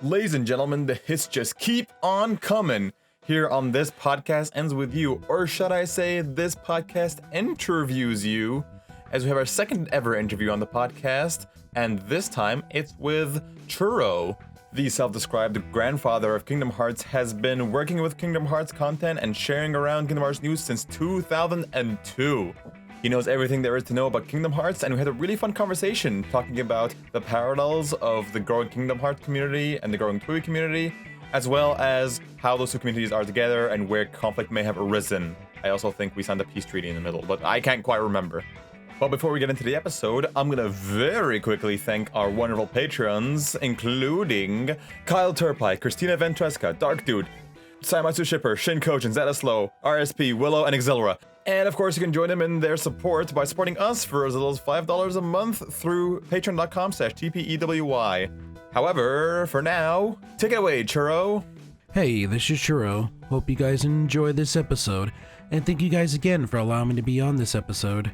Ladies and gentlemen, the hits just keep on coming here on This Podcast Ends With You, or should I say, This Podcast Interviews You, as we have our second ever interview on the podcast, and this time it's with Churro. The self-described grandfather of Kingdom Hearts has been working with Kingdom Hearts content and sharing around Kingdom Hearts news since 2002. He knows everything there is to know about Kingdom Hearts, and we had a really fun conversation talking about the parallels of the growing Kingdom Hearts community and the growing TWEWY community, as well as how those two communities are together and where conflict may have arisen. I also think we signed a peace treaty in the middle, but I can't quite remember. But before we get into the episode, I'm gonna very quickly thank our wonderful patrons, including Kyle Turpie, Christina Ventresca, Dark Dude, Saimatsu Shipper, Shin Kojin, Zeta Slow, RSP, Willow, and Exilra. And of course, you can join them in their support by supporting us for as little as $5 a month through patreon.com/TPEWY. However, for now, take it away, Churro. Hey, this is Churro. Hope you guys enjoy this episode, and thank you guys again for allowing me to be on this episode.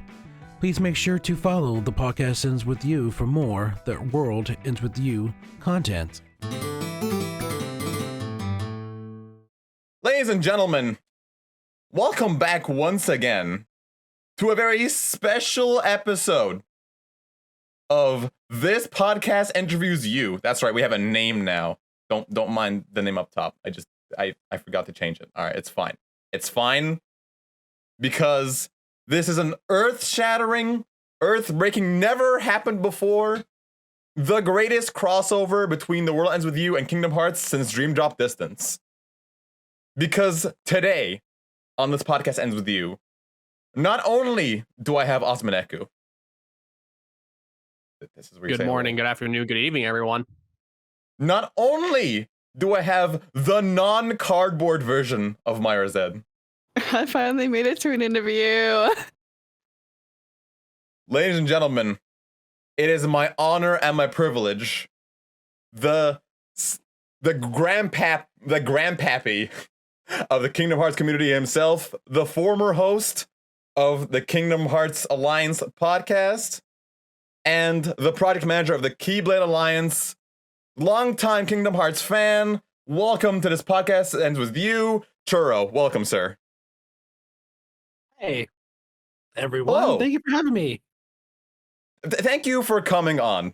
Please make sure to follow The Podcast Ends With You for more The World Ends With You content. Ladies and gentlemen, welcome back once again to a very special episode of This Podcast Interviews You. That's right, we have a name now. Don't mind the name up top. I forgot to change it. All right, it's fine. It's fine because this is an earth-shattering, earth-breaking, never happened before, the greatest crossover between The World Ends With You and Kingdom Hearts since Dream Drop Distance. Because today, on This Podcast Ends With You, not only do I have Osmaneku. This is where Good morning, good afternoon, good evening, everyone. Not only do I have the non-cardboard version of Myra Zed. I finally made it to an interview. Ladies and gentlemen, it is my honor and my privilege, the grandpappy of the Kingdom Hearts community himself, the former host of the Kingdom Hearts Alliance podcast, and the project manager of the Keybearer Alliance, longtime Kingdom Hearts fan. Welcome to This Podcast Ends With You, Churro. Welcome, sir. Hey, everyone. Hello. Thank you for having me. Thank you for coming on.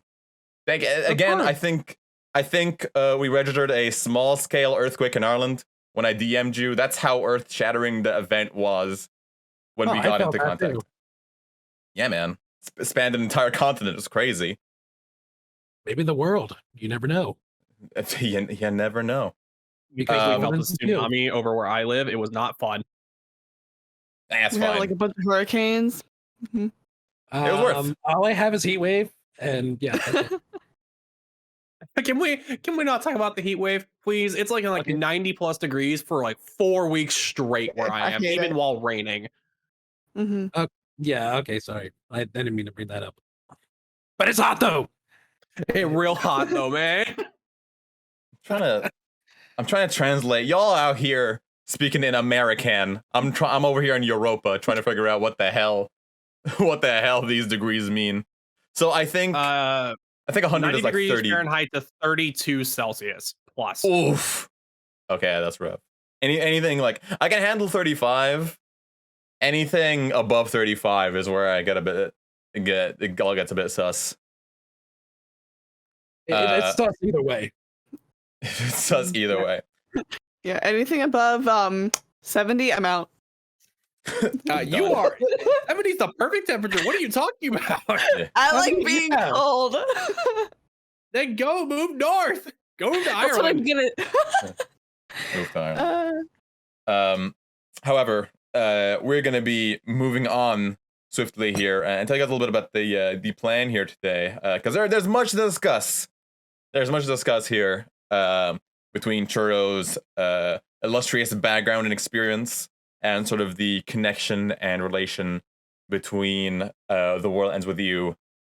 I think we registered a small-scale earthquake in Ireland when I DM'd you. That's how earth-shattering the event was when we got into contact. Yeah, man. Spanned an entire continent. It was crazy. Maybe the world. You never know. You never know. Because we felt a tsunami over where I live, it was not fun. That's We fine. had like a bunch of hurricanes. It was worth. All I have is heat wave, and yeah. Can we not talk about the heat wave, please? It's like 90 plus degrees for like 4 weeks straight where I am, hate even it. while raining. Mm-hmm. Yeah, okay, sorry. I didn't mean to bring that up. But it's hot though. It's real hot though, man. I'm trying to translate. Y'all out here speaking in American. I'm over here in Europa trying to figure out what the hell these degrees mean. So I think 100 90 is like degrees 30 Fahrenheit to 32 Celsius plus. Oof. Okay, that's rough. Anything like I can handle 35. Anything above 35 is where I it all gets a bit sus. It's sus either way. It's sus either way. Yeah, anything above 70, I'm out. You are 70 is the perfect temperature. What are you talking about? I like being cold. Then move north. Go to That's what I'm Ireland. Move to Ireland. However, we're gonna be moving on swiftly here and tell you guys a little bit about the plan here today, because there's much to discuss. There's much to discuss here between Churro's illustrious background and experience and sort of the connection and relation between The World Ends With You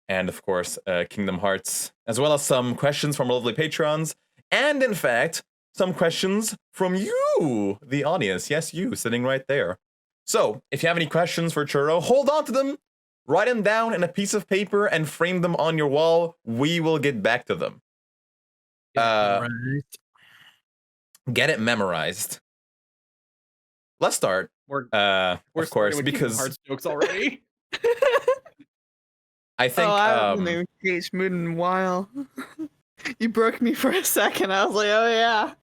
and, of course, Kingdom Hearts, as well as some questions from our lovely patrons, and in fact, some questions from you, the audience. Yes, you, sitting right there. So, if you have any questions for Churro, hold on to them, write them down in a piece of paper, and frame them on your wall. We will get back to them. Uh, get it memorized. Let's start. We're Of course, with Kingdom because Hearts jokes already. I think I haven't been in a KH mood in a while. You broke me for a second. I was like, oh yeah.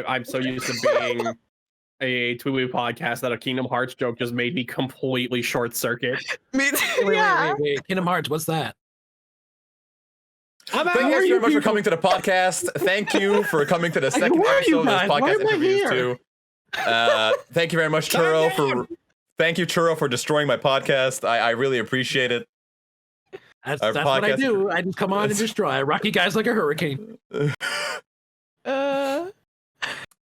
I'm so used to being a TWEWY podcast that a Kingdom Hearts joke just made me completely short circuit. Me too. Yeah. Wait. Kingdom Hearts, what's that? thank you guys very much for coming to the podcast. Thank you for coming to the second where are episode you of this guys? Why podcast am I interviews here? too. Thank you very much, Churro, thank you, Churro, for destroying my podcast. I really appreciate it. That's what I do. I just come on and destroy. I rock you guys like a hurricane.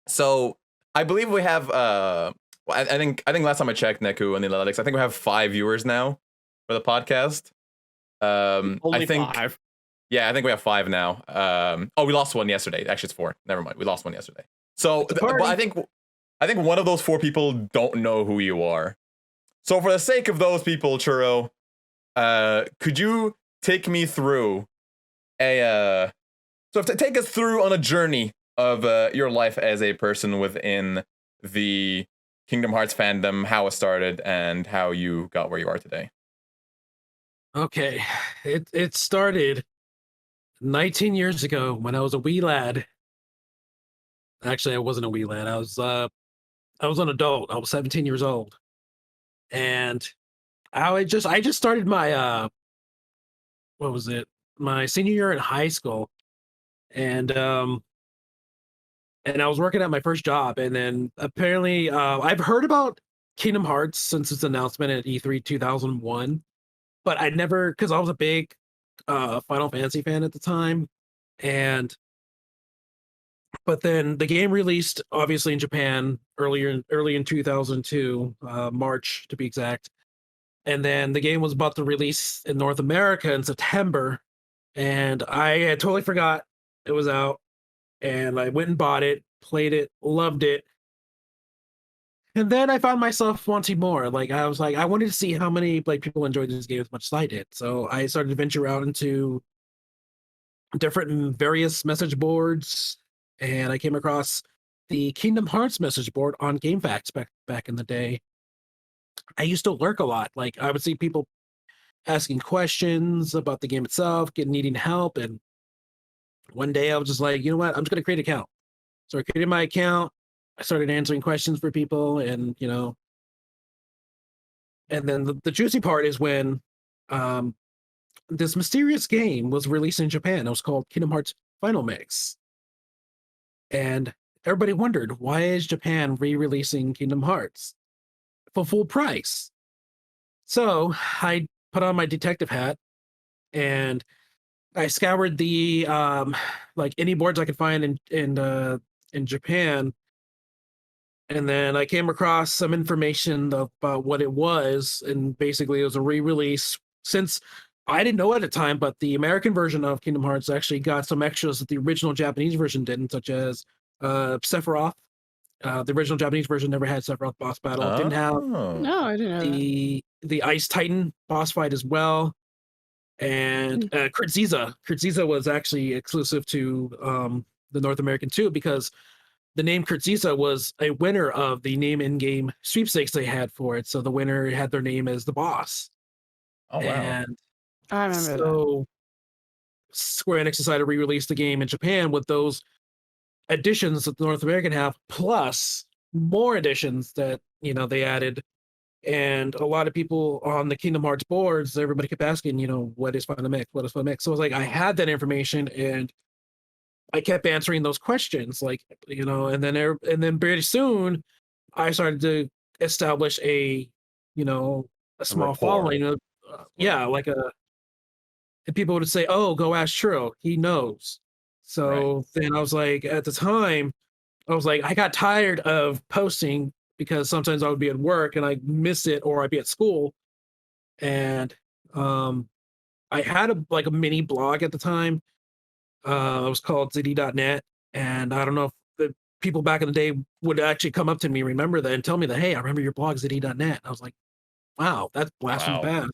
So I believe we have I think last time I checked Neku and the analytics, I think we have 5 viewers now for the podcast. Only I think 5. Yeah, I think we have 5 now. Oh, we lost one yesterday. Actually, it's 4. Never mind. We lost one yesterday. So but I think one of those 4 people don't know who you are. So for the sake of those people, Churro, could you take me through take us through on a journey of your life as a person within the Kingdom Hearts fandom, how it started, and how you got where you are today? Okay, it started 19 years ago when I was a wee lad. Actually, I wasn't a wee lad. I was an adult. I was 17 years old, and I just started my what was it? My senior year in high school, and I was working at my first job, and then apparently I've heard about Kingdom Hearts since its announcement at E3 2001, but I never, because I was a big Final Fantasy fan at the time, but then the game released obviously in Japan early in 2002, March to be exact. And then the game was about to release in North America in September, and I had totally forgot it was out. And I went and bought it, played it, loved it. And then I found myself wanting more. Like I was like, I wanted to see how many people enjoyed this game as much as I did. So I started to venture out into different and various message boards, and I came across the Kingdom Hearts message board on GameFAQs back in the day. I used to lurk a lot. Like I would see people asking questions about the game itself, needing help, and one day I was just like, you know what? I'm just going to create an account. So I created my account. I started answering questions for people, and and then the juicy part is when this mysterious game was released in Japan. It was called Kingdom Hearts Final Mix. And everybody wondered, why is Japan re-releasing Kingdom Hearts for full price? So I put on my detective hat and I scoured the any boards I could find in Japan, and then I came across some information about what it was, and basically it was a re-release. Since I didn't know at the time, but the American version of Kingdom Hearts actually got some extras that the original Japanese version didn't, such as Sephiroth. The original Japanese version never had Sephiroth boss battle. It didn't have No, I didn't know the Ice Titan boss fight as well. And Kurtziza was actually exclusive to the North American too, because the name Kurtziza was a winner of the name in-game sweepstakes they had for it. So the winner had their name as the boss. Oh wow! And I remember so Square Enix decided to re-release the game in Japan with those additions that the North American have, plus more additions that they added. And a lot of people on the Kingdom Hearts boards, everybody kept asking, what is Final Mix? What is Final Mix? So I was like, I had that information, and I kept answering those questions, and then very soon I started to establish a small following of, and people would say, oh, go ask Churro, he knows. So then I was like, at the time, I was like, I got tired of posting, because sometimes I would be at work and I'd miss it, or I'd be at school. And I had a mini blog at the time. It was called ZD.net. And I don't know if the people back in the day would actually come up to me, remember that, and tell me that, hey, I remember your blog, ZD.net. I was like, wow, that's blast from the past.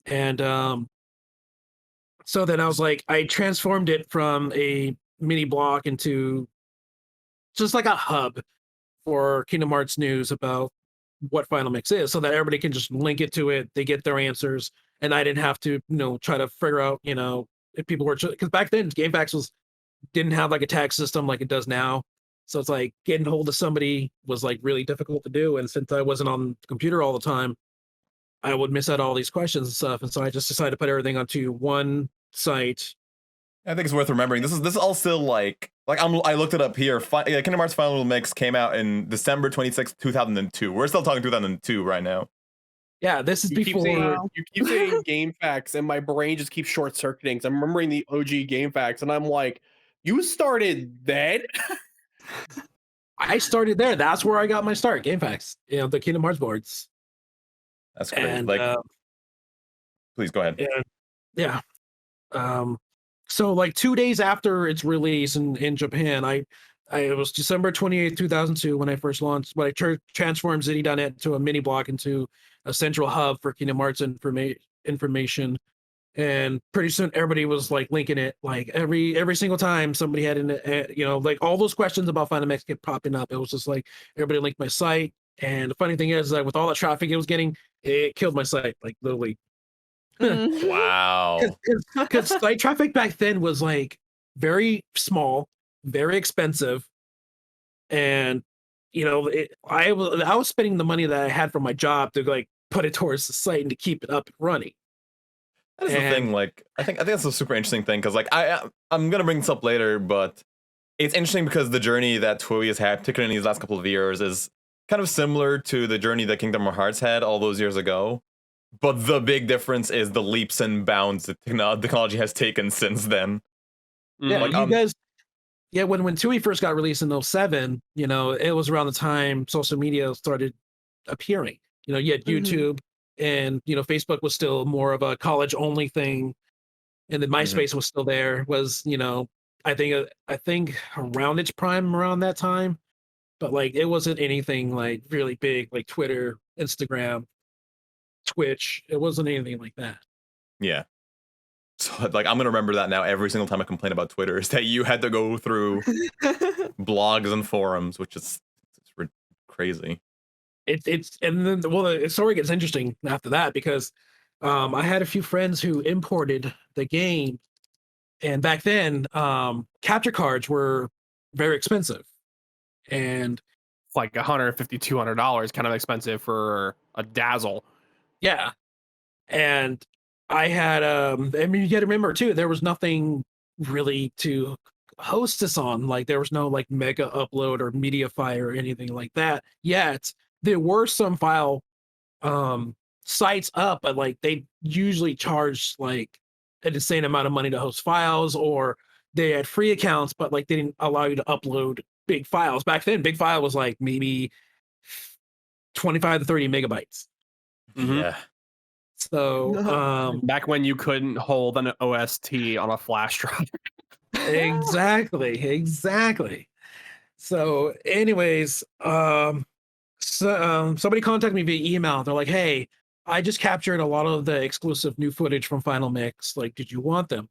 And So then I was like, I transformed it from a mini blog into just like a hub for Kingdom Hearts news about what Final Mix is, so that everybody can just link it to it. They get their answers, and I didn't have to, try to figure out, if people were, because back then GameFAQs didn't have like a tag system like it does now. So it's like getting hold of somebody was like really difficult to do. And since I wasn't on the computer all the time, I would miss out all these questions and stuff. And so I just decided to put everything onto one site. I think it's worth remembering. This is all still like I looked it up here. Kingdom Hearts Final Mix came out in December 26th, 2002. We're still talking 2002 right now. Yeah, this is before. You keep saying GameFAQs, and my brain just keeps short circuiting. I'm remembering the OG GameFAQs, and I'm like, you started that? I started there. That's where I got my start. GameFAQs, the Kingdom Hearts boards. That's great. And, please go ahead. Yeah. So like 2 days after its release in Japan, it was December 28th, 2002 when I first launched, when I transformed Zitty.net to a mini blog into a central hub for Kingdom Hearts information. And pretty soon everybody was like linking it, like every single time somebody had like all those questions about Final Mix kept popping up. It was just like everybody linked my site. And the funny thing is that with all the traffic it was getting, it killed my site, like literally. Wow. Because site traffic back then was like very small, very expensive, and I was spending the money that I had from my job to like put it towards the site and to keep it up and running. That is the thing. Like, I think that's a super interesting thing, because like I'm gonna bring this up later, but it's interesting because the journey that TWEWY has had, particularly in these last couple of years, is kind of similar to the journey that Kingdom Hearts had all those years ago. But the big difference is the leaps and bounds that technology has taken since then. Yeah, like, you guys. Yeah, when TWEWY first got released in 07, it was around the time social media started appearing. You had YouTube, and Facebook was still more of a college only thing, and then MySpace was still there. Was I think around its prime around that time, but like it wasn't anything like really big like Twitter, Instagram, Twitch. It wasn't anything like that. Yeah. So like I'm gonna remember that now every single time I complain about Twitter, is that you had to go through blogs and forums, which is crazy. It's and then the story gets interesting after that, because I had a few friends who imported the game, and back then capture cards were very expensive, and Like $150, $200, kind of expensive for a dazzle. Yeah. And I had you gotta remember too, there was nothing really to host this on. Like there was no like Mega Upload or Mediafire or anything like that yet. There were some file sites up, but like they usually charged like an insane amount of money to host files, or they had free accounts, but like they didn't allow you to upload big files. Back then, big file was like maybe 25 to 30 megabytes. Yeah. So back when you couldn't hold an OST on a flash drive. Exactly. So anyways, somebody contacted me via email. They're like, hey, I just captured a lot of the exclusive new footage from Final Mix. Like, did you want them?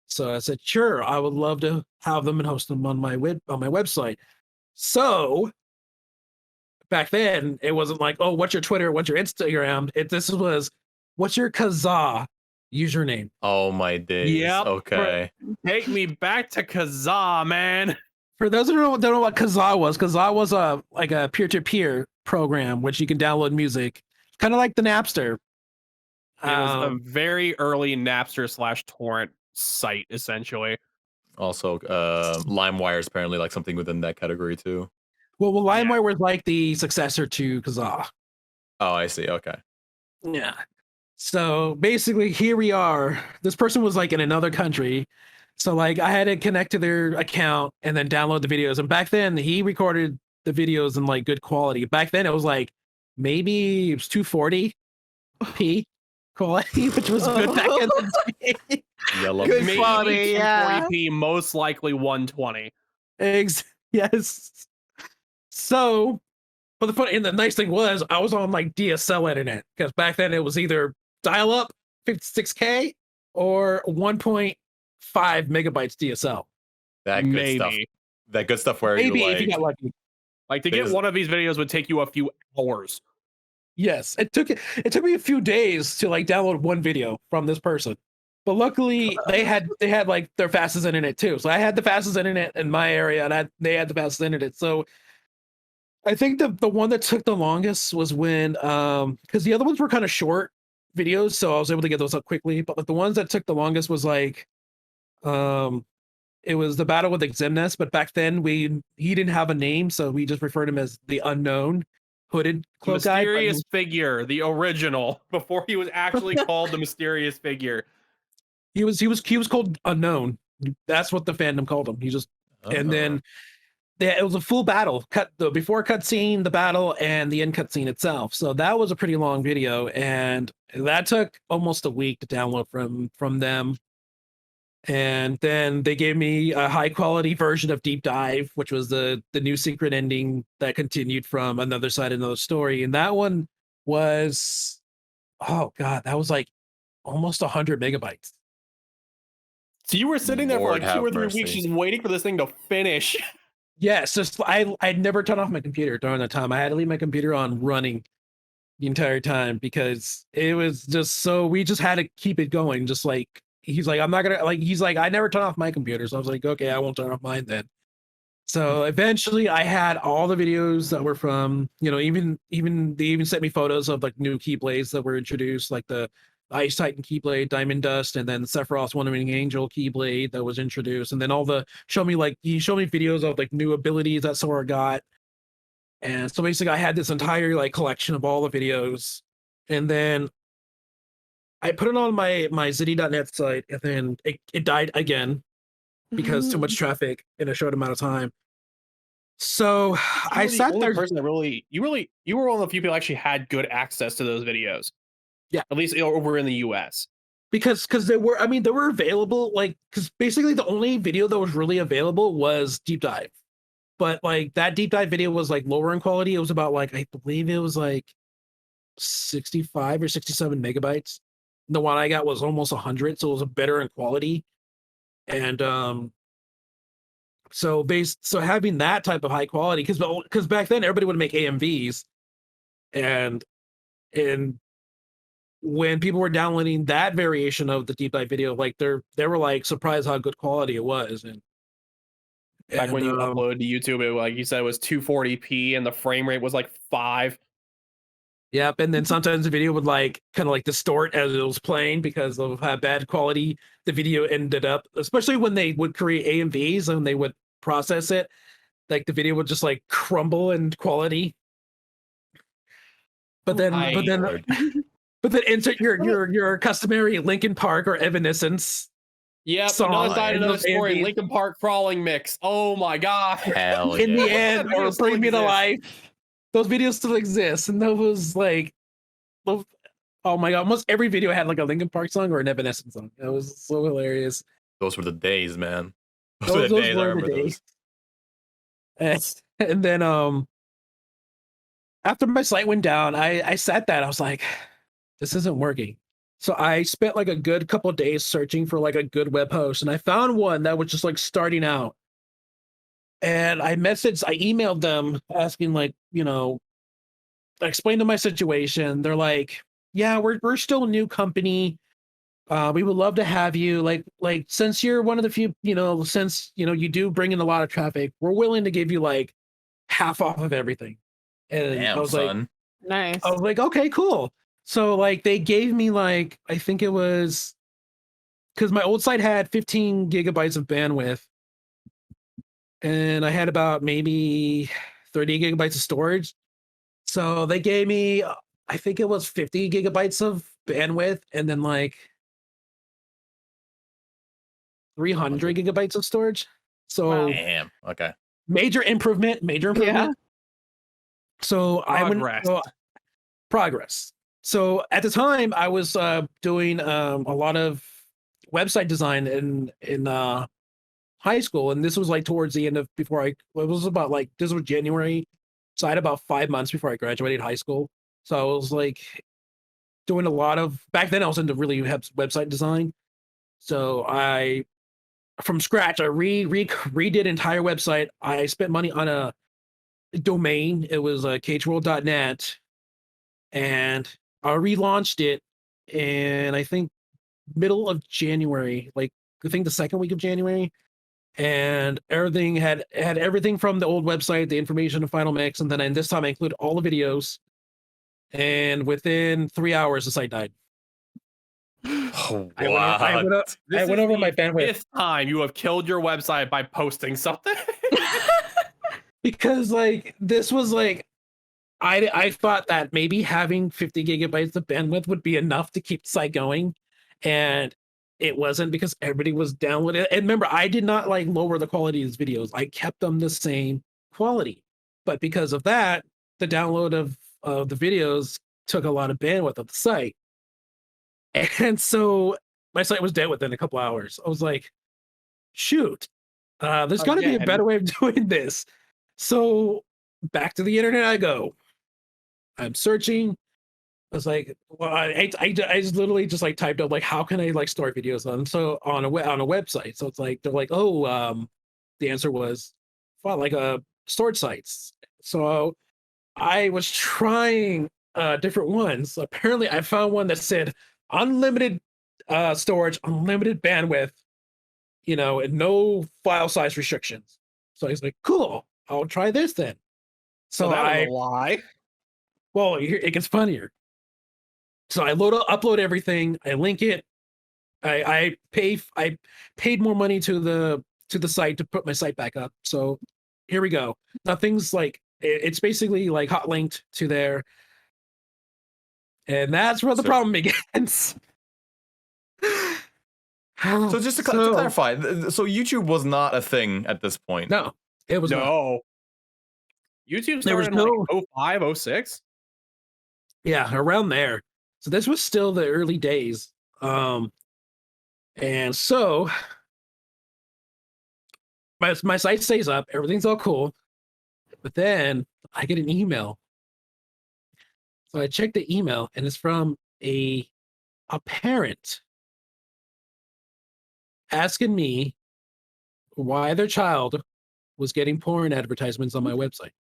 So I said, sure, I would love to have them and host them on my website. So back then, it wasn't like, oh, what's your Twitter? What's your Instagram? This was, what's your Kazaa username? Oh my days. Yep. Okay. Take me back to Kazaa, man. For those who don't know what Kazaa was a peer-to-peer program which you can download music, kind of like the Napster. It was a very early Napster / torrent site, essentially. Also, LimeWire is apparently like something within that category too. Well, LimeWire was like the successor to Kazaa. Oh, I see. Okay. Yeah. So basically, here we are. This person was like in another country. So like I had to connect to their account and then download the videos. And back then he recorded the videos in like good quality. Back then it was like maybe it was 240p quality, which was good back in the day. Yeah, love Good it. quality, yeah. 240p, most likely 120. Yes. So, but the nice thing was I was on like DSL internet, because back then it was either dial up 56K or 1.5 megabytes DSL. That good stuff. Maybe. That good stuff where Maybe you if you got lucky. Like to get There's- one of these videos would take you a few hours. Yes, it took me a few days to like download one video from this person. But luckily they had like their fastest internet too. So I had the fastest internet in my area and they had the fastest internet. So I think the one that took the longest was when because the other ones were kind of short videos, so I was able to get those up quickly. But like the ones that took the longest was like it was the battle with Xemnas, but back then he didn't have a name, so we just referred him as the unknown hooded cloak guy. Mysterious figure, the original, before he was actually called the mysterious figure. He was called Unknown. That's what the fandom called him. He just and then it was a full battle before cutscene, the battle, and the end cutscene itself. So that was a pretty long video, and that took almost a week to download from them. And then they gave me a high quality version of Deep Dive, which was the new secret ending that continued from Another Side, Another Story. And that one was, oh god, that was like almost 100 megabytes. So you were sitting there for Lord like 2 or have 3 mercy. weeks just waiting for this thing to finish. Yes, just I'd never turned off my computer during that time. I had to leave my computer on running the entire time because it was just so we just had to keep it going. Just like he's like, I'm not gonna like he's like, I never turn off my computer. So I was like, okay, I won't turn off mine then. So eventually I had all the videos that were from, even they even sent me photos of like new keyblades that were introduced, like the Ice Titan Keyblade, Diamond Dust, and then Sephiroth's Wandering Angel Keyblade that was introduced, and then he showed me videos of like new abilities that Sora got, and so basically I had this entire like collection of all the videos, and then I put it on my Zitty.net site, and then it died again because too much traffic in a short amount of time. So I sat there. Person that you were one of the few people who actually had good access to those videos. Yeah, at least over in the US. Because they were available, like, because basically the only video that was really available was Deep Dive, but like that Deep Dive video was like lower in quality. It was about like, I believe it was like 65 or 67 megabytes. The one I got was almost 100, so it was better in quality. And so having that type of high quality, because back then everybody would make AMVs, and when people were downloading that variation of the Deep Dive video, like they were like surprised how good quality it was. And back when you uploaded to YouTube, it, like you said, it was 240p and the frame rate was like 5. Yep, and then sometimes the video would like kind of like distort as it was playing because of how bad quality the video ended up, especially when they would create AMVs and they would process it, like the video would just like crumble in quality. But then insert your customary Linkin Park or Evanescence. Yep, song another side, and another those story. AMVs. Linkin Park crawling mix. Oh my god! Hell In yeah. the end, or Those still Bring Me to exist. Life. Those videos still exist, and that was like, oh my god! Almost every video had like a Linkin Park song or an Evanescence song. That was so hilarious. Those were the days, man. Those were the days. I were the remember those. days. And then after my site went down, I sat that I was like, this isn't working. So I spent like a good couple of days searching for like a good web host, and I found one that was just like starting out. And I emailed them asking, like, I explained to my situation. They're like, yeah, we're still a new company. We would love to have you. Like since you're one of the few, since you do bring in a lot of traffic, we're willing to give you like half off of everything. And Damn, I was son. Nice. I was like, okay, cool. So like they gave me like, I think it was because my old site had 15 gigabytes of bandwidth, and I had about maybe 30 gigabytes of storage. So they gave me, I think it was 50 gigabytes of bandwidth, and then like 300 gigabytes of storage. So Damn. Okay. major improvement. Yeah. So progress. So at the time I was doing a lot of website design in high school, and this was like towards the end of this was January, so I had about 5 months before I graduated high school. So I was like doing a lot of, back then I was into really website design, So from scratch, I redid entire website. I spent money on a domain. It was khworld.net, and I relaunched it, and I think middle of January, like I think the second week of January, and everything had everything from the old website, the information of Final Mix, and then this time I included all the videos, and within 3 hours the site died. Oh, I what? went over my bandwidth. This time you have killed your website by posting something. Because like this was like I thought that maybe having 50 gigabytes of bandwidth would be enough to keep the site going, and it wasn't, because everybody was downloading it. And remember, I did not like lower the quality of these videos. I kept them the same quality, but because of that, the download of the videos took a lot of bandwidth of the site, and so my site was dead within a couple hours. I was like, shoot, there's got to be a better way of doing this. So back to the internet I go. I'm searching. I was like, well, I just literally just like typed up like, how can I like store videos on a website? So it's like they're like, oh, the answer was, well, like storage sites. So I was trying different ones. Apparently, I found one that said unlimited storage, unlimited bandwidth, and no file size restrictions. So I was like, cool, I'll try this then. So that was a lie. Well, it gets funnier. So I upload everything. I link it. I paid more money to the site to put my site back up. So here we go. Nothing's like, it's basically like hot linked to there, and that's where the problem begins. So just to clarify, so YouTube was not a thing at this point. No, it was no. YouTube started in like 05, 06? Yeah, around there. So this was still the early days. And so my site stays up, everything's all cool. But then I get an email. So I check the email, and it's from a parent asking me why their child was getting porn advertisements on my website.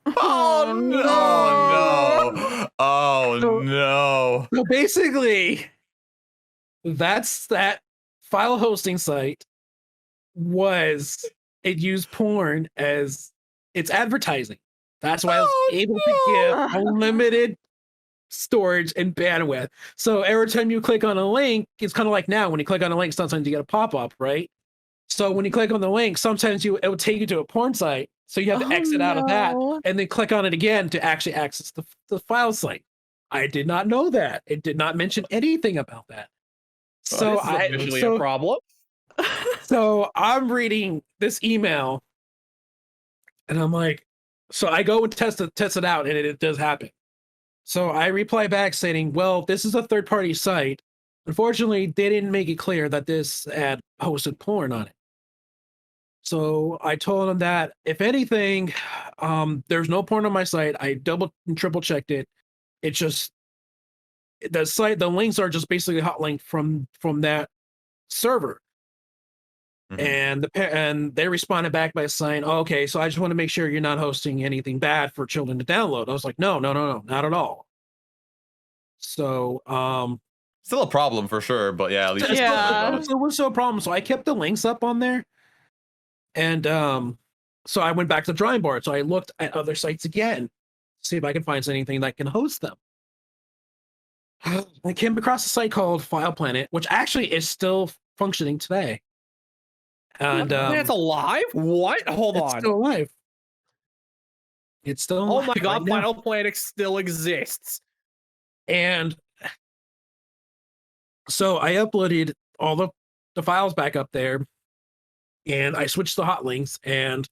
Oh no! Oh no! So basically, that file hosting site it used porn as its advertising. That's why I was able to give unlimited storage and bandwidth. So every time you click on a link, it's kind of like now when you click on a link, sometimes you get a pop-up, right? So when you click on the link, sometimes it will take you to a porn site. So you have to exit out of that and then click on it again to actually access the file site. I did not know that. It did not mention anything about that. So this is officially a problem. So I'm reading this email, and I'm like, so I go and test it out, and it does happen. So I reply back saying, well, this is a third-party site. Unfortunately, they didn't make it clear that this ad hosted porn on it. So I told them that if anything, there's no porn on my site. I double and triple checked it. It's just the links are just basically hot linked from that server. Mm-hmm. And they responded back by saying, oh, okay, so I just want to make sure you're not hosting anything bad for children to download. I was like, no, not at all. So still a problem for sure, but yeah, at least it was still a problem. So I kept the links up on there. And so I went back to the drawing board. So I looked at other sites again, see if I could find anything that can host them. I came across a site called File Planet, which actually is still functioning today. And it's alive? What? Hold on. It's still alive. It's still alive. Oh my god, right Final Planet still exists. And so I uploaded all the files back up there, and I switched the hot links, and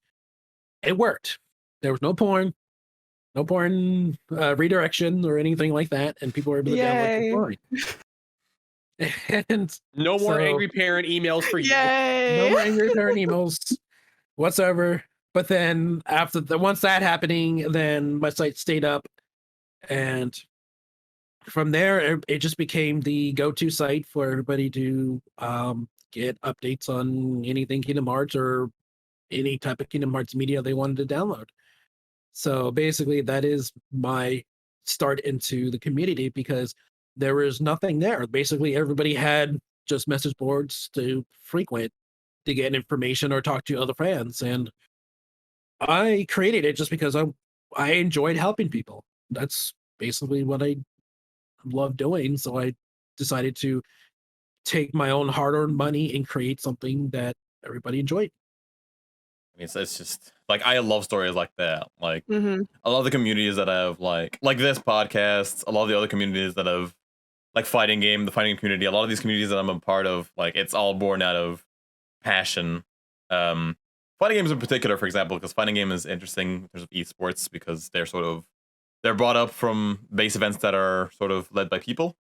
it worked. There was no porn redirection or anything like that, and people were able to download porn. And no more angry parent emails for you. No more angry parent emails whatsoever. But then once that happening, then my site stayed up, and from there, it just became the go-to site for everybody to get updates on anything Kingdom Hearts or any type of Kingdom Hearts media they wanted to download. So basically, that is my start into the community, because there was nothing there. Basically, everybody had just message boards to frequent to get information or talk to other fans. And I created it just because I enjoyed helping people. That's basically what I love doing. So I decided to take my own hard-earned money and create something that everybody enjoyed. I mean, it's just like I love stories like that. Like Mm-hmm. a lot of the communities that have like this podcast, a lot of the other communities that have like the fighting community, a lot of these communities that I'm a part of, like it's all born out of passion. Fighting games in particular, for example, because fighting game is interesting in terms of esports because they're brought up from base events that are sort of led by people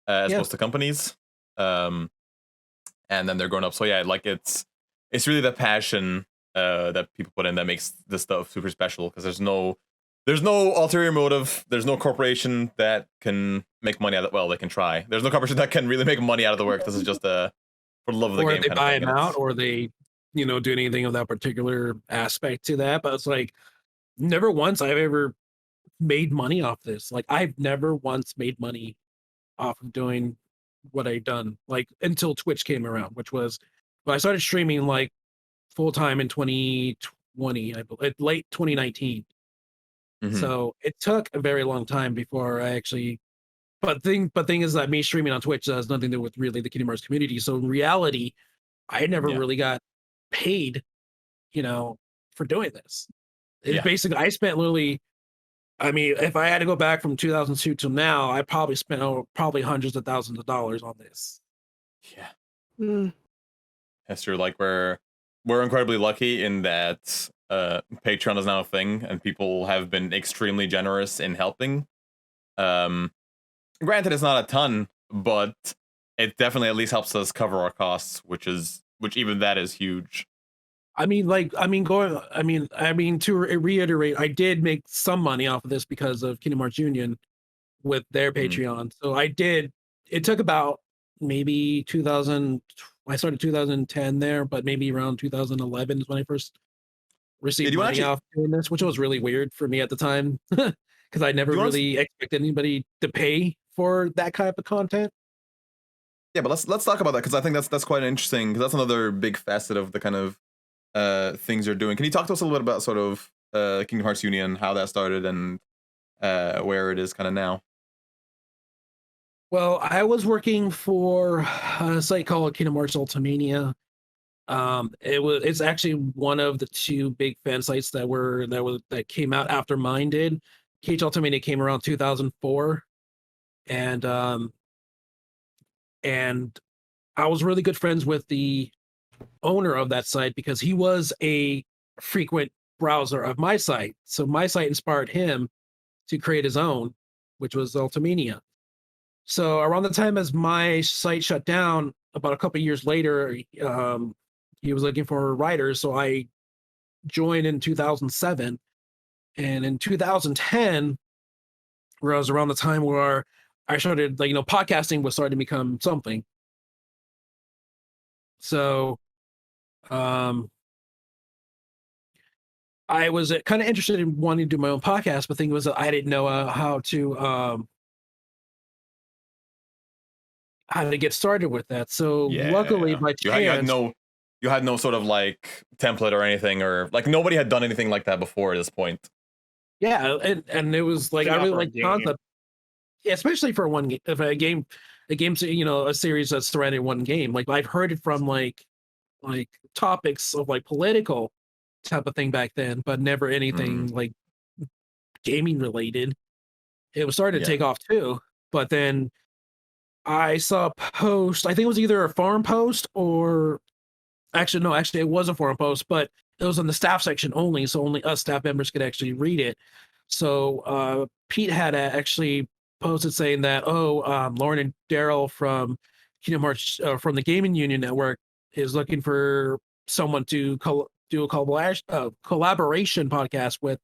as opposed to companies. And then they're grown up. So yeah, like it's really the passion that people put in that makes this stuff super special, because there's no ulterior motive. There's no corporation that can make money out of it. Well, they can try. There's no corporation that can really make money out of the work. This is just for the love of the game. Or they kind buy of thing. them out, or they, do anything of that particular aspect to that. But it's like, never once I've ever made money off this. Like, I've never once made money off of doing what I've done, like until Twitch came around, which was, I started streaming like full time in 2020, late 2019. Mhm. So it took a very long time before I actually. But thing is that me streaming on Twitch has nothing to do with really the Kingdom Hearts community. So in reality, I never really got paid, for doing this. It's basically, I spent literally. I mean, if I had to go back from 2002 till now, I probably spent hundreds of thousands of dollars on this. Yeah. Mm. That's true. Like we're incredibly lucky in that Patreon is now a thing, and people have been extremely generous in helping. Granted, it's not a ton, but it definitely at least helps us cover our costs, which even that is huge. To reiterate, I did make some money off of this because of Kingdom Hearts Union with their Patreon. So I did. It took about maybe 2000. I started 2010 there, but maybe around 2011 is when I first received money off doing this, which was really weird for me at the time because I never really expected anybody to pay for that kind of content. Yeah, but let's talk about that, because I think that's quite interesting, because that's another big facet of the kind of things you're doing. Can you talk to us a little bit about sort of Kingdom Hearts Union, how that started, and where it is kind of now? Well, I was working for a site called Kingdom Hearts Ultimania. It's actually one of the two big fan sites that came out after mine did. KH Ultimania came around 2004, and I was really good friends with the owner of that site because he was a frequent browser of my site. So my site inspired him to create his own, which was Ultimania. So around the time as my site shut down, about a couple of years later, he was looking for writers. So I joined in 2007. And in 2010, where I was around the time where I started, podcasting was starting to become something. So I was kind of interested in wanting to do my own podcast, but the thing was that I didn't know how to get started with that. So luckily, by chance, you had no sort of like template or anything, or like nobody had done anything like that before at this point. Yeah, and it was like I really like the concept, especially for one game. If a game, a series that's surrounding one game. Like I've heard it from like topics of like political type of thing back then, but never anything like gaming related. It was starting to take off too, but then I saw a post. I think it was either a forum post or actually it was a forum post, but it was in the staff section only, so only us staff members could actually read it. So Pete had actually posted saying that, Lauren and Daryl from Kingdom Hearts from the Gaming Union Network is looking for someone to do a collaboration podcast with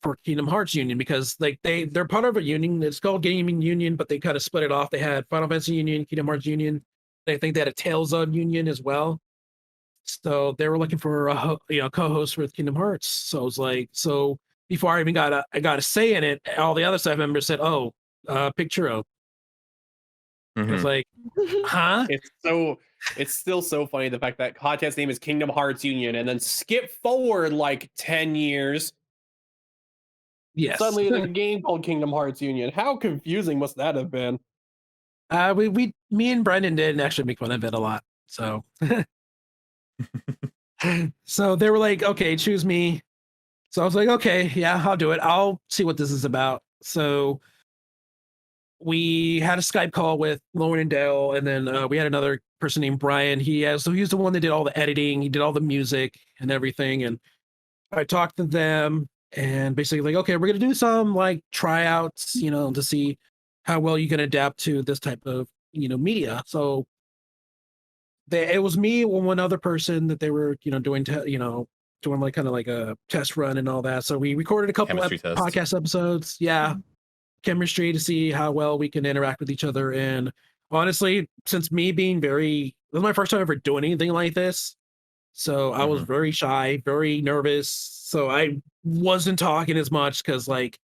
for Kingdom Hearts Union, because like they're part of a union. It's called Gaming Union, but they kind of split it off. They had Final Fantasy Union, Kingdom Hearts Union. I think they had a Tales of Union as well. So they were looking for a co-host with Kingdom Hearts. So I was like, so before I even got a say in it, all the other staff members said, "Oh, pick Churro." Mhm. I was like, huh? It's still so funny the fact that contest name is Kingdom Hearts Union, and then skip forward like 10 years. Yes. Suddenly there's a game called Kingdom Hearts Union. How confusing must that have been? Me and Brendan did actually make fun of it a lot. So so they were like, okay, choose me. So I was like, okay, yeah, I'll do it. I'll see what this is about. So we had a Skype call with Lauren and Dale, and then we had another person named Brian. He's the one that did all the editing. He did all the music and everything. And I talked to them and basically like, okay, we're gonna do some like tryouts, to see how well you can adapt to this type of media. So it was me and one other person that they were doing doing like kind of like a test run and all that. So we recorded a couple of podcast episodes. Yeah. Chemistry to see how well we can interact with each other. And honestly, since me being this was my first time ever doing anything like this. So I was very shy, very nervous. So I wasn't talking as much because like,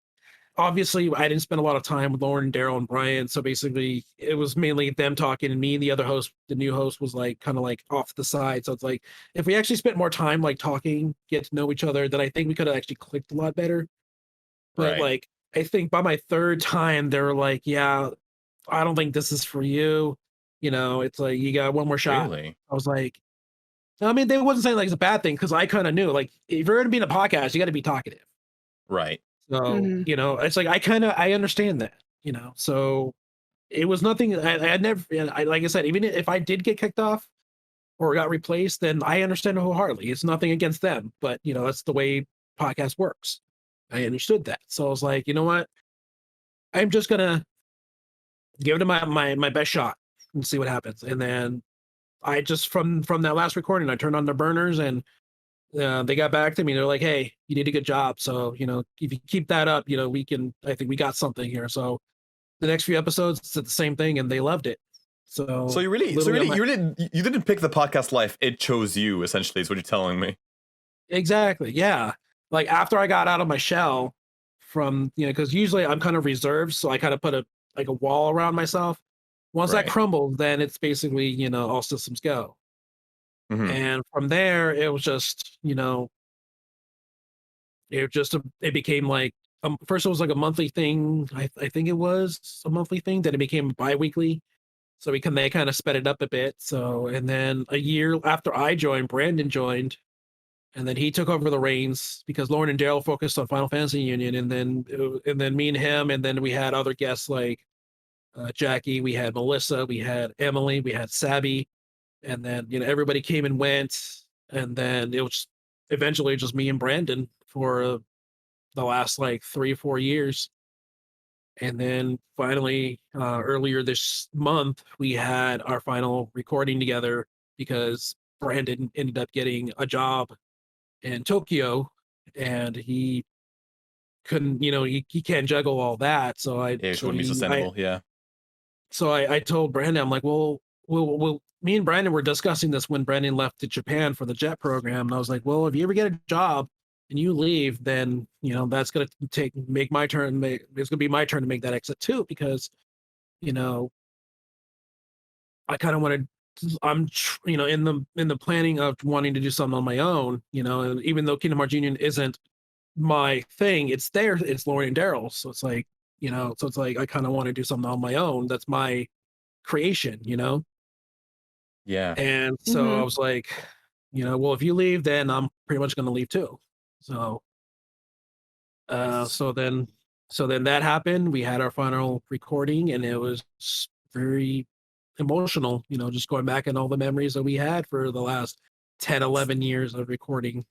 obviously I didn't spend a lot of time with Lauren, Daryl, and Brian. So basically it was mainly them talking, and me and the other host, the new host, was like kind of like off the side. So it's like, if we actually spent more time like talking, get to know each other, then I think we could have actually clicked a lot better. But like, I think by my third time, they were like, yeah, I don't think this is for you. It's like, you got one more shot. Really? I was like, I mean, they wasn't saying like it's a bad thing, because I kind of knew, like, if you're going to be in a podcast, you got to be talkative. Right. So, it's like, I understand that, so it was nothing. I never, like I said, even if I did get kicked off or got replaced, then I understand it wholeheartedly. It's nothing against them, but, that's the way podcast works. I understood that. So I was like, you know what? I'm just going to give it my best shot and see what happens. And then I just, from that last recording, I turned on the burners, and they got back to me. They're like, hey, you did a good job. So, if you keep that up, I think we got something here. So the next few episodes, it's the same thing, and they loved it. So you didn't pick the podcast life. It chose you, essentially, is what you're telling me. Exactly. Yeah. Like, after I got out of my shell from, because usually I'm kind of reserved. So I kind of put a wall around myself. Once that crumbled, then it's basically, all systems go. And from there, it was just, it became like, first it was like a monthly thing. I think it was a monthly thing. Then it became bi-weekly. So they kind of sped it up a bit. So, and then a year after I joined, Brandon joined, and then he took over the reins because Lauren and Daryl focused on Final Fantasy Union. And then me and him, and then we had other guests like Jackie, we had Melissa, we had Emily, we had Sabby. And then, everybody came and went. And then it was eventually just me and Brandon for the last like 3 or 4 years. And then finally, earlier this month, we had our final recording together because Brandon ended up getting a job in Tokyo, and he couldn't, he can't juggle all that. So it wouldn't be sustainable. So I told Brandon, I'm like, well, me and Brandon were discussing this when Brandon left to Japan for the JET program. And I was like, well, if you ever get a job and you leave, then, that's going to make my turn. It's going to be my turn to make that exit too, because, I kind of wanted, I'm, in the planning of wanting to do something on my own, and even though Kingdom Hearts Union isn't my thing, it's Lauren and Daryl. So it's like, I kind of want to do something on my own. That's my creation, Yeah. And so I was like, well, if you leave, then I'm pretty much going to leave too. So, so then that happened. We had our final recording, and it was very emotional, just going back and all the memories that we had for the last 10, 11 years of recording.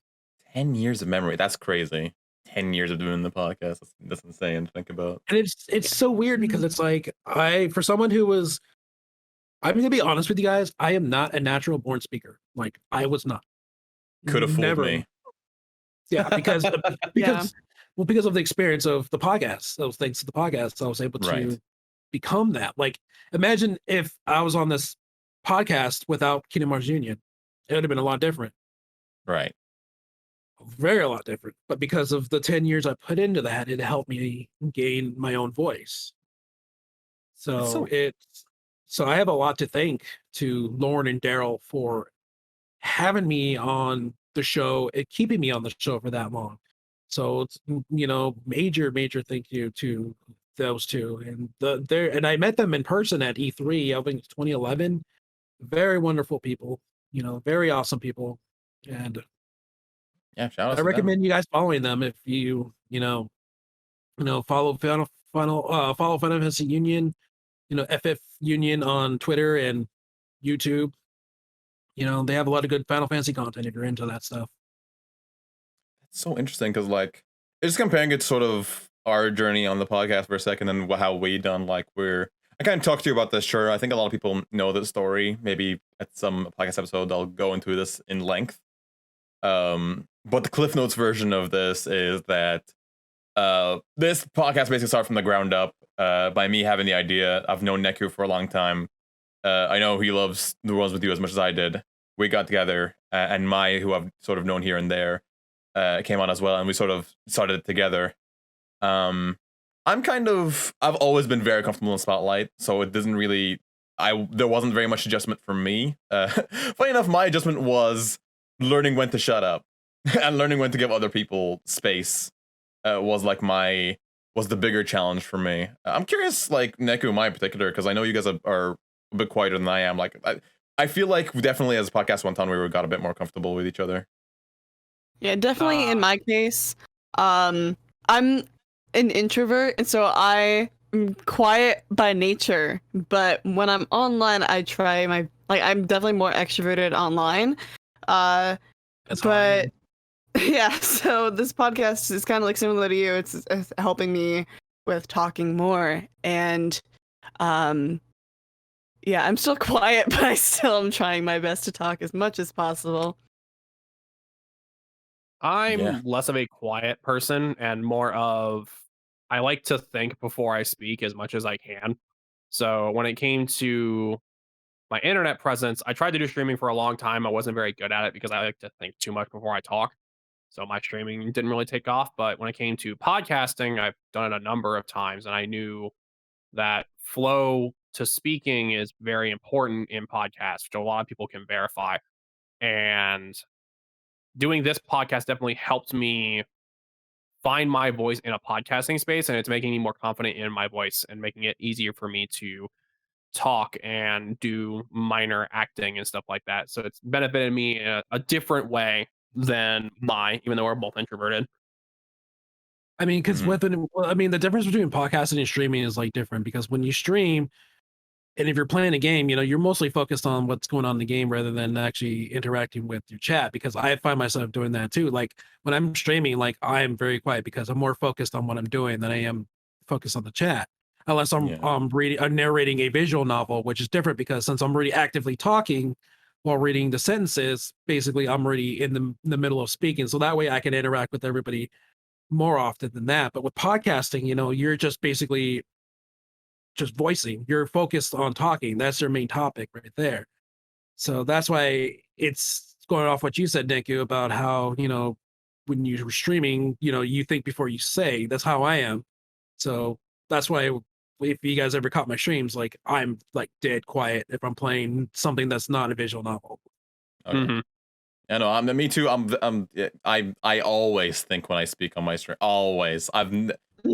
10 years of memory. That's crazy. 10 years of doing the podcast. That's insane to think about. And it's so weird because it's like, for someone who was, I'm going to be honest with you guys, I am not a natural born speaker. Like, I was not. Could have fooled me. Yeah, because well, because of the experience of the podcast, those things to the podcast, I was able to Right. become that. Like, imagine if I was on this podcast without Kingdom Hearts Union, it would have been a lot different. Right. Very a lot different. But because of the 10 years I put into that, it helped me gain my own voice. So so I have a lot to thank to Lauren and Daryl for having me on the show and keeping me on the show for that long. So it's, major thank you to those two. And and I met them in person at E3, I think 2011. Very wonderful people, very awesome people. And Yeah, shout out I to them. recommend you guys following them if you follow Final Fantasy Union, FF Union on Twitter and YouTube. They have a lot of good Final Fantasy content if you're into that stuff. It's so interesting because, like, just comparing it to sort of our journey on the podcast for a second and how we done, like, I kind of talked to you about this, sure. I think a lot of people know the story. Maybe at some podcast episode, I'll go into this in length. But the Cliff Notes version of this is that this podcast basically started from the ground up by me having the idea. I've known Neku for a long time. I know he loves The Worlds With You as much as I did. We got together, and Mai, who I've sort of known here and there, came on as well, and we sort of started it together. I've always been very comfortable in the spotlight, so it doesn't really, there wasn't very much adjustment for me. Funny enough, my adjustment was learning when to shut up and learning when to give other people space. Was the bigger challenge for me. I'm curious, like, Neku and Mai in particular, because I know you guys are a bit quieter than I am. Like, I feel like we definitely, as the podcast went on, we got a bit more comfortable with each other. Yeah, definitely. In my case, I'm an introvert, and so I'm quiet by nature. But when I'm online, I try I'm definitely more extroverted online. But yeah, so this podcast is kind of like similar to you. It's helping me with talking more, and yeah, I'm still quiet, but I still am trying my best to talk as much as possible. I'm less of a quiet person and more of, I like to think before I speak as much as I can. So when it came to my internet presence, I tried to do streaming for a long time. I wasn't very good at it because I like to think too much before I talk. So my streaming didn't really take off. But when it came to podcasting, I've done it a number of times, and I knew that flow to speaking is very important in podcasts, which a lot of people can verify. And doing this podcast definitely helped me find my voice in a podcasting space, and it's making me more confident in my voice and making it easier for me to talk and do minor acting and stuff like that. So it's benefited me in a different way than even though we're both introverted. I mean, because the difference between podcasting and streaming is like different, because when you stream, and if you're playing a game, you're mostly focused on what's going on in the game rather than actually interacting with your chat. Because I find myself doing that too. Like when I'm streaming, like I'm very quiet because I'm more focused on what I'm doing than I am focused on the chat. Unless I'm narrating a visual novel, which is different because since I'm already actively talking while reading the sentences, basically I'm already in the middle of speaking. So that way I can interact with everybody more often than that. But with podcasting, you're just basically just voicing. You're focused on talking. That's your main topic right there. So that's why it's going off what you said, Neku, about how, when you're streaming, you think before you say. That's how I am. So that's why if you guys ever caught my streams, like I'm like dead quiet if I'm playing something that's not a visual novel. Okay. Mm-hmm. I know. Me too. I always think when I speak on my stream. Always.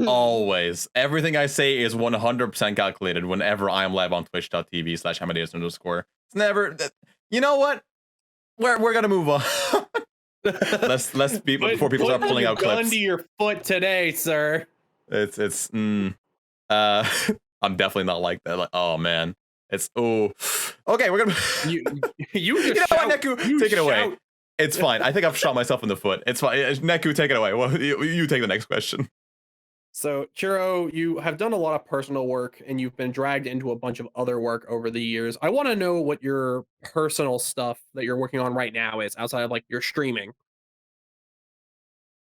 Always. Everything I say is 100% calculated whenever I'm live on twitch.tv/Amadeus_. It's never. You know what? We're gonna move on. Let's before people start pulling out clips. Gun to your foot today, sir. I'm definitely not like that. Like, oh man. Okay, we're gonna you know what, Neku, take it away. It's fine. I think I've shot myself in the foot. It's fine. Neku, take it away. Well, you take the next question. So, Churro, you have done a lot of personal work and you've been dragged into a bunch of other work over the years. I want to know what your personal stuff that you're working on right now is outside of like your streaming.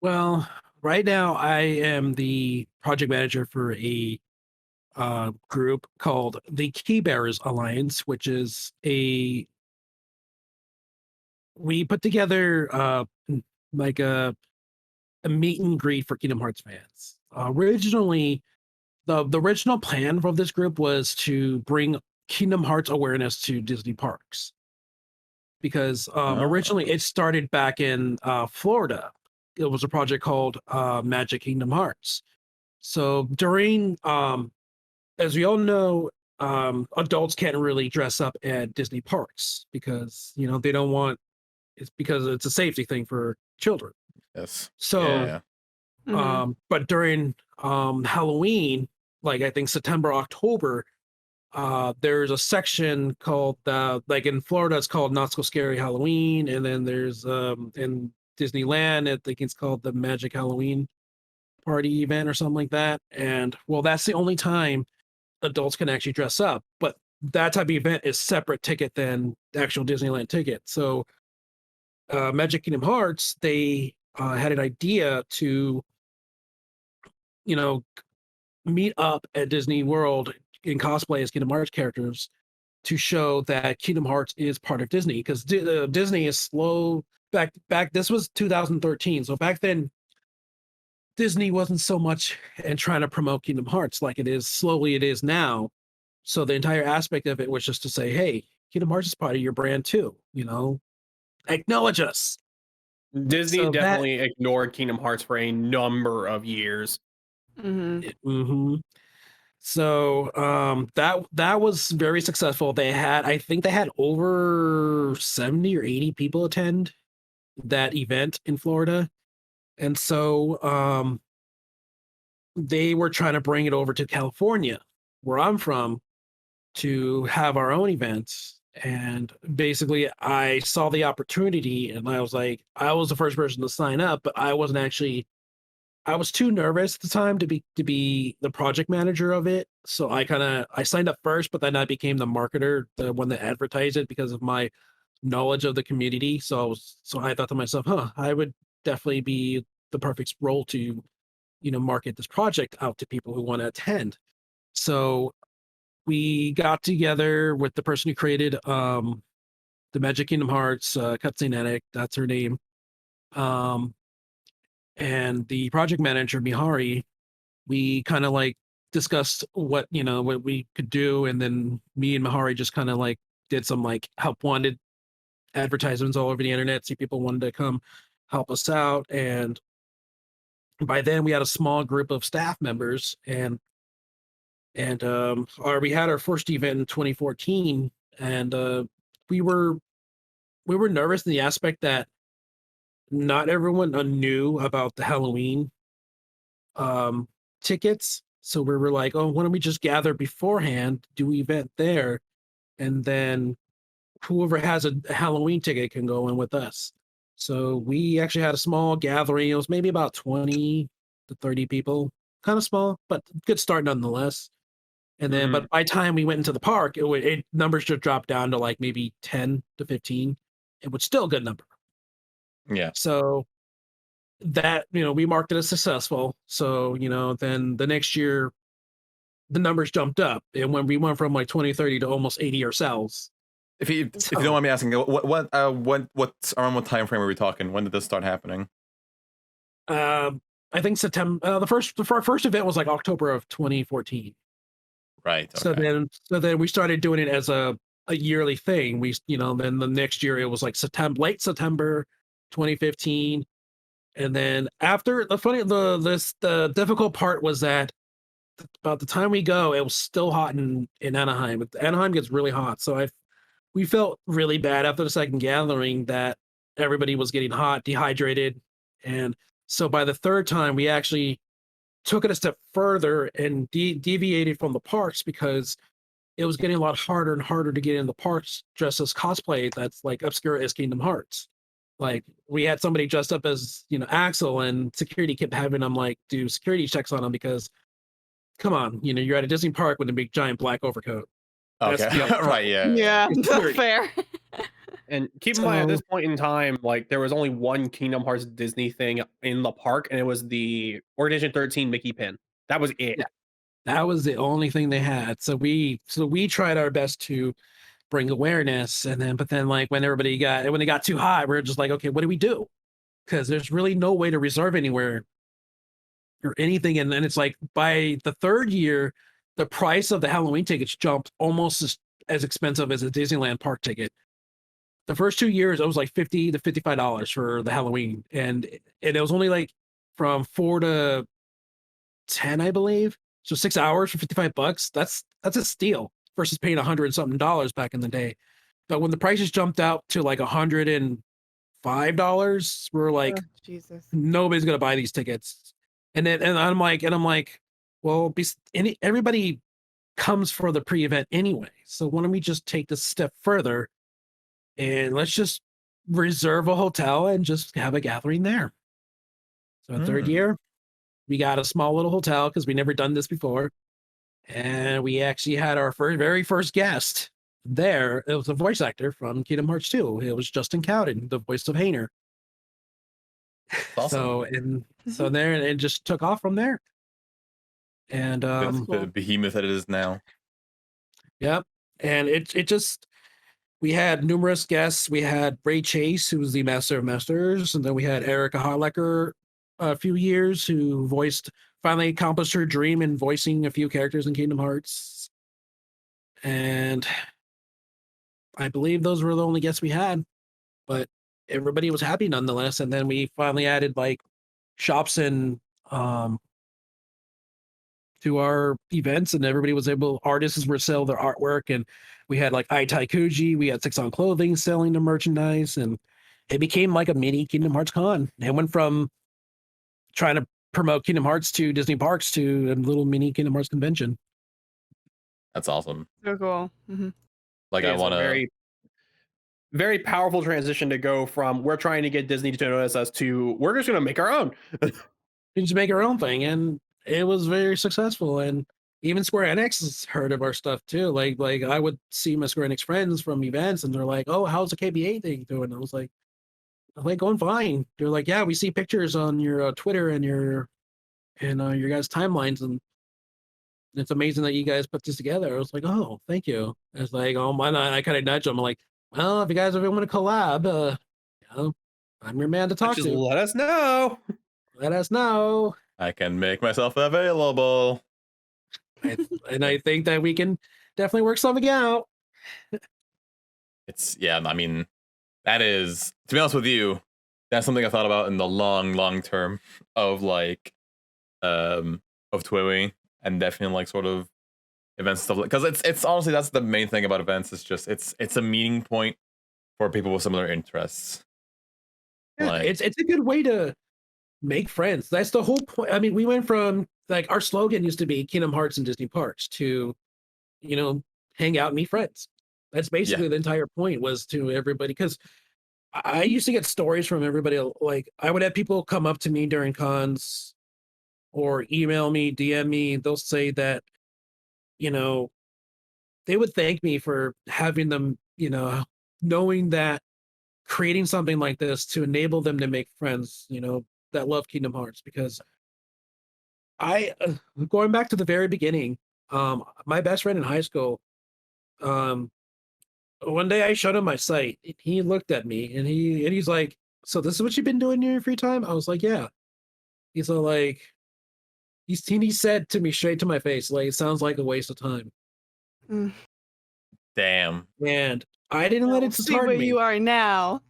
Well, right now I am the project manager for a group called the Keybearers Alliance, which is we put together like a meet and greet for Kingdom Hearts fans. Originally, the original plan for this group was to bring Kingdom Hearts awareness to Disney parks, because originally it started back in Florida. It was a project called Magic Kingdom Hearts. So during, as we all know, adults can't really dress up at Disney parks because they don't want. It's because it's a safety thing for children. Yes. So, Yeah. but during Halloween, like I think September, October, there's a section called like in Florida it's called Not So Scary Halloween, and then there's in Disneyland I think it's called the Magic Halloween Party event or something like that. And well, that's the only time adults can actually dress up, but that type of event is separate ticket than the actual Disneyland ticket. So Magic Kingdom Hearts, they had an idea to meet up at Disney World in cosplay as Kingdom Hearts characters to show that Kingdom Hearts is part of Disney, because Disney is slow back. This was 2013, so back then Disney wasn't so much and trying to promote Kingdom Hearts like it is now. So the entire aspect of it was just to say, hey, Kingdom Hearts is part of your brand too, acknowledge us. Disney So definitely ignored Kingdom Hearts for a number of years. So that was very successful. I think they had over 70 or 80 people attend that event in Florida. And so they were trying to bring it over to California, where I'm from, to have our own events. And basically I saw the opportunity and I was the first person to sign up, but I was too nervous at the time to be the project manager of it. So I signed up first, but then I became the marketer, the one that advertised it because of my knowledge of the community. So I thought to myself, I would definitely be the perfect role to, market this project out to people who want to attend. So we got together with the person who created the Magic Kingdom Hearts, Cutscene Addict, that's her name. And the project manager, Mihari, we kind of discussed what we could do. And then me and Mihari just kind of did some help wanted advertisements all over the internet. See, people wanted to come help us out. And by then we had a small group of staff members, and we had our first event in 2014, and we were nervous in the aspect that not everyone knew about the Halloween tickets. So we were like, why don't we just gather beforehand, do an event there, and then whoever has a Halloween ticket can go in with us. So we actually had a small gathering. It was maybe about 20 to 30 people, kind of small, but good start nonetheless. And then, but by the time we went into the park, numbers just dropped down to maybe 10 to 15. It was still a good number. Yeah. So that, we marked it as successful. So, then the next year, the numbers jumped up. And when we went from 20, 30 to almost 80 ourselves. If you don't mind me asking, what around what time frame are we talking? When did this start happening? I think September. The first event was October of 2014. Right. Okay. So then we started doing it as a yearly thing. We, then the next year it was late September 2015. And then after the difficult part was that about the time we go, it was still hot in Anaheim. Anaheim gets really hot. So we felt really bad after the second gathering that everybody was getting hot, dehydrated. And so by the third time, we actually took it a step further and deviated from the parks, because it was getting a lot harder and harder to get in the parks dressed as cosplay that's obscure as Kingdom Hearts. We had somebody dressed up as Axel, and security kept having them do security checks on them because, come on, you're at a Disney park with a big giant black overcoat. Okay. Right. Yeah. Yeah. Fair. And keep in mind, at this point in time, like there was only one Kingdom Hearts Disney thing in the park, and it was the Organization 13 Mickey pin. That was it. Yeah. That was the only thing they had. So we tried our best to bring awareness, but then like when it got too high, we're just like, okay, what do we do? Because there's really no way to reserve anywhere or anything. And then it's like by the third year, the price of the Halloween tickets jumped almost as expensive as a Disneyland park ticket. The first 2 years, it was like $50 to $55 for the Halloween, and it was only like from 4 to 10, I believe. So 6 hours for $55. That's a steal versus paying $100-something back in the day. But when the prices jumped out to like $105, we're like, Jesus. nobody's gonna buy these tickets. And I'm like, well, everybody comes for the pre-event anyway. So why don't we just take this step further and let's just reserve a hotel and just have a gathering there. So third year, we got a small little hotel because we never done this before. And we actually had our very first guest there. It was a voice actor from Kingdom Hearts 2. It was Justin Cowden, the voice of Hayner. Awesome. So there, it just took off from there. And the behemoth that it is now. Yep. And it just, we had numerous guests. We had Ray Chase, who was the Master of Masters, and then we had Erica Harlecker a few years, who finally accomplished her dream in voicing a few characters in Kingdom Hearts. And I believe those were the only guests we had, but everybody was happy nonetheless. And then we finally added like shops and to our events, and everybody was artists were sell their artwork, and we had like Taikuji, we had 6 on Clothing selling the merchandise, and it became like a mini Kingdom Hearts con. It went from trying to promote Kingdom Hearts to Disney parks to a little mini Kingdom Hearts convention. That's awesome. So cool. Mm-hmm. Like I want to very, very powerful transition to go from we're trying to get Disney to notice us to we're just going to make our own. We just make our own thing, and it was very successful. And even Square Enix has heard of our stuff too. Like I would see my Square Enix friends from events, and they're like, "Oh, how's the KBA thing doing?" I was like, going fine. They're like, "Yeah, we see pictures on your Twitter and your guys' timelines, and it's amazing that you guys put this together." I was like, "Oh, thank you." I was like, "Oh, my," I kind of nudge them. I'm like, "Well, if you guys ever want to collab, I'm your man to talk to. Let us know. Let us know. I can make myself available." And I think that we can definitely work something out. I mean, that is, to be honest with you, that's something I thought about in the long term of like of TWEWY, and definitely like sort of events stuff, because it's honestly, that's the main thing about events. It's just it's a meeting point for people with similar interests. Yeah, like, it's a good way to make friends. That's the whole point. I mean, we went from like our slogan used to be Kingdom Hearts and Disney Parks to, hang out and meet friends. That's basically the entire point, was to everybody. Because I used to get stories from everybody. Like I would have people come up to me during cons or email me, DM me. They'll say that, they would thank me for having them, knowing that creating something like this to enable them to make friends, that love Kingdom Hearts. Because going back to the very beginning, my best friend in high school, one day I showed him my site. He looked at me and he's like, "So this is what you've been doing in your free time?" I was like, "Yeah." He's like, he said to me straight to my face, like, "It sounds like a waste of time." Damn. And I didn't let it see dishearten where me. you are now.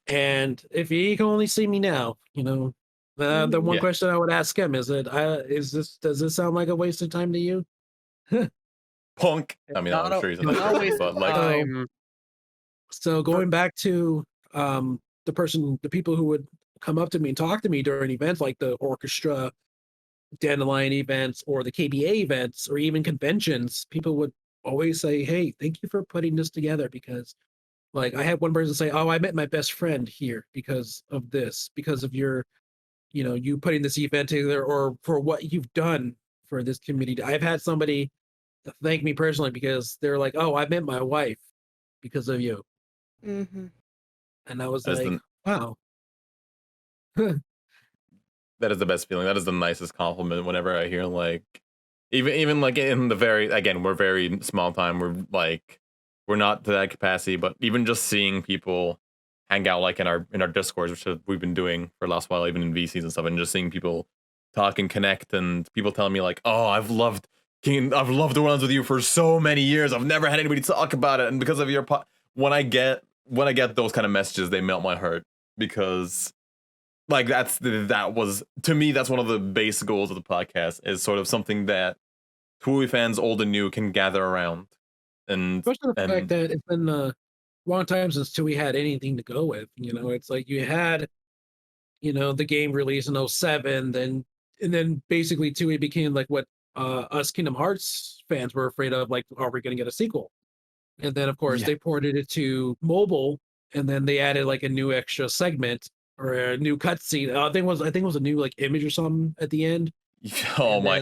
And if he can only see me now, the one question I would ask him is does this sound like a waste of time to you? Punk. I mean, I'm sure he's but like, so going back to the people who would come up to me and talk to me during events like the orchestra, Dandelion events, or the KBA events, or even conventions, people would always say, "Hey, thank you for putting this together." Because like I had one person say, "Oh, I met my best friend here because of this, because of your, you putting this event together, or for what you've done for this community." I've had somebody thank me personally because they're like, "Oh, I met my wife because of you." Mm-hmm. And I was That is like, wow. That is the best feeling. That is the nicest compliment whenever I hear like even like in the very, again, we're very small time. We're not to that capacity, but even just seeing people hang out like in our discords, which we've been doing for the last while, even in VCs and stuff, and just seeing people talk and connect, and people telling me like, oh, I've loved the runs with you for so many years. I've never had anybody talk about it, and because of your when I get those kind of messages, they melt my heart, because like that was, to me, that's one of the base goals of the podcast, is sort of something that TWEWY fans, old and new, can gather around. And especially the fact that it's been a long time since TWEWY had anything to go with. You know, it's like you had, you know, the game release in 07, and then basically TWEWY became like what us Kingdom Hearts fans were afraid of, like, are we going to get a sequel? And then of course they ported it to mobile, and then they added like a new extra segment or a new cutscene. I think it was a new like image or something at the end. Oh my!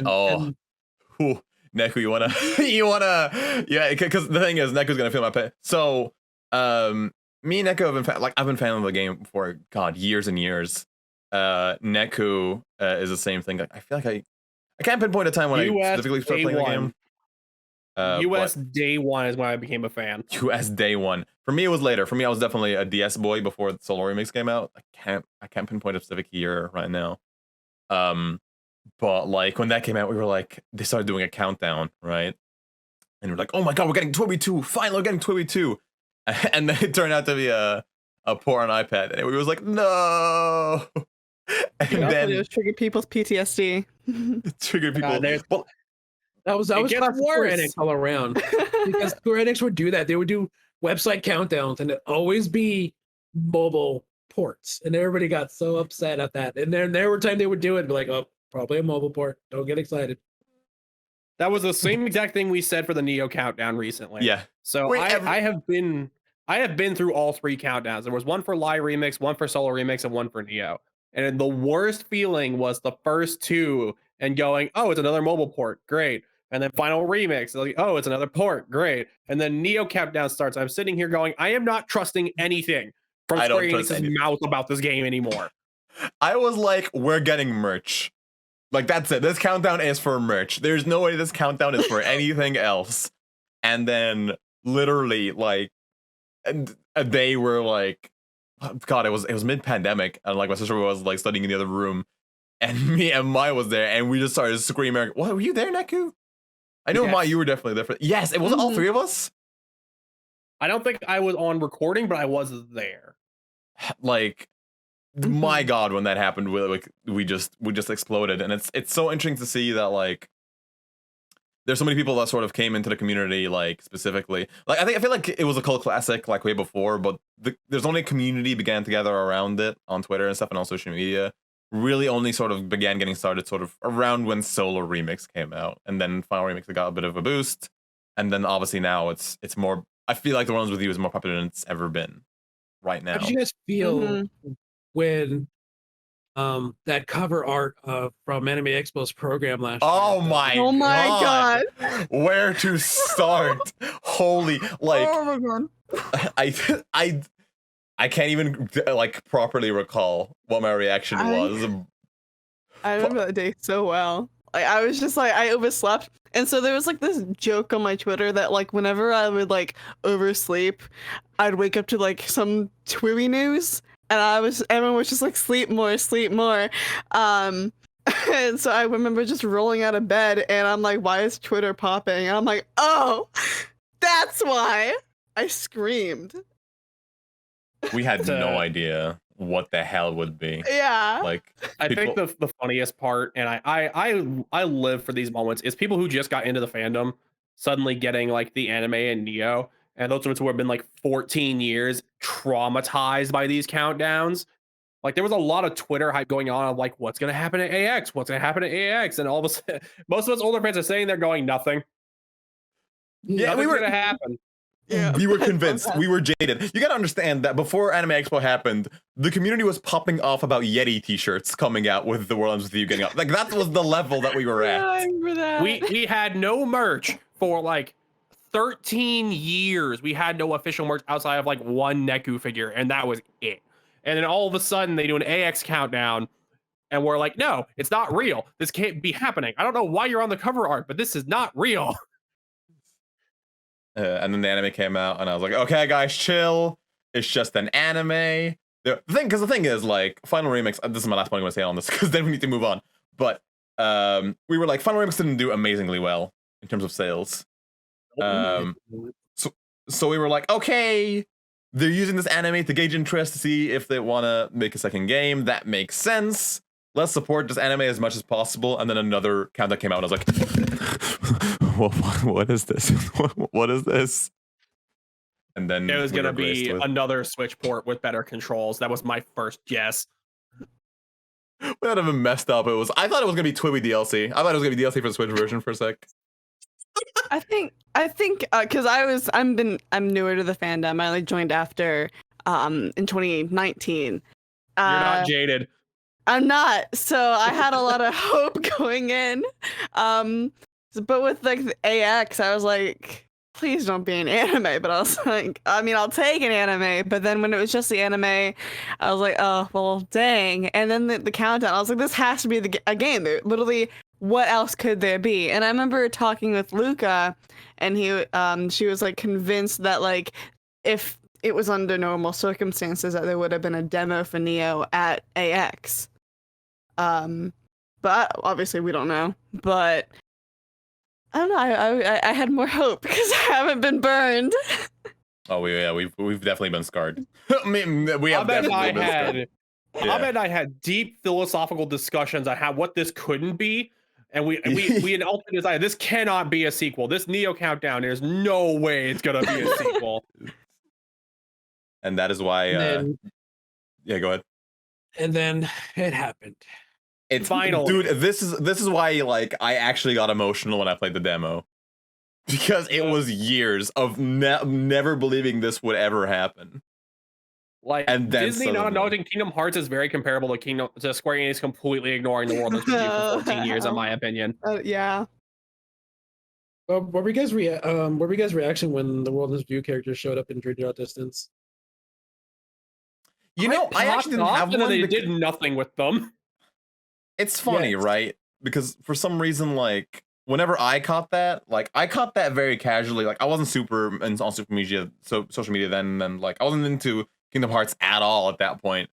Neku, you wanna yeah? Because the thing is, Neku's gonna feel my pain. So, me and Neku have been I've been fan of the game for years and years. Neku is the same thing. I feel like I can't pinpoint a time when I specifically started playing the game. US day one is when I became a fan. US day one. For me, it was later. For me, I was definitely a DS boy before the Solo Remix came out. I can't pinpoint a specific year right now. But like when that came out, we were like, they started doing a countdown, right? And we're like, oh my god, we're getting TWEWY 2. Finally, we're getting TWEWY 2. And then it turned out to be a port on iPad, and we was like, no. And then it was triggered people's PTSD. Triggered people. Well, that was classic Square Enix all around, because Square Enix would do that. They would do website countdowns, and it'd always be mobile ports, and everybody got so upset at that. And then there were times they would do it and be like, oh, probably a mobile port. Don't get excited. That was the same exact thing we said for the Neo countdown recently. Yeah. So I have been through all three countdowns. There was one for Live Remix, one for Solo Remix, and one for Neo. And the worst feeling was the first two and going, oh, it's another mobile port, great. And then Final Remix, like, oh, it's another port, great. And then Neo countdown starts. I'm sitting here going, I am not trusting anything from Square Enix's mouth about this game anymore. I was like, we're getting merch. Like, that's it. This countdown is for merch. There's no way this countdown is for anything else. And then literally, like, a day where like, God, it was mid-pandemic, and like my sister was like studying in the other room, and me and Mai was there, and we just started screaming. What, were you there, Neku? I know, yes. Mai, you were definitely there. Yes, it was all three of us. I don't think I was on recording, but I was there. Like, my God, when that happened, we just exploded, and it's so interesting to see that like there's so many people that sort of came into the community, like specifically. Like I feel like it was a cult classic like way before, but there's only a community began to gather around it on Twitter and stuff and on social media. Really only sort of began getting started sort of around when Solo Remix came out, and then Final Remix got a bit of a boost, and then obviously now it's more. I feel like the ones with you is more popular than it's ever been right now. How did you guys feel when that cover art from Anime Expo's program last year? Oh my god. Where to start? Holy, like, oh my god. I can't even like properly recall what my reaction was. I remember that day so well. Like, I was just like, I overslept, and so there was like this joke on my Twitter that like whenever I would like oversleep, I'd wake up to like some TWEWY news. And everyone was just like, sleep more. And so I remember just rolling out of bed, and I'm like, why is Twitter popping? And I'm like, oh, that's why. I screamed. We had no idea what the hell would be. Yeah. Like, I think the funniest part, and I live for these moments, is people who just got into the fandom suddenly getting like the anime and Neo. And those ones who have been like 14 years traumatized by these countdowns. Like, there was a lot of Twitter hype going on of like, what's going to happen at AX? What's going to happen at AX? And all of a sudden, most of us older fans are sitting there going, nothing. Yeah, nothing's going to happen. Yeah. We were convinced. We were jaded. You got to understand that before Anime Expo happened, the community was popping off about Yeti t-shirts coming out with the World Ends With You getting up. Like, that was the level that we were at. We had no merch for like 13 years we had no official merch outside of like one Neku figure, and that was it. And then all of a sudden they do an AX countdown, and we're like, no, it's not real. This can't be happening. I don't know why you're on the cover art, but this is not real. And then the anime came out, and I was like, okay, guys, chill. It's just an anime. The thing is, like, Final Remix, this is my last point I'm going to say on this, because then we need to move on. But we were like, Final Remix didn't do amazingly well in terms of sales. So we were like, okay, they're using this anime to gauge interest to see if they want to make a second game. That makes sense. Let's support this anime as much as possible. And then another countdown came out, and I was like, what is this? What is this? And then it was going to be another Switch port with better controls. That was my first guess. We had been messed up. I thought it was going to be TWEWY DLC. I thought it was going to be DLC for the Switch version for a sec. I think because I'm newer to the fandom. I joined after in 2019. You're not jaded. I'm not. So I had a lot of hope going in. But with like the AX, I was like, please don't be an anime. But I was like, I mean, I'll take an anime. But then when it was just the anime, I was like, oh, well, dang. And then the countdown, I was like, this has to be a game. They're literally, what else could there be? And I remember talking with Luca, and she was like convinced that like if it was under normal circumstances that there would have been a demo for Neo at AX. But obviously we don't know. But I don't know. I had more hope because I haven't been burned. Oh, we've definitely been scarred. I mean, we have definitely been scarred. Ahmed and I had deep philosophical discussions on what this couldn't be, and we ultimately decided this cannot be a sequel. This Neo countdown, there's no way it's gonna be a sequel. And that is why. Yeah, go ahead. And then it happened. It's finally, dude. This is why like I actually got emotional when I played the demo, because it was years of never believing this would ever happen. Like, and then Disney not noting Kingdom Hearts is very comparable to Square Enix completely ignoring the world that's been for 14 years, in my opinion. Yeah. What were you guys' reaction when the World Ends View characters showed up in Dream Drop Distance? You know, I actually didn't have one. They did nothing with them. It's funny, right? Because for some reason, like, whenever I caught that very casually. Like, I wasn't super on social media then, and like, I wasn't into Kingdom Hearts at all at that point.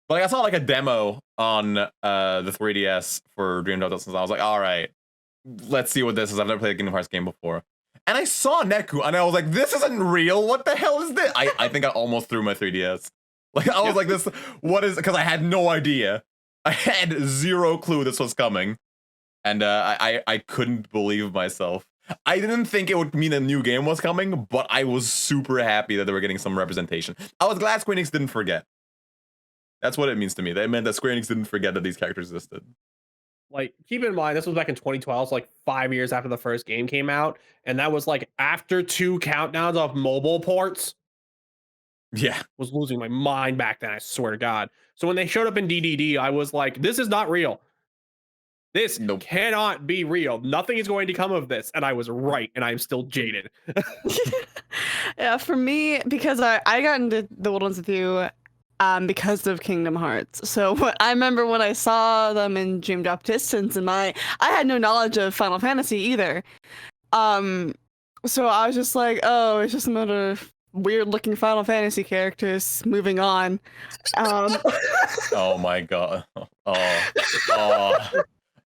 But like, I saw like a demo on the 3DS for Dream Drop Distance. I was like, all right, let's see what this is. I've never played a Kingdom Hearts game before. And I saw Neku, and I was like, this isn't real. What the hell is this? I think I almost threw my 3DS. Like, I was like, this, what is, because I had no idea. I had zero clue this was coming. And I couldn't believe myself. I didn't think it would mean a new game was coming, but I was super happy that they were getting some representation. I was glad Square Enix didn't forget. That's what it means to me. That meant that Square Enix didn't forget that these characters existed. Like, keep in mind, this was back in 2012, so like 5 years after the first game came out. And that was like after 2 countdowns of mobile ports. Yeah. Was losing my mind back then, I swear to God. So when they showed up in DDD, I was like, this is not real. This cannot be real. Nothing is going to come of this. And I was right, and I'm still jaded. Yeah, for me, because I got into the World Ends with You because of Kingdom Hearts. So I remember when I saw them in Dream Drop Distance, and I had no knowledge of Final Fantasy either. So I was just like, oh, it's just another weird looking Final Fantasy characters. Moving on. Oh my God.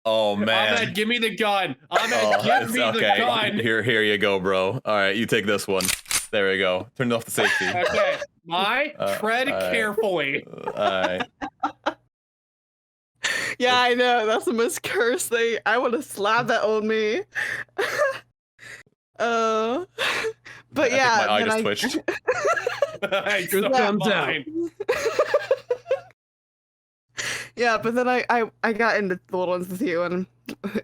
Oh man. Ahmed, give me the gun. Ahmed, give me the gun. Here you go, bro. All right, you take this one. There we go. Turn off the safety. Okay. Tread carefully. All right. Yeah, I know. That's the most cursed thing. I would have slapped that old me. But yeah, my eye just twitched. Thumbs down. Yeah, but then I got into the World Ends with You, and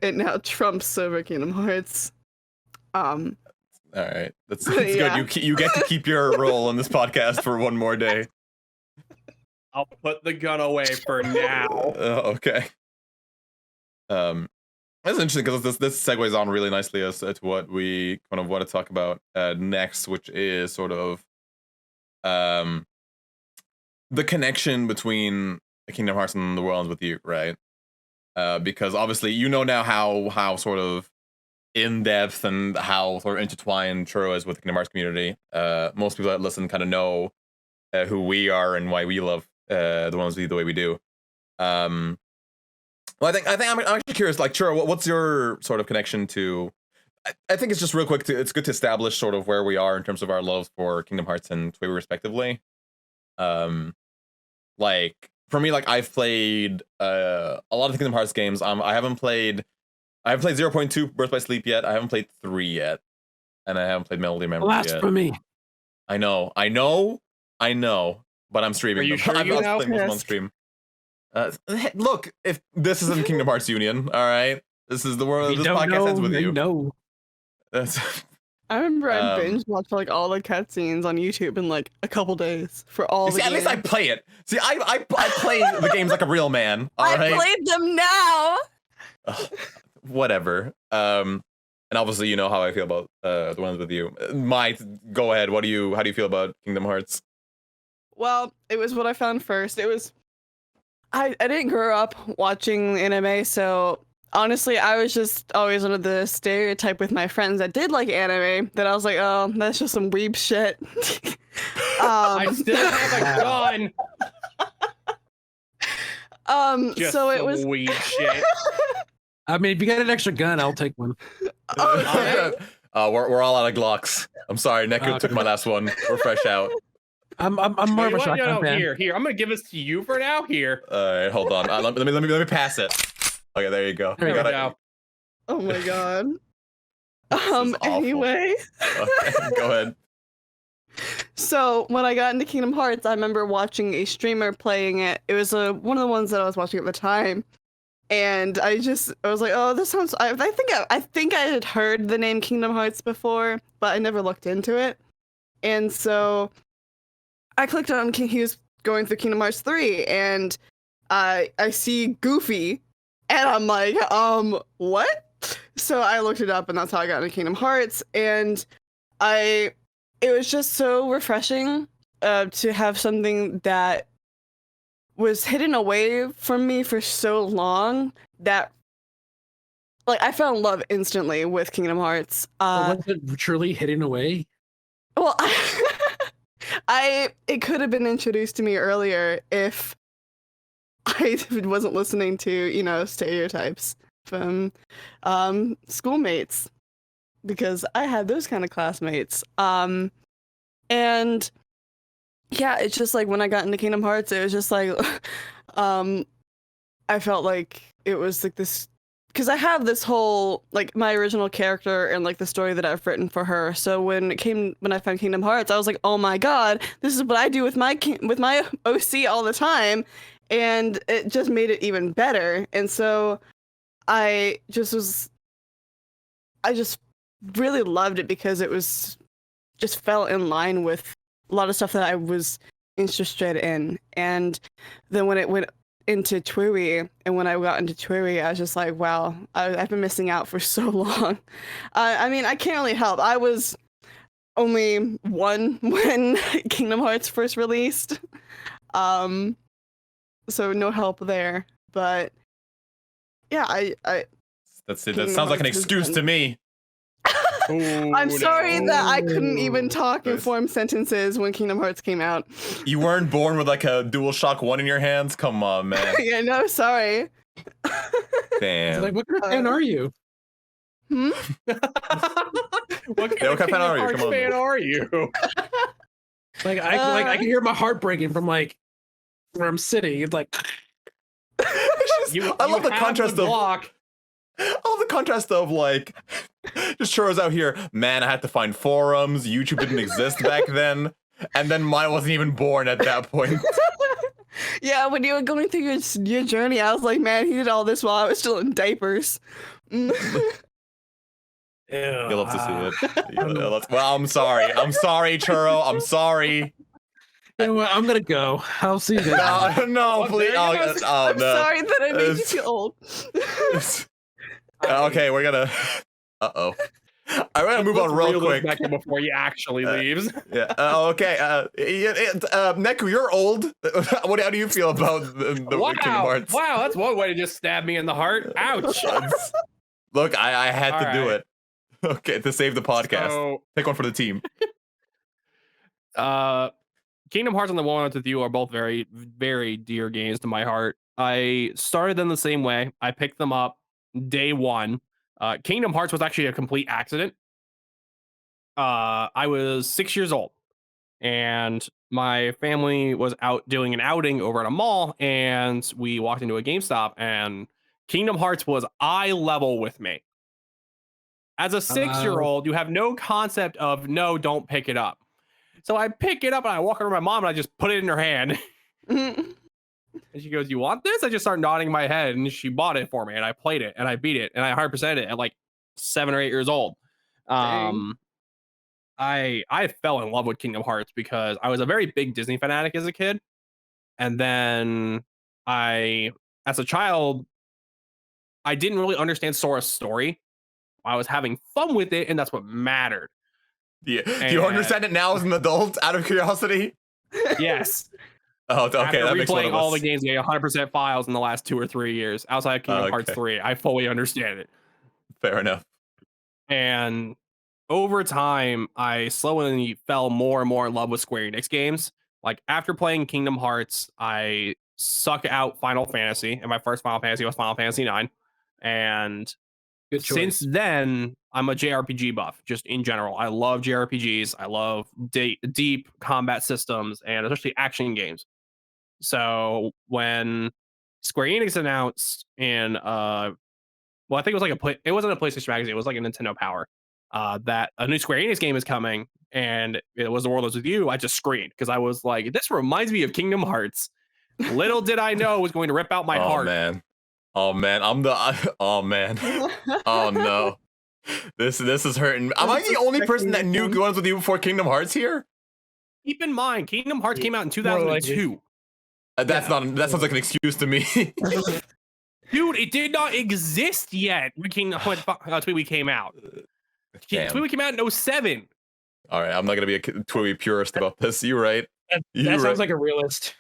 it now trumps over Kingdom Hearts. All right, that's good. You get to keep your role on this podcast for one more day. I'll put the gun away for now. Okay. That's interesting because this segues on really nicely as to what we kind of want to talk about next, which is sort of the connection between Kingdom Hearts and the worlds with you, right? Because obviously you know now how sort of in depth and how sort of intertwined Churro is with the Kingdom Hearts community. Most people that listen kind of know who we are and why we love the ones the way we do. Well, I'm actually curious, like, Churro, what's your sort of connection to? I think it's just real quick. It's good to establish sort of where we are in terms of our love for Kingdom Hearts and TWEWY respectively. Like for me, like I've played a lot of the Kingdom Hearts games. I haven't played 0.2 Birth by Sleep yet. I haven't played 3 yet, and I haven't played Melody Memory yet. Blasphemy. I know, but I'm streaming. Are you sure I'm you playing them on stream. Look, if this isn't Kingdom Hearts Union, all right, this is the world. This podcast ends with you. No. I remember I binge watched like all the cutscenes on YouTube in like a couple days for all the at games. least I play it. See, I play the games like a real man. All right? I played them now. Whatever. And obviously you know how I feel about the ones with you. Go ahead. How do you feel about Kingdom Hearts? Well, it was what I found first. It was I didn't grow up watching anime, so honestly, I was just always under the stereotype with my friends that did like anime that I was like, oh, that's just some weeb shit. I still have a gun. Just so it some was weed shit. I mean, if you got an extra gun, I'll take one. Okay. We're all out of Glocks. I'm sorry, Neko took my last one. We're fresh out. I'm more of a shotgun fan. Here, I'm gonna give this to you for now. Here. All right, hold on. Let me pass it. Okay, there you go. There we go. Oh my god. This is awful. Anyway. Okay, go ahead. So when I got into Kingdom Hearts, I remember watching a streamer playing it. It was one of the ones that I was watching at the time, and I was like, oh, this sounds. I think I had heard the name Kingdom Hearts before, but I never looked into it, and so I clicked on he was going through Kingdom Hearts 3, and I see Goofy, and I'm like, what? So I looked it up, and that's how I got into Kingdom Hearts, and it was just so refreshing to have something that was hidden away from me for so long that, like, I fell in love instantly with Kingdom Hearts. Was it truly hidden away? Well, it could have been introduced to me earlier if I wasn't listening to, stereotypes from schoolmates, because I had those kind of classmates. And yeah, it's just like when I got into Kingdom Hearts, it was just like I felt like it was like this, because I have this whole, like, my original character and like the story that I've written for her. So when I found Kingdom Hearts, I was like, oh my god, this is what I do with my OC all the time, and it just made it even better. And so I just really loved it because it was just fell in line with a lot of stuff that I was interested in. And then when it went into TWEWY, and when I got into TWEWY, I was just like, wow, I've been missing out for so long. I mean, I can't really help. I was only 1 when Kingdom Hearts first released, so no help there. But yeah, That's it. That sounds like an excuse to me. I'm sorry that I couldn't even talk and form sentences when Kingdom Hearts came out. You weren't born with like a DualShock 1 in your hands? Come on, man. Yeah, no, sorry. Damn. Like, what kind of fan are you? What kind of fan are you? Hearts Come on. fan are you? I can hear my heart breaking from like where I'm sitting. It's like I love the contrast of all the contrast of like just Churro's out here. Man, I had to find forums. YouTube didn't exist back then, and then mine wasn't even born at that point. Yeah, when you were going through your journey, I was like, man, he did all this while I was still in diapers. You'll love to see it. Well, I'm sorry, Churro. I'm sorry. You know what? I'm gonna go. I'll see you guys. No, please. Oh, I'm no. sorry that I made you feel old. Okay, we're gonna. Uh-oh. I'm gonna move on real quick. Neku before he actually leaves. Yeah. Okay. Neku, you're old. How do you feel about the Kingdom Hearts? Wow, that's one way to just stab me in the heart. Ouch. Look, I had to do it. Okay, to save the podcast. So, take one for the team. Kingdom Hearts and TWEWY and TWEWY are both very, very dear games to my heart. I started them the same way. I picked them up day one. Kingdom Hearts was actually a complete accident. I was 6 years old, and my family was out doing an outing over at a mall, and we walked into a GameStop, and Kingdom Hearts was eye level with me. As a 6-year-old, you have no concept of no, don't pick it up. So I pick it up and I walk over to my mom and I just put it in her hand. And she goes, "You want this?" I just start nodding my head, and she bought it for me, and I played it and I beat it and I 100%ed it at like 7 or 8 years old. I fell in love with Kingdom Hearts because I was a very big Disney fanatic as a kid. And then as a child, I didn't really understand Sora's story. I was having fun with it, and that's what mattered. Yeah. Do you understand it now as an adult, out of curiosity? Yes. Oh, okay. After That makes replaying all the games, we 100% files in the last 2 or 3 years. Outside of Kingdom Hearts 3, I fully understand it. Fair enough. And over time, I slowly fell more and more in love with Square Enix games. Like, after playing Kingdom Hearts, I suck out Final Fantasy, and my first Final Fantasy was Final Fantasy 9. And since then, I'm a JRPG buff, just in general. I love JRPGs. I love deep combat systems, and especially action games. So when Square Enix announced in I think it was like it wasn't a PlayStation magazine, it was like a Nintendo Power, that a new Square Enix game is coming, and it was The World Is With You, I just screamed because I was like, this reminds me of Kingdom Hearts. Little did I know it was going to rip out my heart. Oh man, oh man. Oh no. This is hurting. Am I the only person that knew World Is With You before Kingdom Hearts here? Keep in mind, Kingdom Hearts came out in 2002. That sounds like an excuse to me. Dude, it did not exist yet when TWEWY came out. TWEWY came out in 07. All right, I'm not gonna be a TWEWY purist about this. You're right. That sounds like a realist,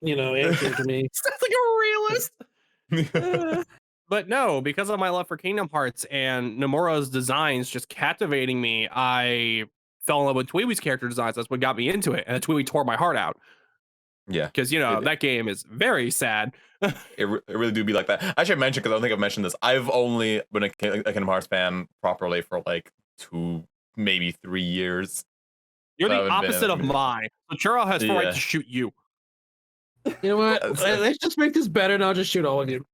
answer to me. Sounds like a realist. But no, because of my love for Kingdom Hearts and Nomura's designs just captivating me, I fell in love with TWEWY's character designs. That's what got me into it, and TWEWY tore my heart out. Yeah, because that game is very sad. it really do be like that. I should mention, because I don't think I've mentioned this. I've only been a Kingdom Hearts fan properly for like 2, maybe 3 years. You're the opposite of mine. So Churro has the right to shoot you. You know what? Let's just make this better, and I'll just shoot all of you.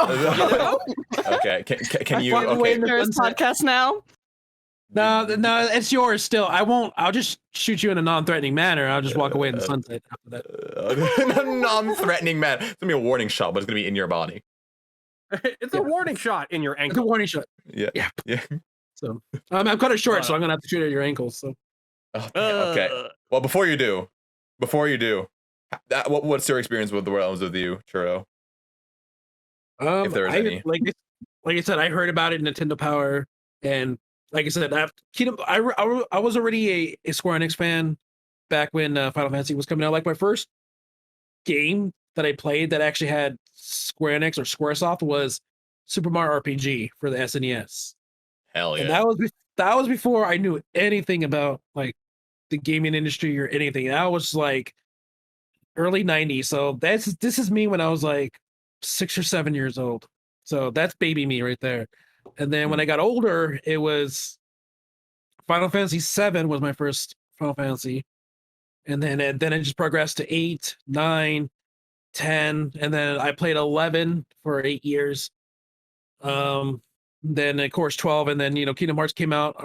Okay, can you? Okay, there's podcast now. No, it's yours still. I'll just shoot you in a non-threatening manner. I'll just walk away in the sunset after that. Non-threatening manner. It's gonna be a warning shot, but it's gonna be in your body. It's a warning shot in your ankle. It's a warning shot. Yeah. So I'm kind of short, so I'm gonna have to shoot at your ankles. So. Okay. Well, before you do, what's your experience with The World Is With You, Churro? If there is any. Like I said, I heard about it in Nintendo Power, and like I said, I was already a Square Enix fan back when Final Fantasy was coming out. Like, my first game that I played that actually had Square Enix or Squaresoft was Super Mario RPG for the SNES. Hell yeah! And that was before I knew anything about like the gaming industry or anything. That was like early '90s. So this is me when I was like 6 or 7 years old. So that's baby me right there. And then when I got older, it was Final Fantasy VII was my first Final Fantasy. And then it just progressed to 8, 9, 10. And then I played 11 for 8 years. Then of course 12. And then, Kingdom Hearts came out,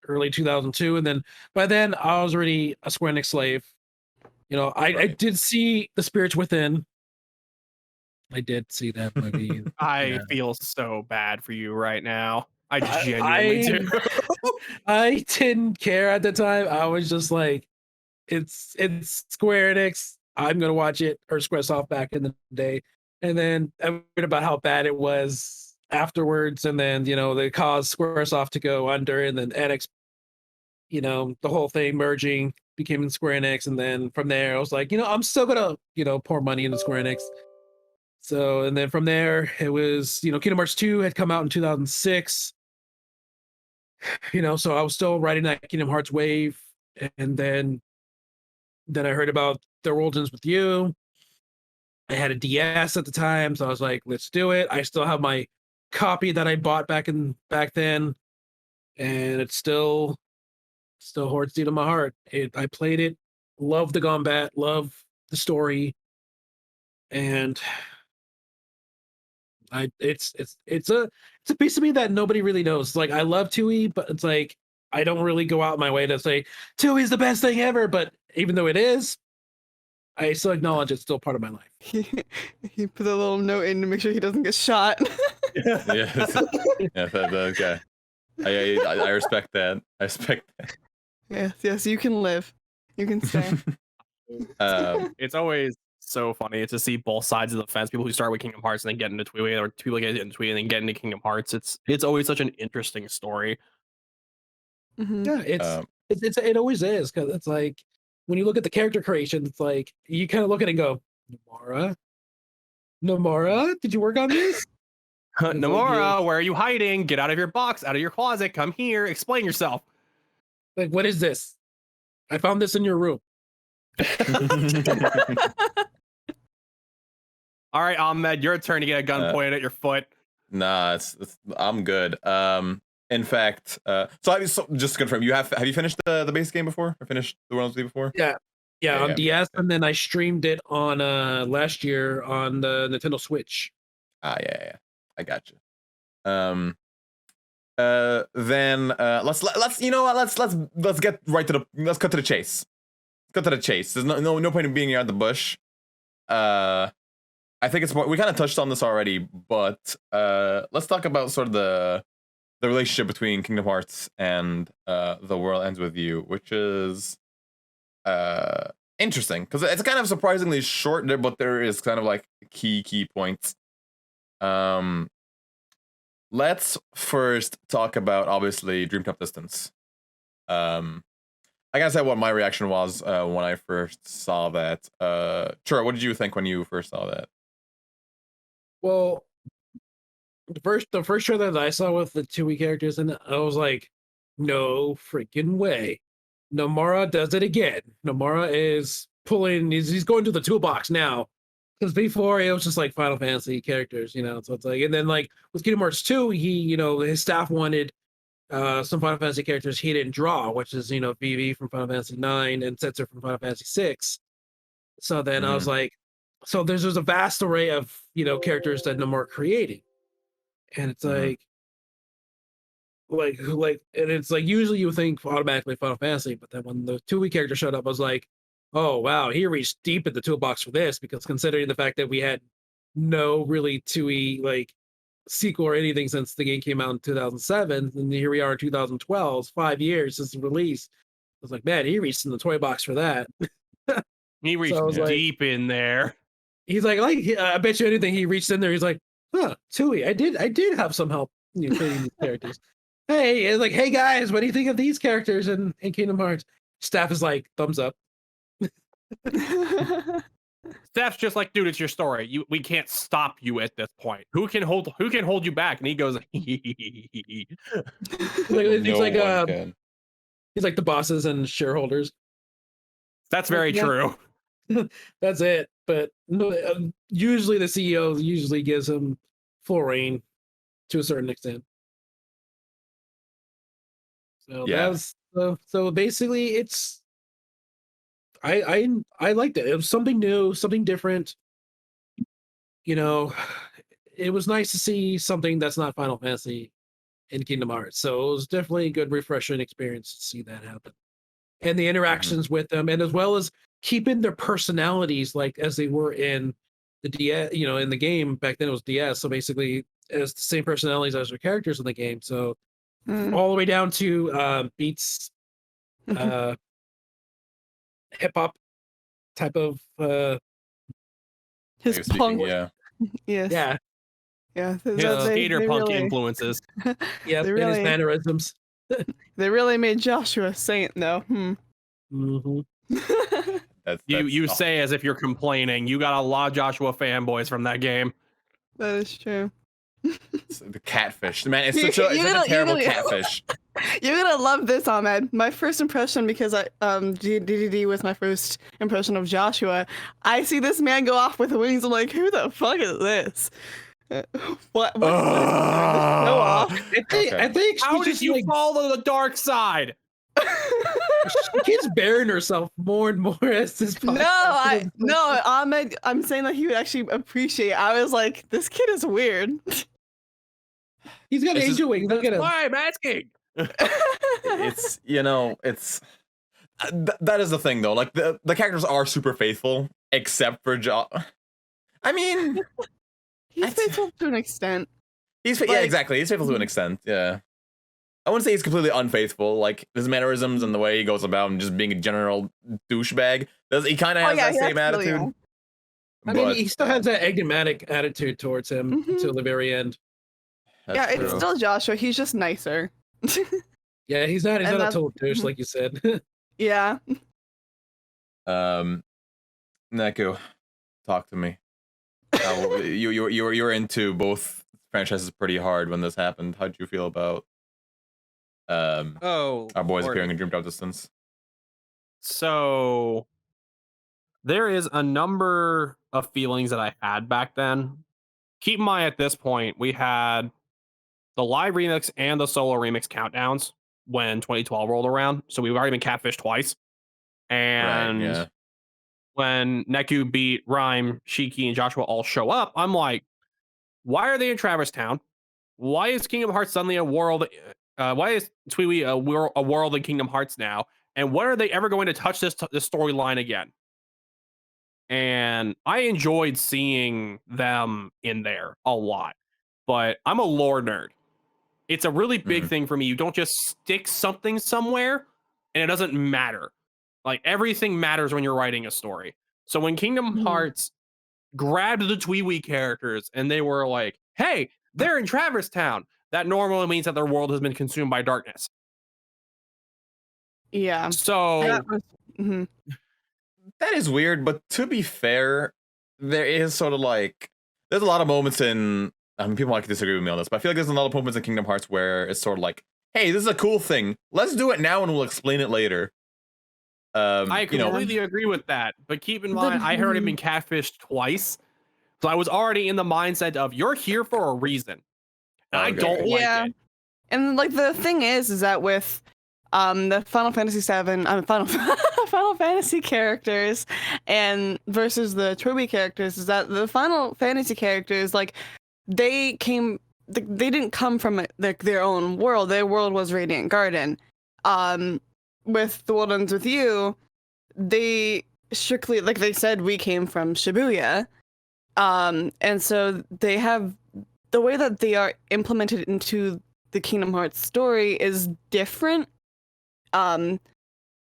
early 2002. And then by then I was already a Square Enix slave. I did see The Spirits Within. I did see that movie. I feel so bad for you right now. I genuinely do. I didn't care at the time. I was just like, it's Square Enix. I'm gonna watch it, or Squaresoft back in the day. And then I read about how bad it was afterwards, and then they caused Squaresoft to go under, and then Enix, the whole thing merging became Square Enix, and then from there I was like, I'm still gonna pour money into Square Enix. So, and then from there it was Kingdom Hearts 2 had come out in 2006. So I was still riding that Kingdom Hearts wave, and then I heard about The World Ends With You. I had a DS at the time, so I was like, let's do it. I still have my copy that I bought back then, and it's still holds deep in my heart. I played it, love the combat, love the story, and it's a piece of me that nobody really knows. Like, I love TWEWY, but it's like I don't really go out my way to say TWEWY's the best thing ever. But even though it is, I still acknowledge it's still part of my life. He put a little note in to make sure he doesn't get shot. Yes. Yeah, okay. I respect that. I respect that. Yes, you can live. You can stay. It's always so funny to see both sides of the fence. People who start with Kingdom Hearts and then get into TWEWY, or people get into TWEWY and then get into Kingdom Hearts. It's always such an interesting story. Mhm. Yeah, it always is, because it's like when you look at the character creation, it's like you kind of look at it and go, Nomura, did you work on this? Nomura, where are you hiding? Get out of your box, out of your closet, come here, explain yourself. Like, what is this? I found this in your room. All right, Ahmed, your turn to get a gun pointed at your foot. Nah, I'm good. In fact, so just to confirm, have you finished the base game before? Or finished the World Ends before? Yeah, on DS, and then I streamed it on last year on the Nintendo Switch. Yeah, I got you. Then let's you know what, let's get right to let's cut to the chase. Cut to the chase. There's no point in being here at the bush. I think we kind of touched on this already, but let's talk about sort of the relationship between Kingdom Hearts and The World Ends With You, which is interesting because it's kind of surprisingly short there, but there is kind of like key points. Let's first talk about obviously Dream Top Distance. I gotta say what my reaction was when I first saw that. Churro, what did you think when you first saw that? Well, the first trailer that I saw with the TWEWY characters, and I was like, no freaking way. Nomura does it again. Nomura is he's going to the toolbox now. Because before it was just like Final Fantasy characters, so it's like, and then like with Kingdom Hearts 2, he, his staff wanted some Final Fantasy characters he didn't draw, which is, Vivi from Final Fantasy 9 and Setzer from Final Fantasy 6. So then I was like, so there's a vast array of, characters that Nomura creating. And it's like, and it's like, usually you would think automatically Final Fantasy, but then when the TWEWY character showed up, I was like, oh wow, he reached deep in the toolbox for this, because considering the fact that we had no really TWEWY like sequel or anything since the game came out in 2007, and here we are in 2012, 5 years since the release. I was like, man, he reached in the toy box for that. He reached deep in there. He's like, I bet you anything he reached in there. He's like, huh, TWEWY, I did have some help creating these characters. Hey, it's like, hey guys, what do you think of these characters in Kingdom Hearts? Staff is like, thumbs up. Staff's just like, dude, it's your story. We can't stop you at this point. Who can hold you back? And he goes, he's like the bosses and shareholders. That's very true. That's it. But usually the CEO usually gives him full reign to a certain extent. So so basically it's I liked it. It was something new, something different. It was nice to see something that's not Final Fantasy in Kingdom Hearts. So it was definitely a good, refreshing experience to see that happen. And the interactions with them, and as well as keeping their personalities like as they were in the DS, in the game. Back then it was DS. So basically as the same personalities as their characters in the game. So all the way down to Beats hip hop type of his punk. Yeah. Yes. Yeah. Yeah, His skater punk really, influences. Yep, They and his really- mannerisms. they really made Joshua a saint, though. Hmm. You say as if you're complaining. You got a lot of Joshua fanboys from that game. That is true. The catfish, man. It's such You're a gonna- terrible you're gonna- catfish. You're gonna love this, Ahmed. My first impression, because DDD was my first impression of Joshua. I see this man go off with wings. I'm like, who the fuck is this? What is this show off? I think How she's did just you like fall to the dark side? she keeps burying herself more and more as this. No, Ahmed. I'm saying that he would actually appreciate. I was like, this kid is weird. He's got angel wings. Look at him. Why I'm asking. It's that is the thing though. Like the characters are super faithful, except for I mean, He's faithful to an extent. yeah, exactly. He's faithful to an extent. Yeah, I wouldn't say he's completely unfaithful. Like his mannerisms and the way he goes about and just being a general douchebag. He kind of has that same attitude. I mean, he still has that enigmatic attitude towards him until the very end. Yeah, it's still Joshua. He's just nicer. Yeah, he's not a total douche Mhm. like you said. Yeah. Neku, talk to me. You were into both franchises pretty hard when this happened. How'd you feel about our boys appearing in Dream Drop Distance? So there is a number of feelings that I had back then. Keep in mind at this point, we had the live remix and the solo remix countdowns when 2012 rolled around. So we've already been catfished twice. And when Neku beat Rhyme, Shiki, and Joshua all show up, I'm like, why are they in Traverse Town? Why is Kingdom Hearts suddenly a world? Why is TWEWY a world in Kingdom Hearts now? And when are they ever going to touch this storyline again? And I enjoyed seeing them in there a lot. But I'm a lore nerd. It's a really big thing for me. You don't just stick something somewhere and it doesn't matter. Like everything matters when you're writing a story. So when Kingdom Hearts grabbed the TWEWY characters and they were like, hey, they're in Traverse Town, that normally means that their world has been consumed by darkness. Yeah. So that is weird, but to be fair, there is sort of like there's a lot of moments in people might disagree with me on this, but I feel like there's a lot of moments in Kingdom Hearts where it's sort of like, hey, this is a cool thing. Let's do it now and we'll explain it later. I completely agree with that. But keep in mind, I had already been catfished twice. So I was already in the mindset of you're here for a reason. And I don't like it. And like the thing is that with the Final Fantasy VII, Final Fantasy characters and versus the TWEWY characters is that the Final Fantasy characters, like they didn't come from their own world. Their world was Radiant Garden. With The World Ends With You, they strictly, like they said, we came from Shibuya. And so they have the way that they are implemented into the Kingdom Hearts story is different.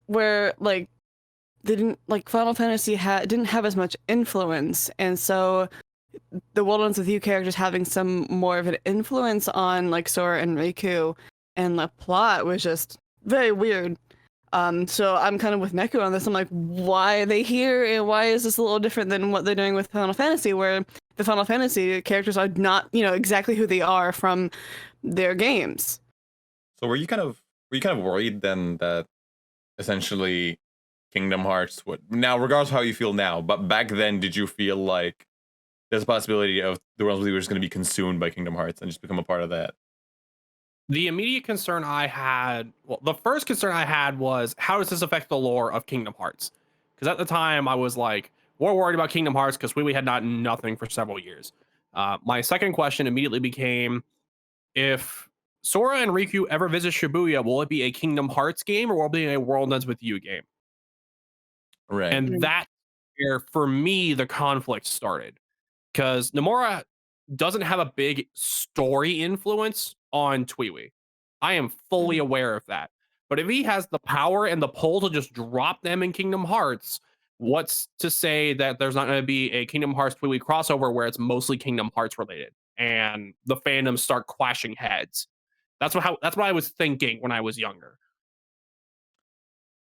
Where like they didn't like Final Fantasy didn't have as much influence, and so the World Ends With You characters having some more of an influence on like Sora and Riku, and the plot was just very weird. So I'm kind of with Neku on this. I'm like, why are they here? And why is this a little different than what they're doing with Final Fantasy, where the Final Fantasy characters are not, exactly who they are from their games. So were you kind of worried then that essentially Kingdom Hearts would, now regardless of how you feel now, but back then did you feel like there's a possibility of the Realms of the just going to be consumed by Kingdom Hearts and just become a part of that? The immediate concern I had, the first concern I had was, how does this affect the lore of Kingdom Hearts? Because at the time I was like, we're worried about Kingdom Hearts because we had nothing for several years. My second question immediately became, if Sora and Riku ever visit Shibuya, will it be a Kingdom Hearts game or will it be a World Ends With You game? Right. And that's where, for me, the conflict started. Because Nomura doesn't have a big story influence on TWEWY. I am fully aware of that. But if he has the power and the pull to just drop them in Kingdom Hearts, what's to say that there's not going to be a Kingdom Hearts TWEWY crossover where it's mostly Kingdom Hearts related? and the fandoms start clashing heads. That's what I was thinking when I was younger.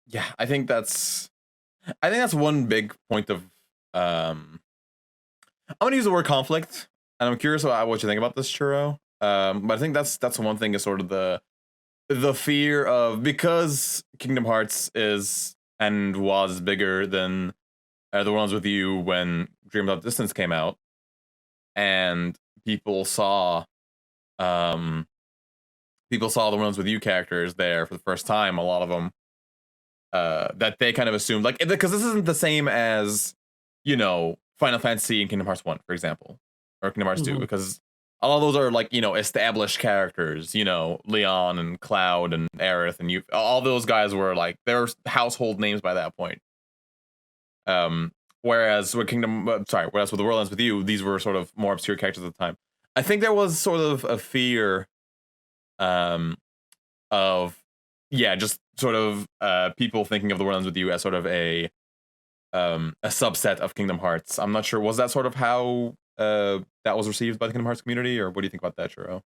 Yeah, I think that's one big point of I'm gonna use the word conflict, and I'm curious about what you think about this, Churro. But I think that's one thing is sort of the fear of, because Kingdom Hearts is and was bigger than the ones with you when Dream Without Distance came out, and people saw the ones with you characters there for the first time. A lot of them that they kind of assumed, like, because this isn't the same as, you know, Final Fantasy and Kingdom Hearts 1, for example, or Kingdom Hearts 2, because all of those are, like, you know, established characters, you know, Leon and Cloud and Aerith, and you, all those guys were like, they're household names by that point. Whereas with with The World Ends With You, these were sort of more obscure characters at the time. I think there was sort of a fear of, yeah, just sort of people thinking of The World Ends With You as sort of a subset of Kingdom Hearts. I'm not sure, was that sort of how that was received by the Kingdom Hearts community, or what do you think about that, Churro?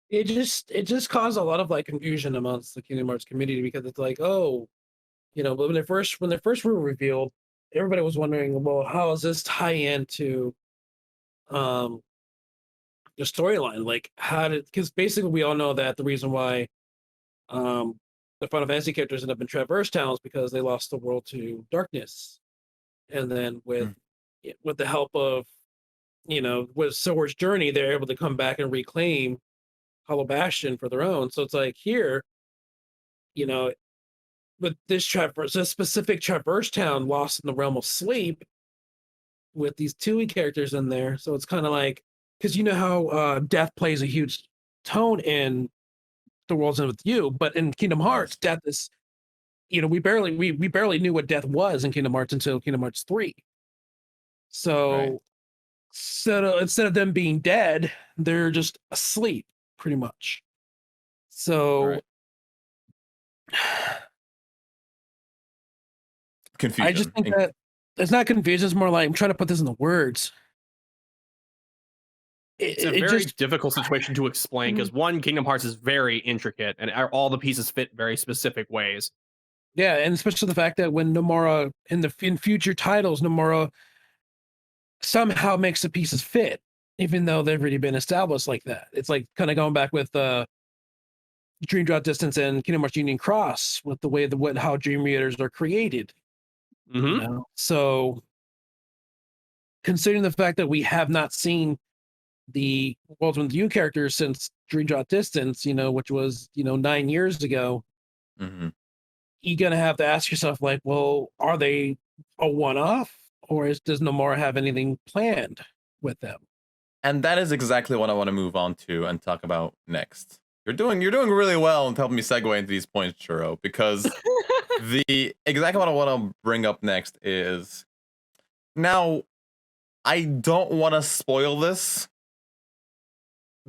It just caused a lot of like confusion amongst the Kingdom Hearts community, because it's like, oh, you know, but when they first were revealed, everybody was wondering, well, how does this tie into the storyline? Like, because basically we all know that the reason why the Final Fantasy characters end up in Traverse Towns because they lost the world to darkness, and then with the help of, you know, with Sora's journey, they're able to come back and reclaim Hollow Bastion for their own. So it's like here, you know, with this specific Traverse Town lost in the realm of sleep, with these TWEWY characters in there. So it's kind of like, because you know how death plays a huge tone in The World's End With You, but in Kingdom Hearts, death is, you know, we barely knew what death was in Kingdom Hearts until Kingdom Hearts 3. So instead of them being dead, they're just asleep, pretty much. So Confusion. I just think that it's not confusion, it's more like, I'm trying to put this in the words. It's a very difficult situation to explain, because one, Kingdom Hearts is very intricate and all the pieces fit very specific ways. Yeah, and especially the fact that when Nomura in future titles, Nomura somehow makes the pieces fit, even though they've already been established like that. It's like kind of going back with Dream Drop Distance and Kingdom Hearts Union Cross, with the way how Dream Readers are created. You know? So considering the fact that we have not seen the Worlds With You characters since Dream Drop Distance, you know, which was, you know, 9 years ago, you're gonna have to ask yourself, like, well, are they a one-off, or does Nomura have anything planned with them? And that is exactly what I want to move on to and talk about next. You're doing really well in helping me segue into these points, Churro, because exactly what I want to bring up next is, now, I don't want to spoil this,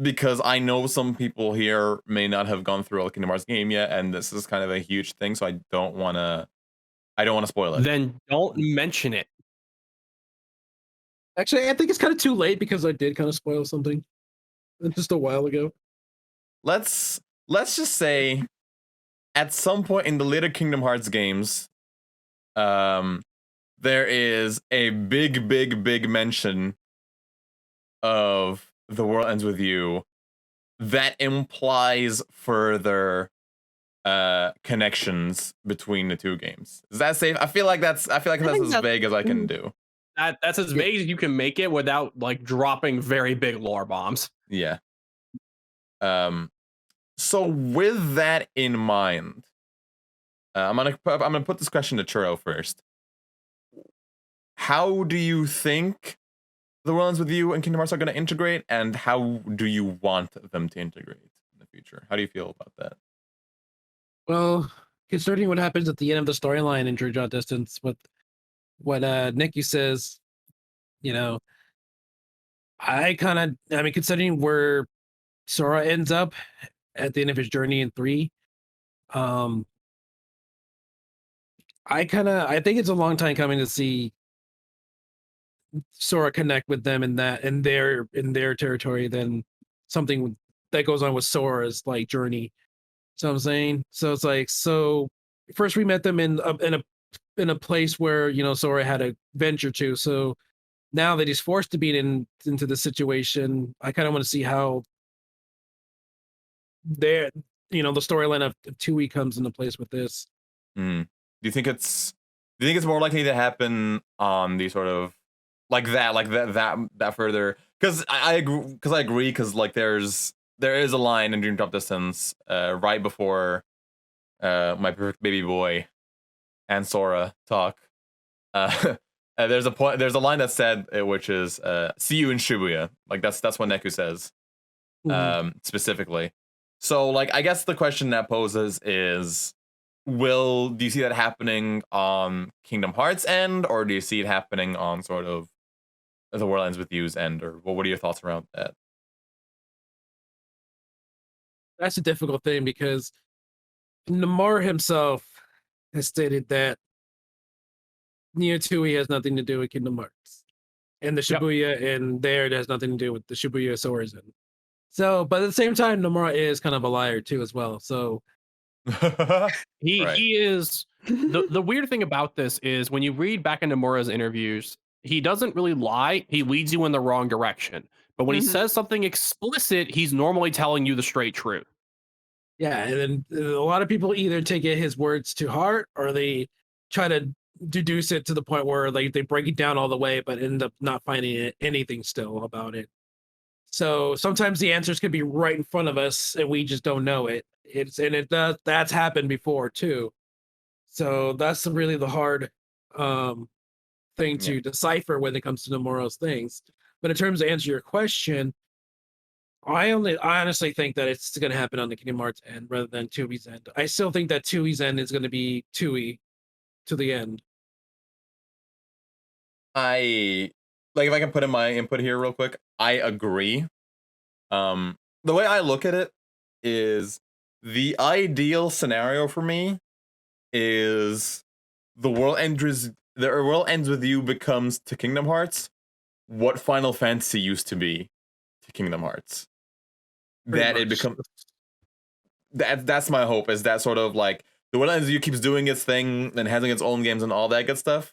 because I know some people here may not have gone through a Kingdom Hearts game yet, and this is kind of a huge thing, so I don't want to spoil it. Then don't mention it. Actually, I think it's kind of too late, because I did kind of spoil something just a while ago. Let's just say, at some point in the later Kingdom Hearts games, there is a big mention of The World Ends With You that implies further connections between the two games. Is that safe? I feel like that's as vague as I can do. That's as vague as you can make it without like dropping very big lore bombs. Yeah. So with that in mind, I'm gonna put this question to Churro first. How do you think The World Ends With You and Kingdom Hearts are going to integrate, and how do you want them to integrate in the future? How do you feel about that? Well, considering what happens at the end of the storyline in Dream Drop Distance, with what Nikki says, you know, considering where Sora ends up at the end of his journey in 3, I think it's a long time coming to see Sora connect with them in their territory than something that goes on with Sora's like journey. So I'm saying, so it's like, so first we met them in a place where, you know, Sora had a venture to. So now that he's forced to be into the situation, I kind of want to see how their, you know, the storyline of TWEWY comes into place with this. Do you think it's more likely to happen on the sort of like that further? Because I agree because like there is a line in Dream Drop Distance right before my perfect baby boy and Sora talk. There's a line that's said which is "See you in Shibuya." Like that's what Neku says specifically. So like I guess the question that poses is, do you see that happening on Kingdom Hearts end, or do you see it happening on sort of the World Ends With You's end, or what are your thoughts around that? That's a difficult thing because Nomura himself has stated that Neo TWEWY has nothing to do with Kingdom Hearts, and the Shibuya and there it has nothing to do with the Shibuya Sora's in. So, but at the same time, Nomura is kind of a liar too as well. So he is the weird thing about this is when you read back into Nomura's interviews, he doesn't really lie. He leads you in the wrong direction. But when he says something explicit, he's normally telling you the straight truth. Yeah, and then a lot of people either take his words to heart or they try to deduce it to the point where like they break it down all the way, but end up not finding anything still about it. So sometimes the answers could be right in front of us and we just don't know it. That's happened before too. So that's really the hard thing to decipher when it comes to Nomura's things. But in terms of answer your question, I honestly think that it's going to happen on the Kingdom Hearts end rather than TWEWY's end. I still think that TWEWY's end is going to be TWEWY to the end. If I can put in my input here real quick, I agree. The way I look at it is the ideal scenario for me is the world ends with you becomes to Kingdom Hearts what Final Fantasy used to be to Kingdom Hearts. That's my hope, is that sort of like the world ends with you keeps doing its thing and having its own games and all that good stuff.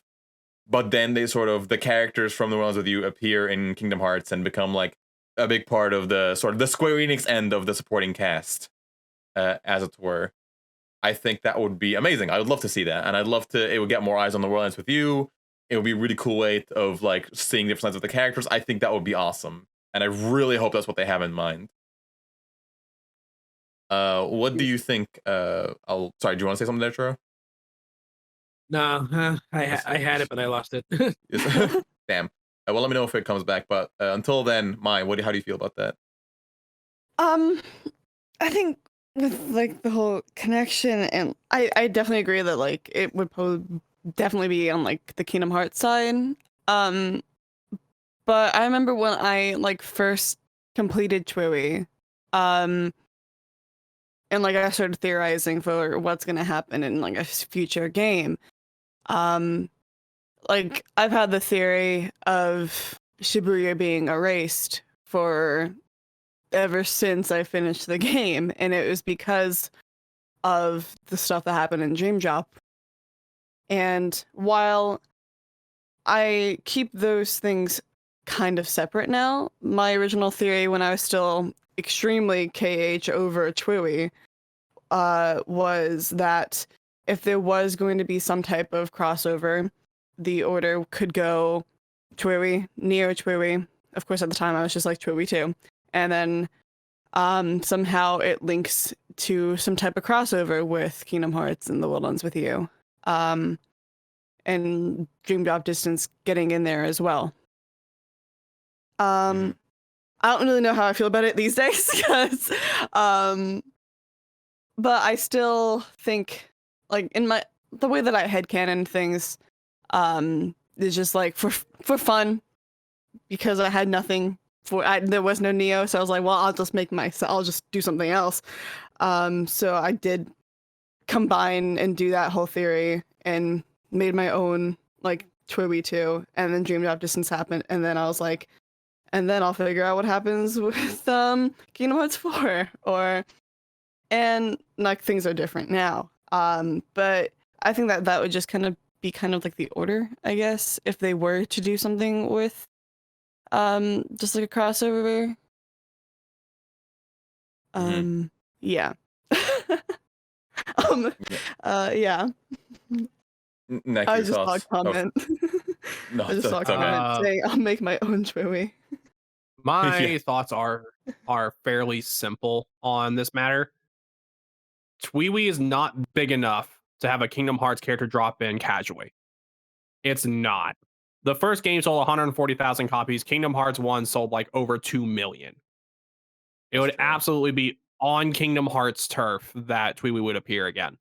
But then the characters from the World Ends With You appear in Kingdom Hearts and become like a big part of the sort of the Square Enix end of the supporting cast, as it were. I think that would be amazing. I would love to see that, and it would get more eyes on the World Ends With You. It would be a really cool way of like seeing different sides of the characters. I think that would be awesome, and I really hope that's what they have in mind. What do you think? Sorry, do you want to say something there, Churro? No, I had it, but I lost it. Damn. Well, let me know if it comes back. But until then, how do you feel about that? I think with like the whole connection, and I definitely agree that like it would definitely be on like the Kingdom Hearts side. But I remember when I like first completed TWEWY, and like I started theorizing for what's gonna happen in like a future game. Like I've had the theory of Shibuya being erased for ever since I finished the game, and it was because of the stuff that happened in Dream Drop. And while I keep those things kind of separate now, my original theory when I was still extremely KH over TWEWY was that if there was going to be some type of crossover, the order could go TWEWY, Neo TWEWY. Of course, at the time I was just like TWEWY too. And then somehow it links to some type of crossover with Kingdom Hearts and The World Ends With You. And Dream Drop Distance getting in there as well. I don't really know how I feel about it these days, because but I still think like in the way that I headcanon things is just like for fun, because I had nothing there was no Neo, so I was like, well, I'll just do something else. So I did combine and do that whole theory and made my own like TWEWY 2, and then Dream Drop Distance happened, and then I was like, and then I'll figure out what happens with Kingdom Hearts 4, and like things are different now. But I think that would just kind of be kind of like the order, I guess, if they were to do something with just like a crossover. Yeah. Yeah. I just saw a comment. No, I just saw a comment saying I'll make my own TWEWY. My thoughts are fairly simple on this matter. TWEWY is not big enough to have a Kingdom Hearts character drop in casually. It's not. The first game sold 140,000 copies. Kingdom Hearts 1 sold like over 2 million. It would absolutely be on Kingdom Hearts turf that TWEWY would appear again.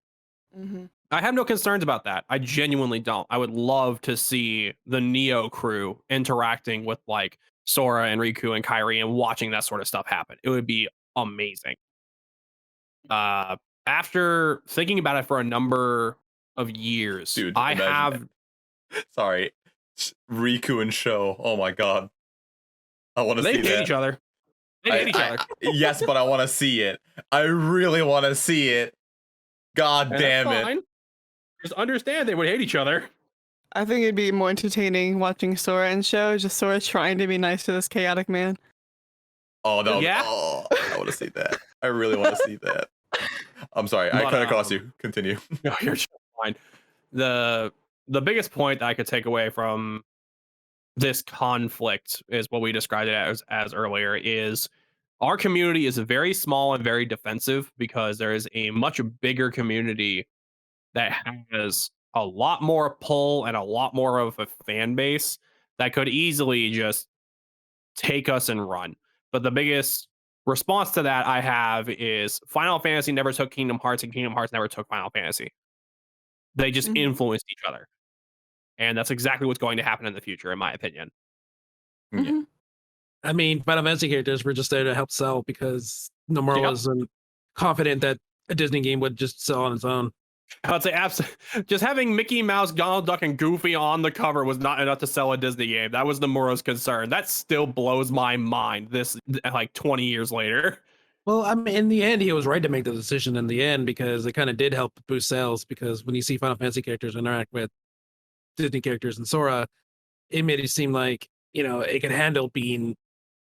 I have no concerns about that. I genuinely don't. I would love to see the Neo crew interacting with like Sora and Riku and Kairi and watching that sort of stuff happen. It would be amazing. After thinking about it for a number of years, dude, I have sorry, Riku and Sho. Oh my god, I want to see that. They hate each other. They hate each other. Yes, but I want to see it. I really want to see it. God damn it. Fine. Just understand they would hate each other. I think it'd be more entertaining watching Sora and Sho, just Sora trying to be nice to this chaotic man. Oh no! Yeah? Oh, I want to see that. I really want to see that. I'm sorry, I cut across you. Continue. No, you're just fine. The biggest point that I could take away from this conflict is what we described it as earlier is our community is very small and very defensive because there is a much bigger community that has a lot more pull and a lot more of a fan base that could easily just take us and run. But the biggest response to that I have is Final Fantasy never took Kingdom Hearts and Kingdom Hearts never took Final Fantasy. They just influenced each other. And that's exactly what's going to happen in the future, in my opinion. Yeah. I mean, Final Fantasy characters were just there to help sell because Nomura wasn't confident that a Disney game would just sell on its own. I'd say just having Mickey Mouse, Donald Duck, and Goofy on the cover was not enough to sell a Disney game. That was Nomura's concern. That still blows my mind this like 20 years later. Well, I mean, in the end, he was right to make the decision in the end because it kind of did help boost sales because when you see Final Fantasy characters interact with Disney characters and Sora, it made it seem like, it can handle being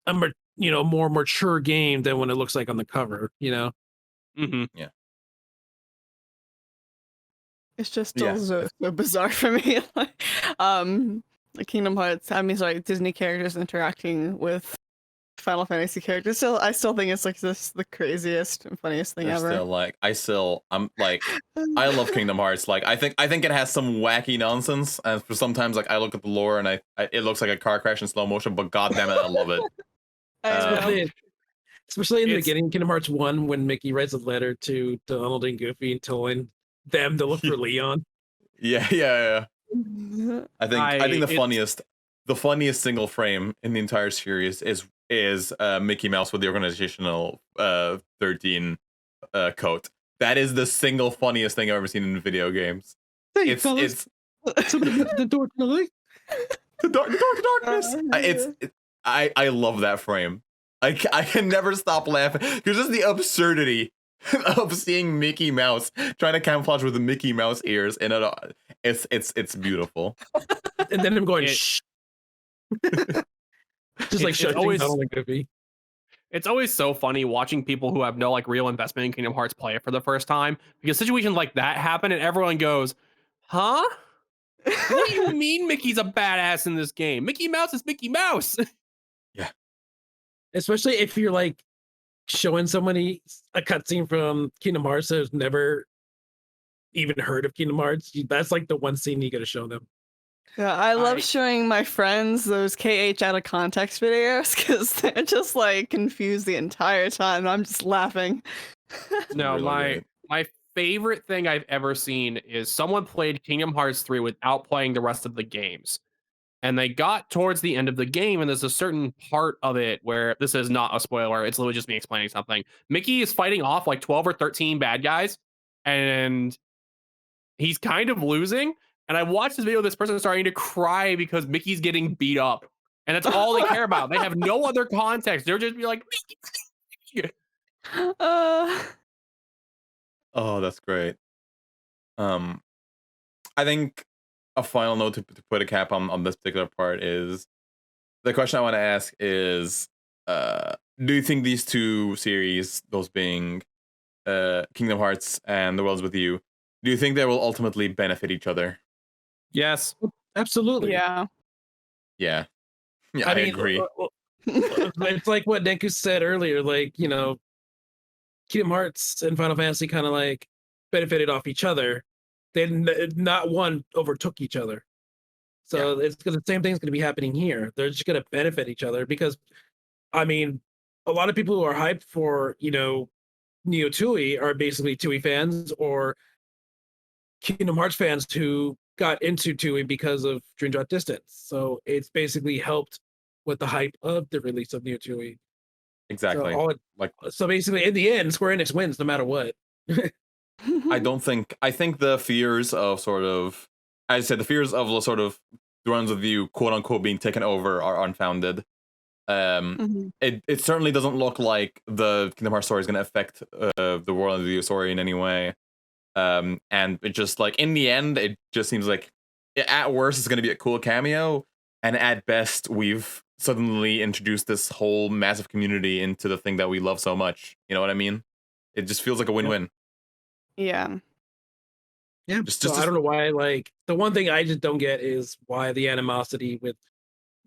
a more mature game than when it looks like on the cover, Yeah. It's just still so bizarre for me. Like Kingdom Hearts, Disney characters interacting with Final Fantasy characters. I still think it's like the craziest and funniest thing ever. I love Kingdom Hearts. Like, I think it has some wacky nonsense, and for sometimes like I look at the lore and it looks like a car crash in slow motion, but god damn it, I love it. Especially in the beginning, Kingdom Hearts 1, when Mickey writes a letter to Donald and Goofy and telling them to look for Leon. Yeah. I think the funniest single frame in the entire series is Mickey Mouse with the organizational 13 coat. That is the single funniest thing I've ever seen in video games. Hey, it's somebody get the door to the light. The darkness. I love that frame. I can never stop laughing because just the absurdity of seeing Mickey Mouse trying to camouflage with the Mickey Mouse ears, and it's beautiful. And then him going shh. Just like shutting Donald and Goofy. It's always so funny watching people who have no like real investment in Kingdom Hearts play it for the first time because situations like that happen and everyone goes, huh? What do you mean Mickey's a badass in this game? Mickey Mouse is Mickey Mouse. Yeah. Especially if you're like showing somebody a cutscene from Kingdom Hearts who's never even heard of Kingdom Hearts. That's like the one scene you gotta show them. Yeah, I love showing my friends those KH out of context videos because they're just like confused the entire time. I'm just laughing. No, Really my favorite thing I've ever seen is someone played Kingdom Hearts 3 without playing the rest of the games. And they got towards the end of the game, and there's a certain part of it where this is not a spoiler. It's literally just me explaining something. Mickey is fighting off like 12 or 13 bad guys, and he's kind of losing. And I watched this video of this person starting to cry because Mickey's getting beat up. And that's all they care about. They have no other context. They're just be like, Mickey. Oh, that's great. I think a final note to put a cap on this particular part is the question I want to ask is, do you think these two series, those being Kingdom Hearts and The Worlds With You, do you think they will ultimately benefit each other? Yes. Absolutely. Yeah. Yeah. Yeah, I agree. It's like what Denku said earlier, like, you know, Kingdom Hearts and Final Fantasy kind of like benefited off each other. Then not one overtook each other. So it's because the same thing's going to be happening here. They're just going to benefit each other because, I mean, a lot of people who are hyped for, you know, Neo TWEWY are basically TWEWY fans or Kingdom Hearts fans who got into TWEWY because of Dream Drop Distance. So it's basically helped with the hype of the release of Neo TWEWY. Exactly. So basically, in the end, Square Enix wins no matter what. I think the fears of sort of, as I said, the fears of the sort of The Runs with You, quote unquote, being taken over are unfounded. It certainly doesn't look like the Kingdom Hearts story is going to affect the World of You story in any way. And it just, like, in the end, it just seems like at worst it's going to be a cool cameo, and at best we've suddenly introduced this whole massive community into the thing that we love so much. You know what I mean? It just feels like a win-win. Yeah. Yeah. So I don't know why, like, the one thing I just don't get is why the animosity with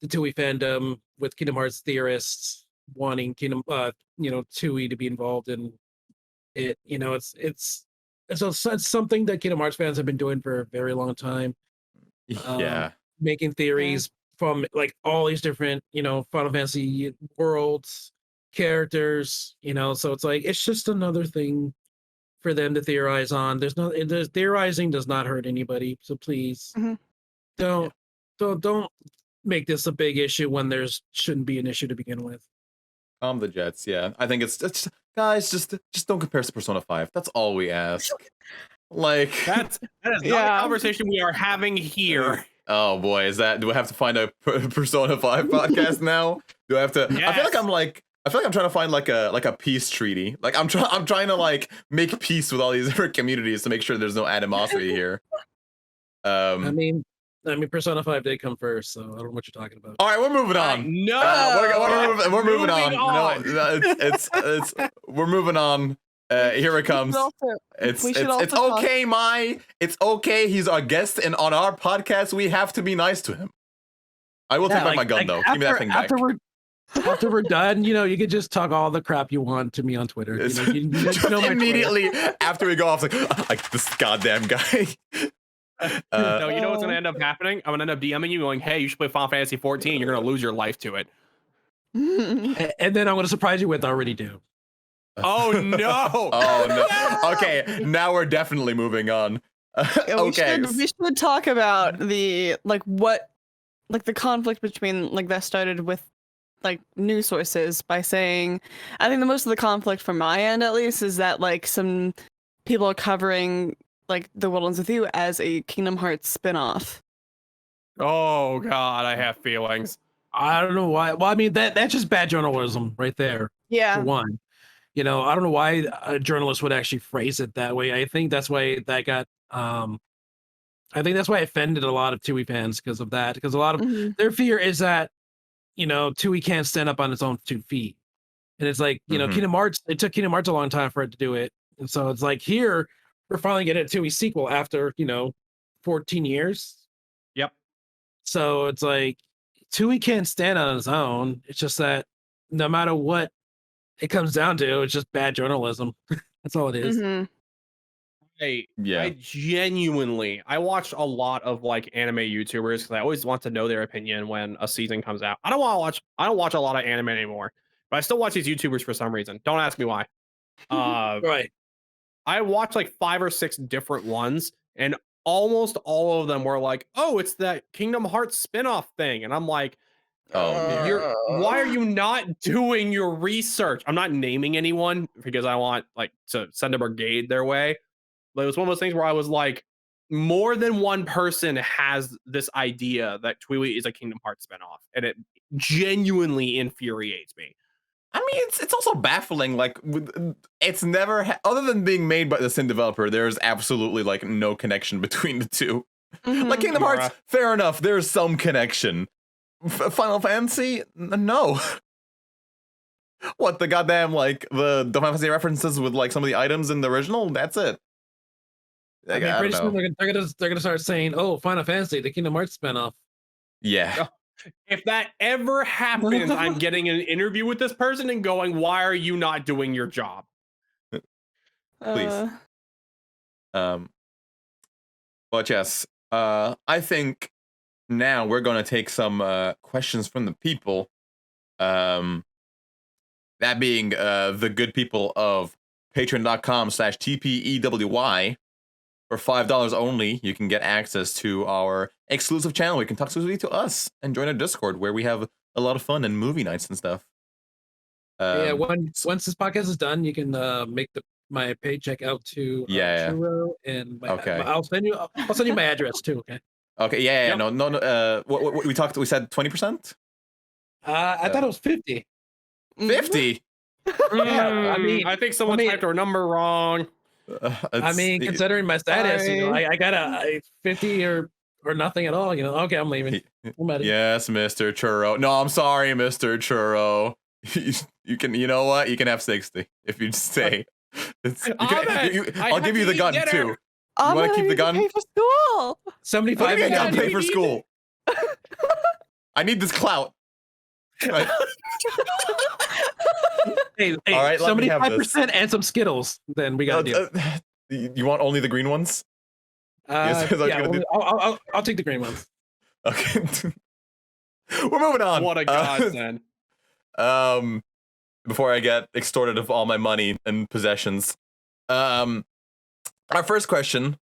the TWEWY fandom, with Kingdom Hearts theorists wanting TWEWY to be involved in it. You know, it's something that Kingdom Hearts fans have been doing for a very long time. Making theories from like all these different, you know, Final Fantasy worlds, characters, you know, so it's like it's just another thing for them to theorize on. There's theorizing does not hurt anybody. So please don't make this a big issue when there's shouldn't be an issue to begin with. Calm the jets. Yeah, I think it's guys, just don't compare us to Persona 5. That's all we ask. Like that is not a conversation we are having here. Oh boy, do I have to find a Persona 5 podcast now? Do I have to? Yes. I feel like I'm trying to find like a peace treaty. Like I'm trying to like make peace with all these different communities to make sure there's no animosity here. I mean, Persona 5 did come first, so I don't know what you're talking about. All right, we're moving on. We're moving on. No, we're moving on. Here it comes. It's okay, Mai. It's okay. He's our guest, and on our podcast, we have to be nice to him. I will take back my gun, though. Give me that thing back. After we're done, you know, you can just talk all the crap you want to me on Twitter. You know, immediately after we go off, like this goddamn guy. No, you know what's gonna end up happening? I'm gonna end up DMing you going, hey, you should play Final Fantasy 14. You're gonna lose your life to it. And then I'm gonna surprise you with already do. Oh no! Oh no! Okay, now we're definitely moving on. Okay, we should talk about the the conflict between that started with like news sources by saying, I think the most of the conflict from my end at least is that like some people are covering like The Worlds With You as a Kingdom Hearts spinoff. Oh god, I have feelings. I don't know why. Well, I mean that's just bad journalism right there. Yeah. For one, you know, I don't know why a journalist would actually phrase it that way. I think that's why that got. I think that's why it offended a lot of TWEWY fans because of that. Because a lot of their fear is that, you know, TWEWY can't stand up on its own 2 feet, and it's like, you know, Kingdom Hearts. It took Kingdom Hearts a long time for it to do it, and so it's like here we're finally getting a TWEWY sequel after 14 years. Yep. So it's like TWEWY can't stand on its own. It's just that no matter what it comes down to, it's just bad journalism. That's all it is. I genuinely, I watch a lot of like anime YouTubers because I always want to know their opinion when a season comes out. I don't watch a lot of anime anymore, but I still watch these YouTubers for some reason. Don't ask me why. Right. I watched like 5 or 6 different ones, and almost all of them were like, "Oh, it's that Kingdom Hearts spinoff thing," and I'm like, why are you not doing your research? I'm not naming anyone because I want like to send a brigade their way. But it was one of those things where I was like, more than one person has this idea that TWEWY is a Kingdom Hearts spinoff, and it genuinely infuriates me. I mean, it's also baffling. Like, it's never other than being made by the same developer. There's absolutely like no connection between the two. Like Kingdom Hearts, fair enough. There's some connection. Final Fantasy, no. What, the goddamn like the Final Fantasy references with like some of the items in the original? That's it. Like, I mean, pretty don't know. soon they're gonna start saying, "Oh, Final Fantasy, the Kingdom Hearts spinoff." Yeah. If that ever happens, I'm getting an interview with this person and going, "Why are you not doing your job?" Please. But yes, I think now we're gonna take some questions from the people. That being the good people of patreon.com/TPEWY. For $5 only, you can get access to our exclusive channel. You can talk exclusively to us and join our Discord, where we have a lot of fun and movie nights and stuff. Yeah, once this podcast is done, you can make my paycheck out to Churro, and I'll send you my address too. Okay. Okay. Yeah. No. What we talked. We said 20%. I thought it was 50. 50. Yeah. I mean, I think someone typed our number wrong. I mean, considering my status, you know, I got a 50 or nothing at all. You know, okay, I'm leaving. Yes, Mr. Churro. No, I'm sorry, Mr. Churro. You can, you know what? You can have 60 if you stay. I'll give you the gun too. You want to keep the gun? Pay for school. 75. I'll pay for school. I need this clout. Right. Hey, all right, 75% and some Skittles. Then we got to do. You want only the green ones? Yeah, I'll take the green ones. Okay. We're moving on. What a godsend. Before I get extorted of all my money and possessions, our first question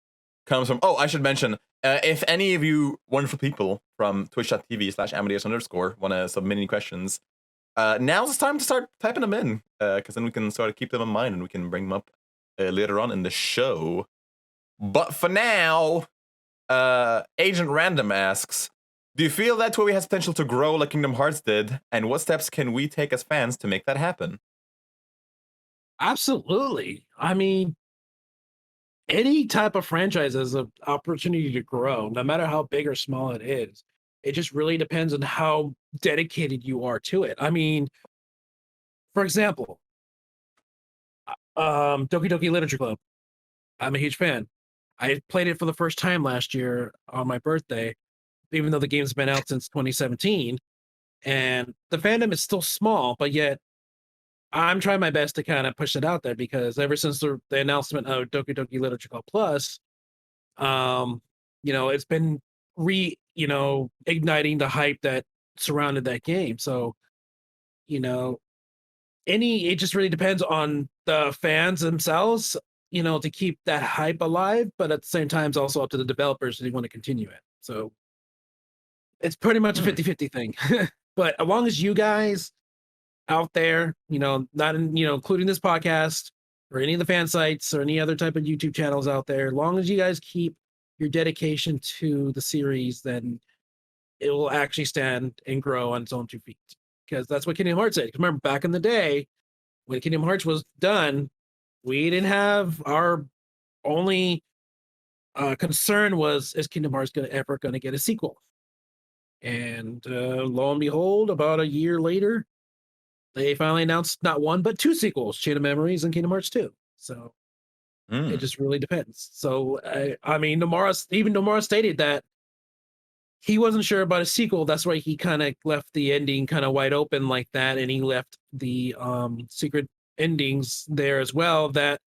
comes from. Oh, I should mention, if any of you wonderful people from twitch.tv/Amadeus_ want to submit any questions, now's the time to start typing them in, because then we can sort of keep them in mind and we can bring them up later on in the show. But for now, Agent Random asks, do you feel that TWEWY has potential to grow like Kingdom Hearts did? And what steps can we take as fans to make that happen? Absolutely. I mean, any type of franchise has an opportunity to grow, no matter how big or small it is. It just really depends on how dedicated you are to it. I mean, for example, Doki Doki Literature Club. I'm a huge fan. I played it for the first time last year on my birthday, even though the game's been out since 2017. And the fandom is still small, but yet I'm trying my best to kind of push it out there, because ever since the announcement of Doki Doki Literature Club Plus, you know, it's been igniting the hype that surrounded that game. So, you know, it just really depends on the fans themselves, you know, to keep that hype alive, but at the same time, it's also up to the developers if they want to continue it. So it's pretty much a 50-50 thing. But as long as you guys out there, you know, not in, you know, including this podcast or any of the fan sites or any other type of YouTube channels out there, as long as you guys keep your dedication to the series, then it will actually stand and grow on its own 2 feet. Because that's what Kingdom Hearts said. Remember, back in the day, when Kingdom Hearts was done, we didn't have our only concern was, is Kingdom Hearts ever going to get a sequel? And lo and behold, about a year later, they finally announced not one, but 2 sequels, Chain of Memories and Kingdom Hearts 2. So it just really depends. So, I mean, Nomura stated that he wasn't sure about a sequel. That's why he kind of left the ending kind of wide open like that. And he left the secret endings there as well, that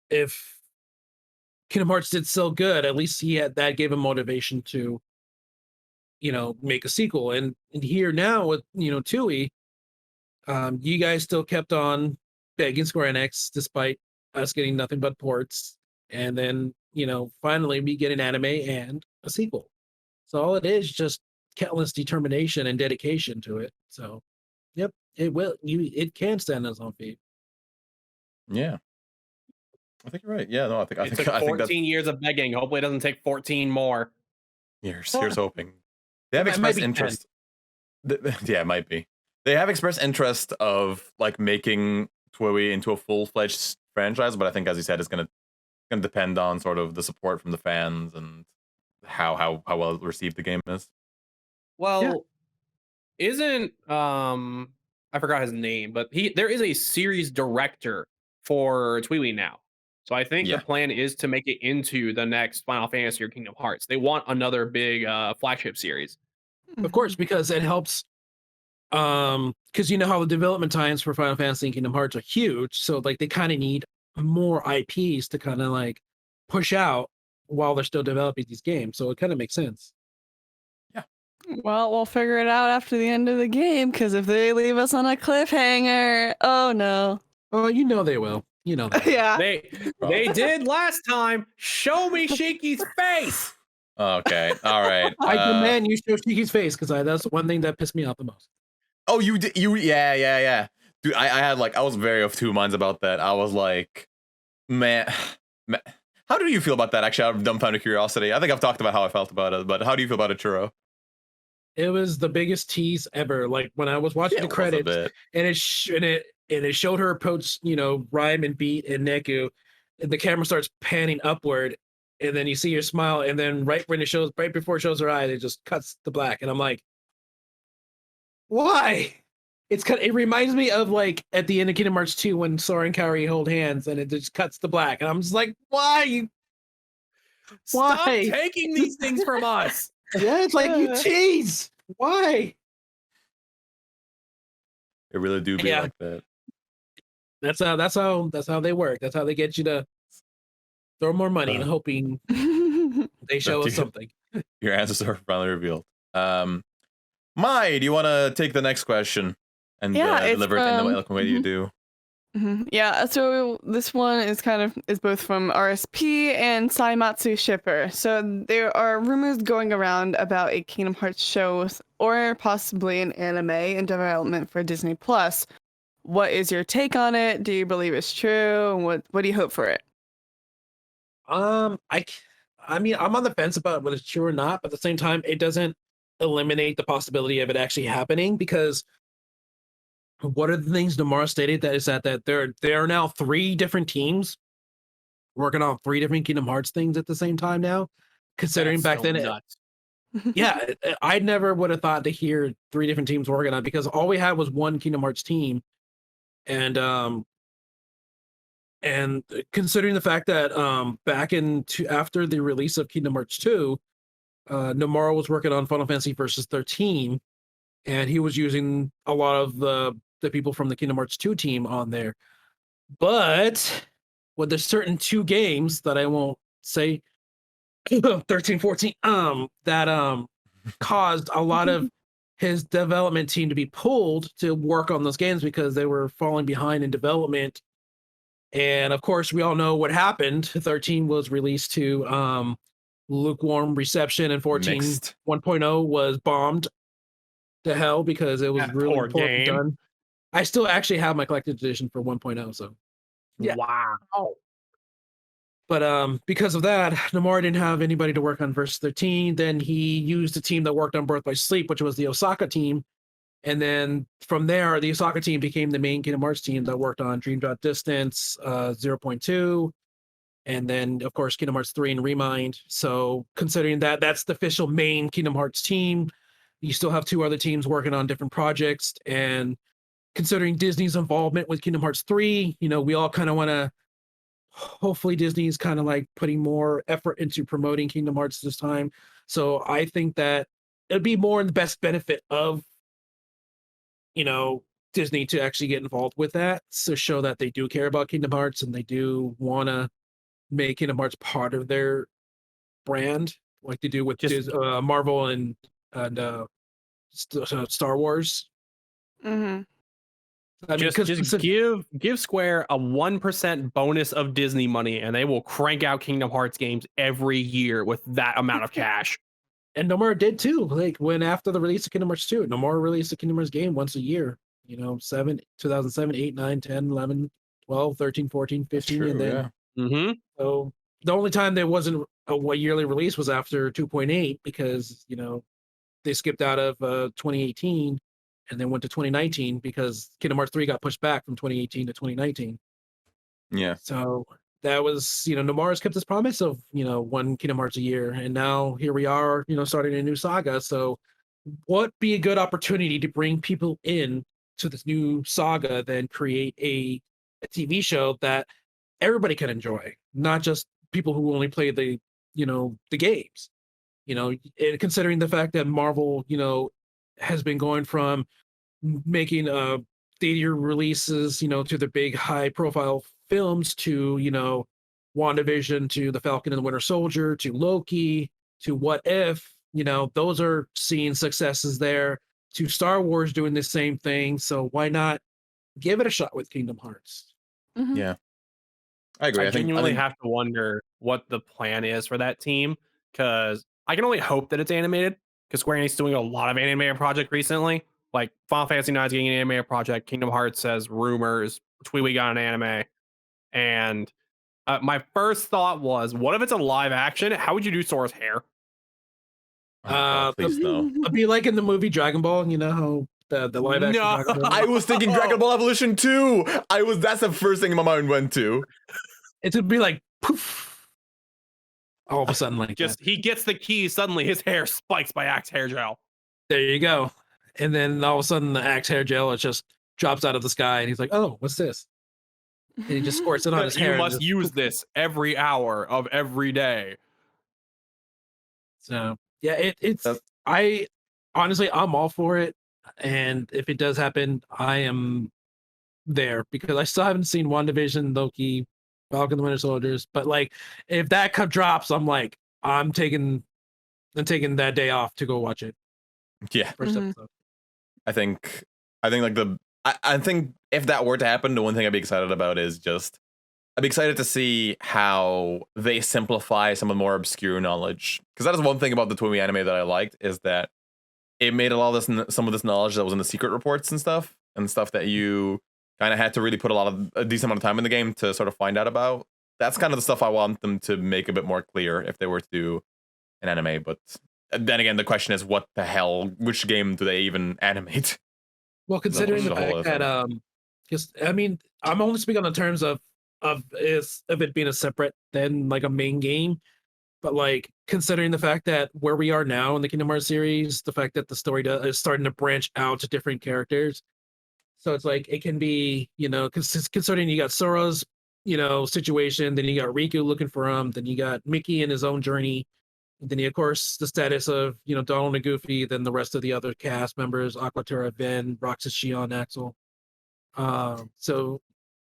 if Kingdom Hearts did so good, at least that gave him motivation to, you know, make a sequel. And here now with, you know, TWEWY, you guys still kept on begging Square Enix despite us getting nothing but ports, and then, you know, finally we get an anime and a sequel. So all it is just countless determination and dedication to it. So yep, it can stand on its own feet. Yeah. I think you're right. Yeah, no, I think It took 14 years of begging. Hopefully, it doesn't take 14 more. Here's hoping. They have It might expressed be interest. Yeah, it might be. They have expressed interest of like making TWEWY into a full-fledged franchise, but I think, as you said, it's gonna depend on sort of the support from the fans and how well received the game is. Well, isn't I forgot his name, but there is a series director for TWEWY now. So I think the plan is to make it into the next Final Fantasy or Kingdom Hearts. They want another big flagship series. Of course, because it helps. Because you know how the development times for Final Fantasy and Kingdom Hearts are huge, so like they kind of need more IPs to kind of like push out while they're still developing these games. So it kind of makes sense. Well, we'll figure it out after the end of the game, because if they leave us on a cliffhanger, oh no. Oh, you know they will. You know that. Yeah. They did last time. Show me Shiki's face. Okay, all right. I demand you show Shiki's face, because that's one thing that pissed me off the most. Oh, you did? Yeah. Dude, I had like, I was very of two minds about that. I was like, man, how do you feel about that? Actually, out of dumbfounded curiosity. I think I've talked about how I felt about it, but how do you feel about it, Churro? It was the biggest tease ever. Like when I was watching the credits, and it showed her approach, rhyme and beat and Neku, and the camera starts panning upward, and then you see her smile, and then right before it shows her eyes, it just cuts to black, and I'm like, why? It reminds me of like at the end of Kingdom Hearts 2 when Sora and Kaori hold hands, and it just cuts to black, and I'm just like, why? Stop taking these things from us. Yeah, it's like you tease. Why? It really do be like that. That's how they work. That's how they get you to throw more money and hoping they show us something. Your answers are finally revealed. Mai, do you want to take the next question and deliver it in the eloquent way you do? Yeah, so this one is both from RSP and Saimatsu Shipper. So there are rumors going around about a Kingdom Hearts show or possibly an anime in development for Disney Plus. What is your take on it? Do you believe it's true? What do you hope for it? I mean, I'm on the fence about whether it's true or not, but at the same time, it doesn't eliminate the possibility of it actually happening, because what are the things Nomura stated that there are now 3 different teams working on 3 different Kingdom Hearts things at the same time now, considering back then I never would have thought to hear 3 different teams working on it, because all we had was one Kingdom Hearts team, and considering the fact that back after the release of Kingdom Hearts 2, Nomura was working on Final Fantasy Versus 13, and he was using a lot of the people from the Kingdom Hearts 2 team on there. But with there's certain 2 games that I won't say 13, 14, that caused a lot of his development team to be pulled to work on those games because they were falling behind in development. And of course, we all know what happened. 13 was released to lukewarm reception, and 14 1.0 was bombed to hell because it was really poorly done. I still actually have my collector's edition for 1.0, so yeah. Wow. But because of that, Nomura didn't have anybody to work on Versus 13. Then he used a team that worked on Birth by Sleep, which was the Osaka team. And then from there, the Osaka team became the main Kingdom Hearts team that worked on Dream Drop Distance, 0.2, and then, of course, Kingdom Hearts 3 and Remind. So considering that that's the official main Kingdom Hearts team, you still have 2 other teams working on different projects. And considering Disney's involvement with Kingdom Hearts 3, we all kind of want to, hopefully Disney's kind of like putting more effort into promoting Kingdom Hearts this time. So I think that it'd be more in the best benefit of, Disney to actually get involved with that, to show that they do care about Kingdom Hearts and they do want to make Kingdom Hearts part of their brand, like they do with Marvel and Star Wars. Mm-hmm. I mean, just give Square a 1% bonus of Disney money, and they will crank out Kingdom Hearts games every year with that amount of cash. And Nomura did too. Like when after the release of Kingdom Hearts 2, Nomura released a Kingdom Hearts game once a year. 2007, 8, 9, 10, 11, 12, 13, 14, 15, and then Mm-hmm. So the only time there wasn't a yearly release was after 2.8 because they skipped out of 2018 and then went to 2019 because Kingdom Hearts 3 got pushed back from 2018 to 2019. Yeah. So that was, Nomura's kept his promise of, one Kingdom Hearts a year. And now here we are, starting a new saga. So what be a good opportunity to bring people in to this new saga than create a TV show that everybody can enjoy, not just people who only play the games. And considering the fact that Marvel, has been going from making theater releases, to the big high profile films to, WandaVision, to the Falcon and the Winter Soldier, to Loki, to What If, those are seeing successes there, to Star Wars doing the same thing. So why not give it a shot with Kingdom Hearts? Mhm. Yeah. I agree. I genuinely think have to wonder what the plan is for that team, because I can only hope that it's animated, because Square Enix is doing a lot of animated project recently. Like Final Fantasy IX is getting an animated project. Kingdom Hearts says rumors. TWEWY got an anime. And my first thought was, what if it's a live action? How would you do Sora's hair? oh, God, please no. It'd be like in the movie Dragon Ball, how the live action No. Dragon Ball. I was thinking Dragon Ball Evolution 2. That's the first thing my mind went to. It would be like poof, all of a sudden, like Just he gets the key, suddenly his hair spikes by Axe hair gel. there you go, and then all of a sudden the Axe hair gel it just drops out of the sky, and he's like, "Oh, what's this?" And he just squirts it on his hair. You and must just use poof. this every hour of every day. So yeah, it's That's- I honestly I'm all for it, and if it does happen, I am there because I still haven't seen WandaVision, Loki, Falcon the Winter Soldiers, but like if that cup drops, I'm taking that day off to go watch it. Yeah. First Mhm. episode. I think I think if that were to happen, the one thing I'd be excited about is just I'd be excited to see how they simplify some of the more obscure knowledge. Because that is one thing about the TWEWY anime that I liked, is that it made a lot of this, some of this knowledge that was in the secret reports and stuff that you kind of had to really put a decent amount of time in the game to sort of find out about. That's kind of the stuff I want them to make a bit more clear if they were to do an anime. But then again, the question is, what the hell? Which game do they even animate? Well, considering the the whole fact that because I mean, I'm only speaking on the terms of it being a separate than like a main game, but like considering the fact that where we are now in the Kingdom Hearts series, the fact that the story is starting to branch out to different characters, so it's like it can be considering you got Sora's situation, then you got Riku looking for him, then you got Mickey in his own journey. Then, of course, the status of Donald and Goofy, then the rest of the other cast members: Aquatura, Ven, Roxas, Shion, Axel. So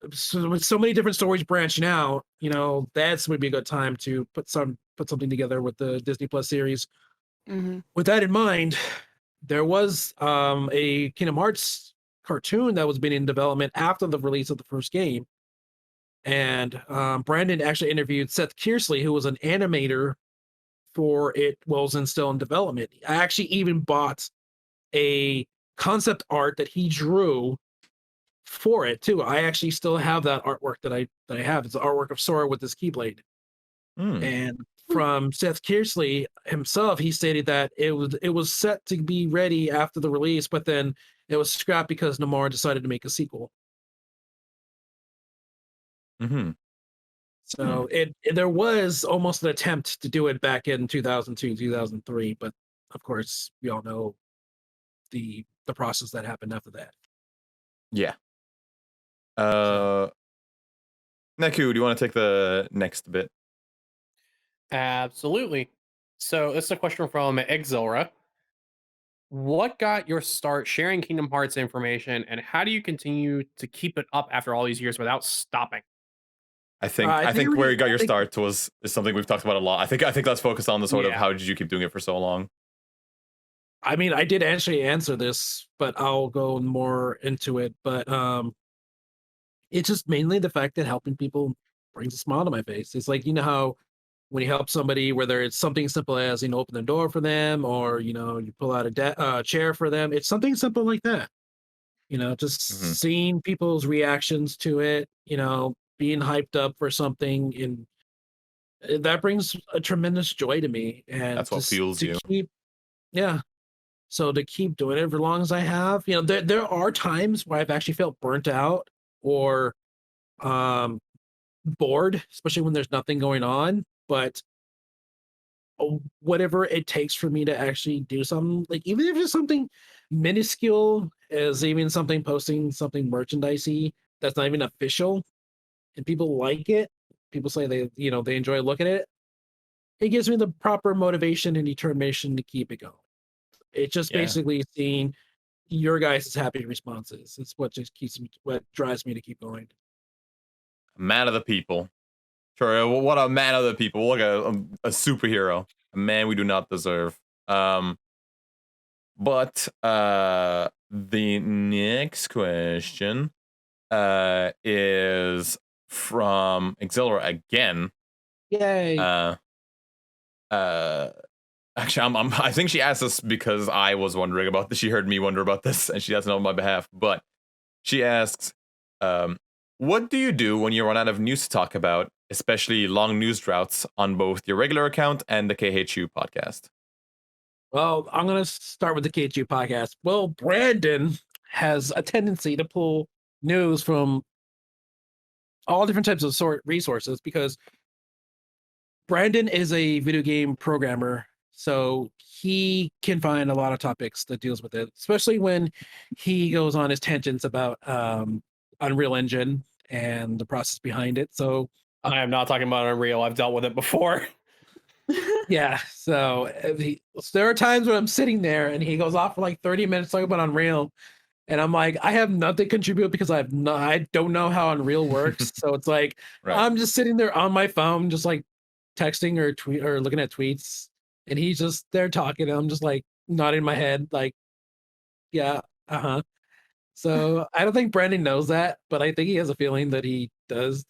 with so many different stories branching out, that's would be a good time to put something together with the Disney Plus series. Mhm. With that in mind, there was a Kingdom Hearts cartoon that was being in development after the release of the first game, and Brandon actually interviewed Seth Kearsley, who was an animator for it, was still in development. I actually even bought a concept art that he drew for it too. I actually still have that artwork that I have. It's the artwork of Sora with his Keyblade. And from Seth Kearsley himself, he stated that it was set to be ready after the release, but then it was scrapped because Nomura decided to make a sequel. Mm-hmm. So there was almost an attempt to do it back in 2002, 2003, but of course we all know the process that happened after that. Yeah. Neku, do you want to take the next bit? Absolutely. So this is a question from Exilra. What got your start sharing Kingdom Hearts information, and how do you continue to keep it up after all these years without stopping? I think where you got your start is something we've talked about a lot. I think let's focus on the sort of how did you keep doing it for so long. I mean, I did actually answer this, but I'll go more into it. But it's just mainly the fact that helping people brings a smile to my face. It's like, how when you help somebody, whether it's something simple as open the door for them, or you pull out a chair for them, it's something simple like that. Just seeing people's reactions to it, being hyped up for something, and that brings a tremendous joy to me. And That's what fuels to you. keep, yeah. So to keep doing it for as long as I have, there are times where I've actually felt burnt out or bored, especially when there's nothing going on. But whatever it takes for me to actually do something, like even if it's something minuscule, as even something posting something merchandisey that's not even official, and people like it, people say they enjoy looking at it. It gives me the proper motivation and determination to keep it going. It's just Yeah. basically seeing your guys' happy responses. It's what just what drives me to keep going. Man of the people. Sure, what a man of the people. Like a superhero. A man we do not deserve. But the next question is from Exilra again. Yay. Actually, I think she asked us because I was wondering about this. She heard me wonder about this, and she doesn't know on my behalf. But she asks, what do you do when you run out of news to talk about, especially long news droughts on both your regular account and the KHU podcast? Well, I'm going to start with the KHU podcast. Well, Brandon has a tendency to pull news from all different types of resources because Brandon is a video game programmer. So he can find a lot of topics that deals with it, especially when he goes on his tangents about Unreal Engine and the process behind it. So I am not talking about Unreal. I've dealt with it before. yeah. So there are times when I'm sitting there and he goes off for like 30 minutes talking about Unreal. And I'm like, I have nothing to contribute because I don't know how Unreal works. So it's like, Right. I'm just sitting there on my phone, just like texting or looking at tweets. And he's just there talking. And I'm just like nodding my head, like, yeah, So I don't think Brandon knows that, but I think he has a feeling that he does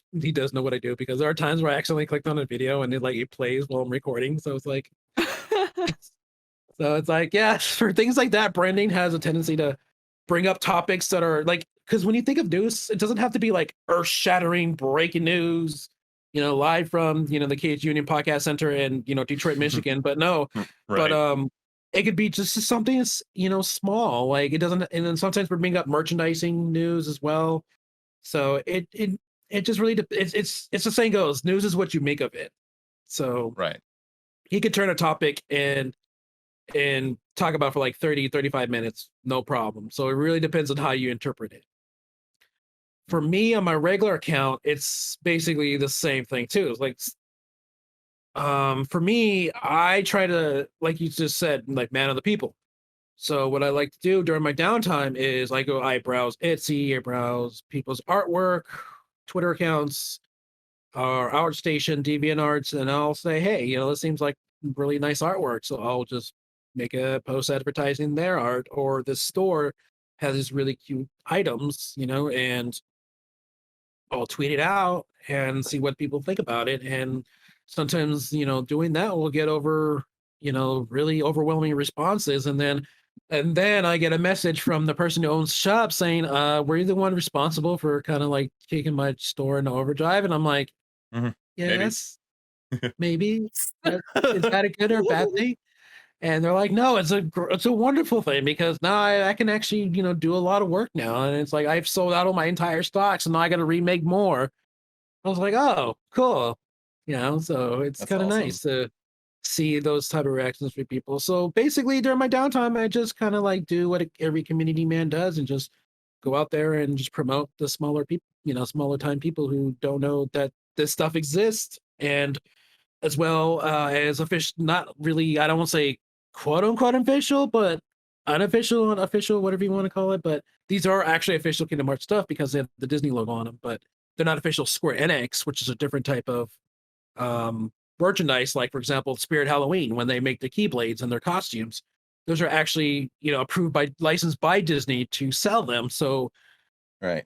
know what I do, because there are times where I accidentally clicked on a video and it plays while I'm recording. So it's like, yeah, for things like that, Brandon has a tendency to bring up topics that are like, because when you think of news, it doesn't have to be like earth-shattering breaking news, live from the KH Union Podcast Center in Detroit, Michigan. But no, Right. but it could be just something small. Like it doesn't, and then sometimes we're bringing up merchandising news as well. So it just really it's the saying goes, news is what you make of it. So Right. he could turn a topic and talk about for like 30-35 minutes, no problem. So it really depends on how you interpret it. For me, on my regular account, it's basically the same thing too. It's like, for me, I try to, like you just said, like man of the people. So what I like to do during my downtime is I browse Etsy, I browse people's artwork, Twitter accounts, our ArtStation, DeviantArts, and I'll say, hey, this seems like really nice artwork. So I'll just make a post advertising their art, or this store has these really cute items, and I'll tweet it out and see what people think about it. And sometimes, doing that will get over, really overwhelming responses. And then I get a message from the person who owns the shop saying, were you the one responsible for kind of like kicking my store into overdrive? And I'm like, yes, maybe. Is that a good or bad thing? And they're like, no, it's a wonderful thing, because now I can actually, do a lot of work now. And it's like, I've sold out all my entire stocks and now I got to remake more. I was like, oh, cool. So it's kind of awesome. nice to see those type of reactions from people. So basically during my downtime, I just kind of like do what every community man does and just go out there and just promote the smaller people, smaller time people who don't know that this stuff exists. And as well as official, not really, I don't want to say quote unquote official, but unofficial and official, whatever you want to call it. But these are actually official Kingdom Hearts stuff because they have the Disney logo on them, but they're not official Square Enix, which is a different type of merchandise. Like, for example, Spirit Halloween, when they make the Keyblades and their costumes, those are actually, approved by, licensed by Disney to sell them. So Right.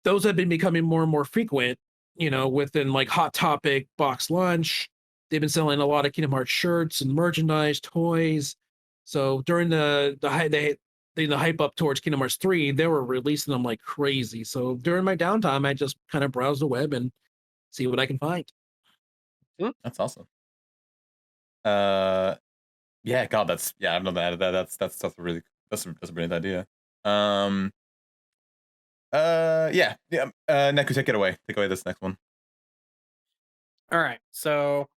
those have been becoming more and more frequent, within like Hot Topic, Box Lunch. They've been selling a lot of Kingdom Hearts shirts and merchandise, toys. So during the the hype up towards Kingdom Hearts 3, they were releasing them like crazy. So during my downtime, I just kind of browse the web and see what I can find. That's awesome. Yeah, God, I don't know that's a brilliant idea. Neku, take it away. Take away this next one. All right, so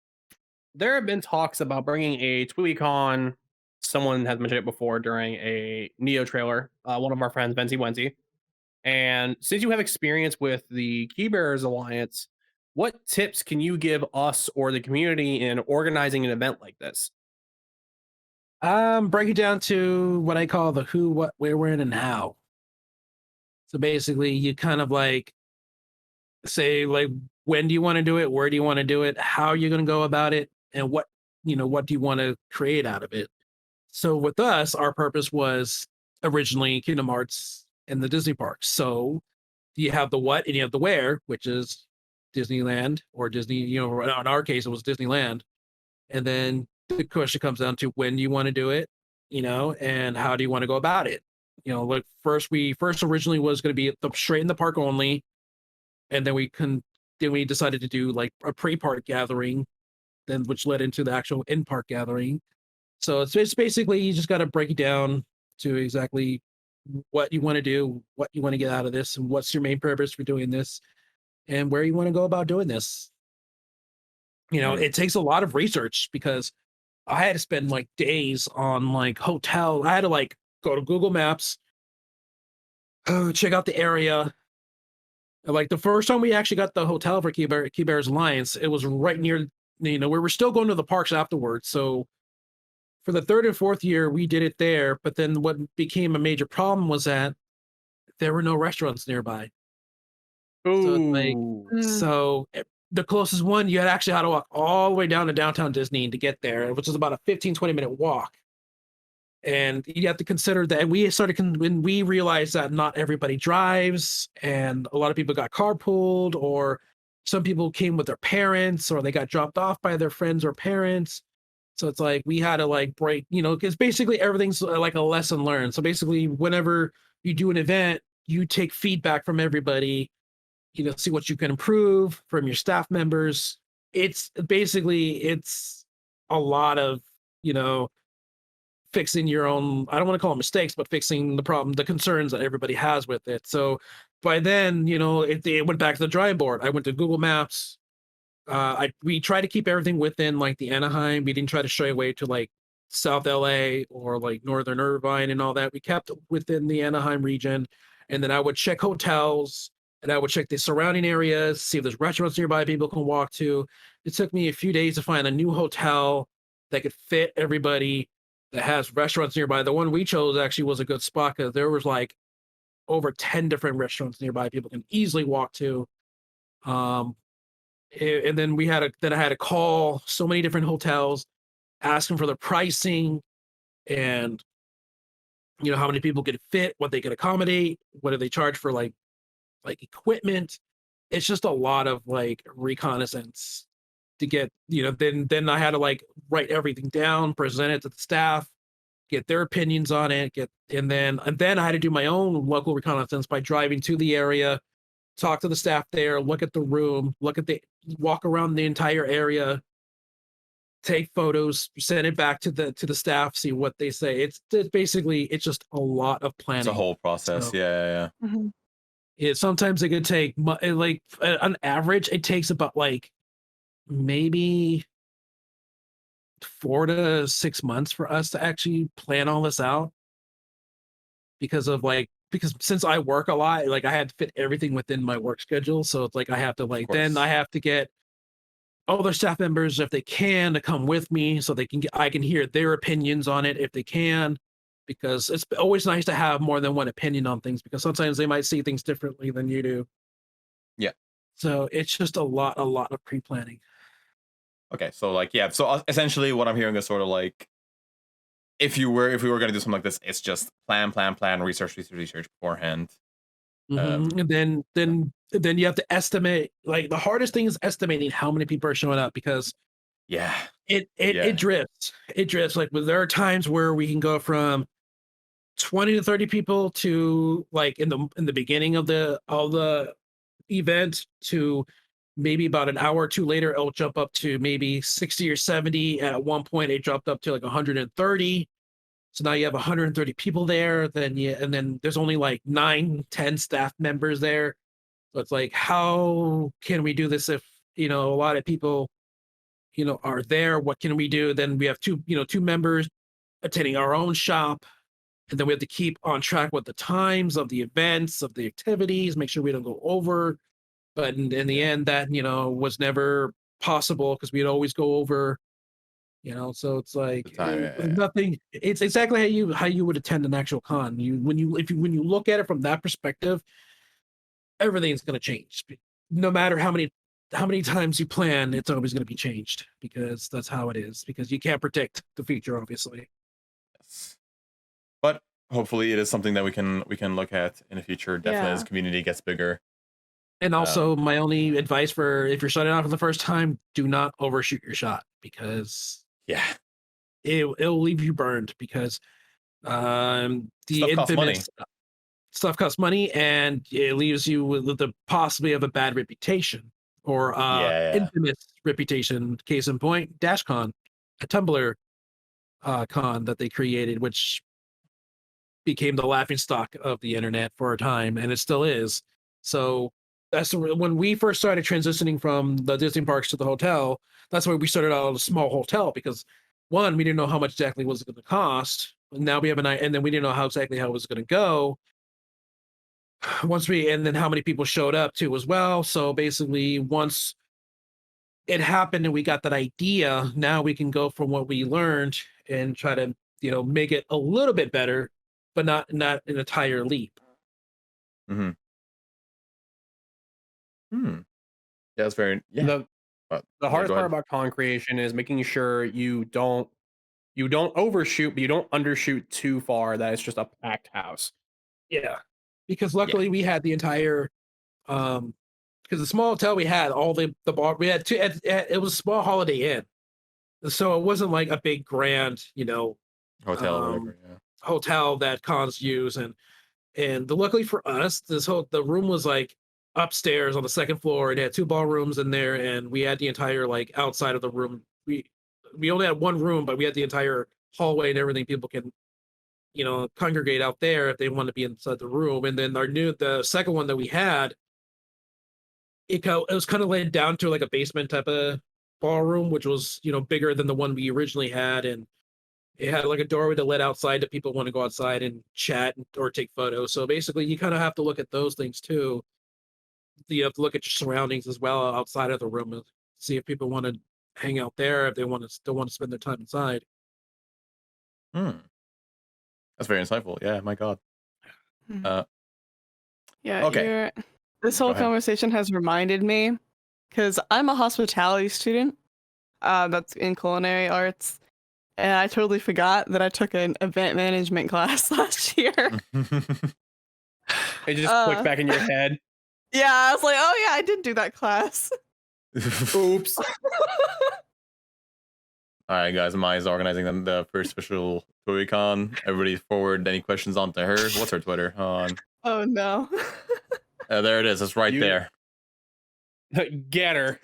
there have been talks about bringing a TWEWYCon. Someone has mentioned it before during a Neo trailer. One of our friends, VentyWenty. And since you have experience with the Keybearers Alliance, what tips can you give us or the community in organizing an event like this? Break it down to what I call the who, what, where, when, and how. So basically, you kind of like say like, when do you want to do it? Where do you want to do it? How are you going to go about it? And what do you want to create out of it? So with us, our purpose was originally Kingdom Hearts and the Disney parks. So you have the what and you have the where, which is Disneyland or Disney, in our case, it was Disneyland. And then the question comes down to when do you want to do it, and how do you want to go about it? Like first originally was going to be straight in the park only. And then we decided to do like a pre-park gathering, then which led into the actual in-park gathering. So it's basically, you just got to break it down to exactly what you want to do, what you want to get out of this, and what's your main purpose for doing this, and where you want to go about doing this. It takes a lot of research because I had to spend like days on like hotel. I had to like go to Google Maps, check out the area. Like the first time we actually got the hotel for Keybearers Alliance, it was right near, we were still going to the parks afterwards. So for the third and fourth year, we did it there. But then what became a major problem was that there were no restaurants nearby. Ooh. So the closest one, you had to walk all the way down to downtown Disney to get there, which is about a 15-20 minute walk. And you have to consider that when we realized that not everybody drives, and a lot of people got carpooled, or some people came with their parents, or they got dropped off by their friends or parents. So it's like we had to like break, because basically everything's like a lesson learned. So basically, whenever you do an event, you take feedback from everybody, see what you can improve from your staff members. It's a lot of, fixing your own, I don't want to call it mistakes, but fixing the concerns that everybody has with it. So by then, it went back to the drawing board. I went to Google Maps. We try to keep everything within like the Anaheim. We didn't try to stray away to like South LA or like Northern Irvine and all that. We kept within the Anaheim region. And then I would check hotels and I would check the surrounding areas, see if there's restaurants nearby people can walk to. It took me a few days to find a new hotel that could fit everybody, that has restaurants nearby. The one we chose actually was a good spot because there was like over 10 different restaurants nearby people can easily walk to. And then I had to call so many different hotels, asking for the pricing and how many people could fit, what they could accommodate, what do they charge for like equipment. It's just a lot of like reconnaissance to get, then I had to like write everything down, present it to the staff, get their opinions on it, and then I had to do my own local reconnaissance by driving to the area, talk to the staff there, look at the room, walk around the entire area, take photos, send it back to the staff, see what they say. It's just a lot of planning. It's a whole process. So, yeah. Mm-hmm. Sometimes it could take like on average, it takes about like maybe 4 to 6 months for us to actually plan all this out, because since I work a lot, like I had to fit everything within my work schedule. So it's like I have to then I have to get other staff members, if they can, to come with me so I can hear their opinions on it if they can, because it's always nice to have more than one opinion on things, because sometimes they might see things differently than you do. Yeah. So it's just a lot of pre-planning. Okay, so like, yeah, so essentially what I'm hearing is sort of like, if we were going to do something like this, it's just plan, research beforehand. Mm-hmm. And then you have to estimate. Like the hardest thing is estimating how many people are showing up, because it drifts. Like there are times where we can go from 20 to 30 people to like in the beginning of the event to maybe about an hour or two later, it'll jump up to maybe 60 or 70. At one point, it dropped up to like 130. So now you have 130 people there. And then there's only like 9-10 staff members there. So it's like, how can we do this if a lot of people are there? What can we do? Then we have two members attending our own shop, and then we have to keep on track with the times of the events, of the activities, make sure we don't go over. But in the end, that was never possible because we'd always go over. So it's like nothing. It's exactly how you would attend an actual con. When you look at it from that perspective, everything's going to change. No matter how many times you plan, it's always going to be changed because that's how it is. Because you can't predict the future, obviously. Yes. But hopefully, it is something that we can look at in the future. Definitely, as the community gets bigger. And also, my only advice for if you're starting out for the first time, do not overshoot your shot because it'll leave you burned because the infamous stuff costs money and it leaves you with the possibility of a bad reputation or infamous reputation. Case in point, DashCon, a Tumblr con that they created, which became the laughingstock of the internet for a time, and it still is. So that's when we first started transitioning from the Disney parks to the hotel. That's why we started out at a small hotel because one, we didn't know how much exactly was going to cost. Now we have and then we didn't know how it was going to go. And then how many people showed up too as well. So basically, once it happened and we got that idea, now we can go from what we learned and try to make it a little bit better, but not an entire leap. Mm-hmm. Yeah, that's very The hardest part about con creation is making sure you don't overshoot, but you don't undershoot too far that it's just a packed house. Yeah, because luckily we had the entire because the small hotel we had all the bar we had it was a small Holiday Inn, so it wasn't like a big grand hotel that cons use and luckily for us the room was like upstairs on the second floor. It had 2 ballrooms in there, and we had the entire like outside of the room. We only had one room, but we had the entire hallway and everything. People can, congregate out there if they want to be inside the room. And then the second one that we had, it was kind of laid down to like a basement type of ballroom, which was bigger than the one we originally had, and it had like a doorway that led outside to people want to go outside and chat or take photos. So basically, you kind of have to look at those things too. You have to look at your surroundings as well outside of the room and see if people want to hang out there, if they still want to spend their time inside. That's very insightful. Yeah, my God. Okay. This whole conversation has reminded me because I'm a hospitality student that's in culinary arts, and I totally forgot that I took an event management class last year. It just clicked back in your head. Yeah, I was like, oh yeah, I did do that class. Oops. All right, guys, Maya's organizing the first official TWEWYCon. Everybody forward any questions onto her. What's her Twitter? Oh no. There it is. It's right there. Get her.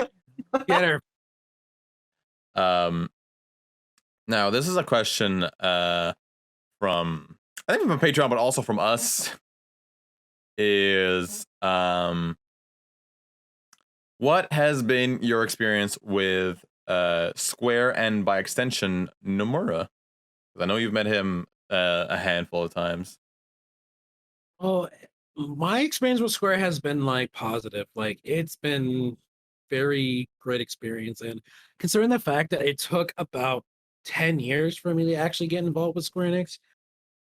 Get her. Now this is a question from I think from Patreon, but also from us. Is what has been your experience with Square and by extension Nomura? I know you've met him a handful of times. Well, my experience with Square has been like positive. Like it's been very great experience, and considering the fact that it took about 10 years for me to actually get involved with Square Enix.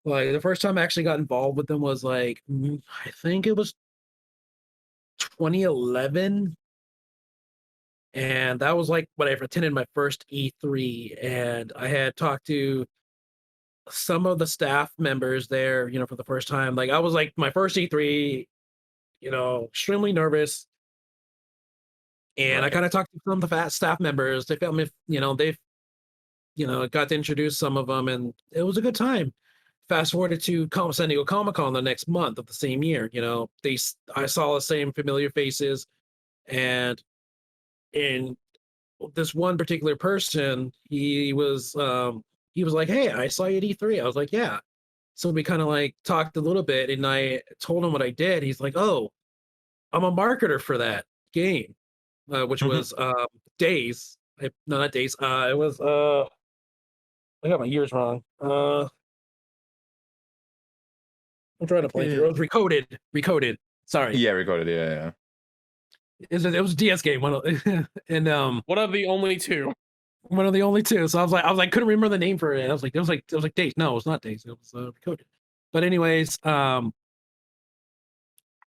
Like the first time I actually got involved with them was like I think it was 2011. And that was like when I attended my first E3, and I had talked to some of the staff members there, for the first time. Like I was like my first E3, extremely nervous. And I kind of talked to some of the staff members. They felt me, they've, got to introduce some of them, and it was a good time. fast forwarded to San Diego Comic-Con the next month of the same year. You know, I saw the same familiar faces, and in this one particular person, he was like, "Hey, I saw you at E3." I was like, "Yeah." So we kind of like talked a little bit, and I told him what I did. He's like, "Oh, I'm a marketer for that game," which was Days. No, not Days. It was I got my years wrong. I'm trying to play through. It was Recoded. Sorry. Yeah, Recoded. Yeah. It was a DS game. And one of the only two. One of the only two. So I was like, couldn't remember the name for it. I was like, it was like Days. No, it was not Days. It was Recoded. But anyways,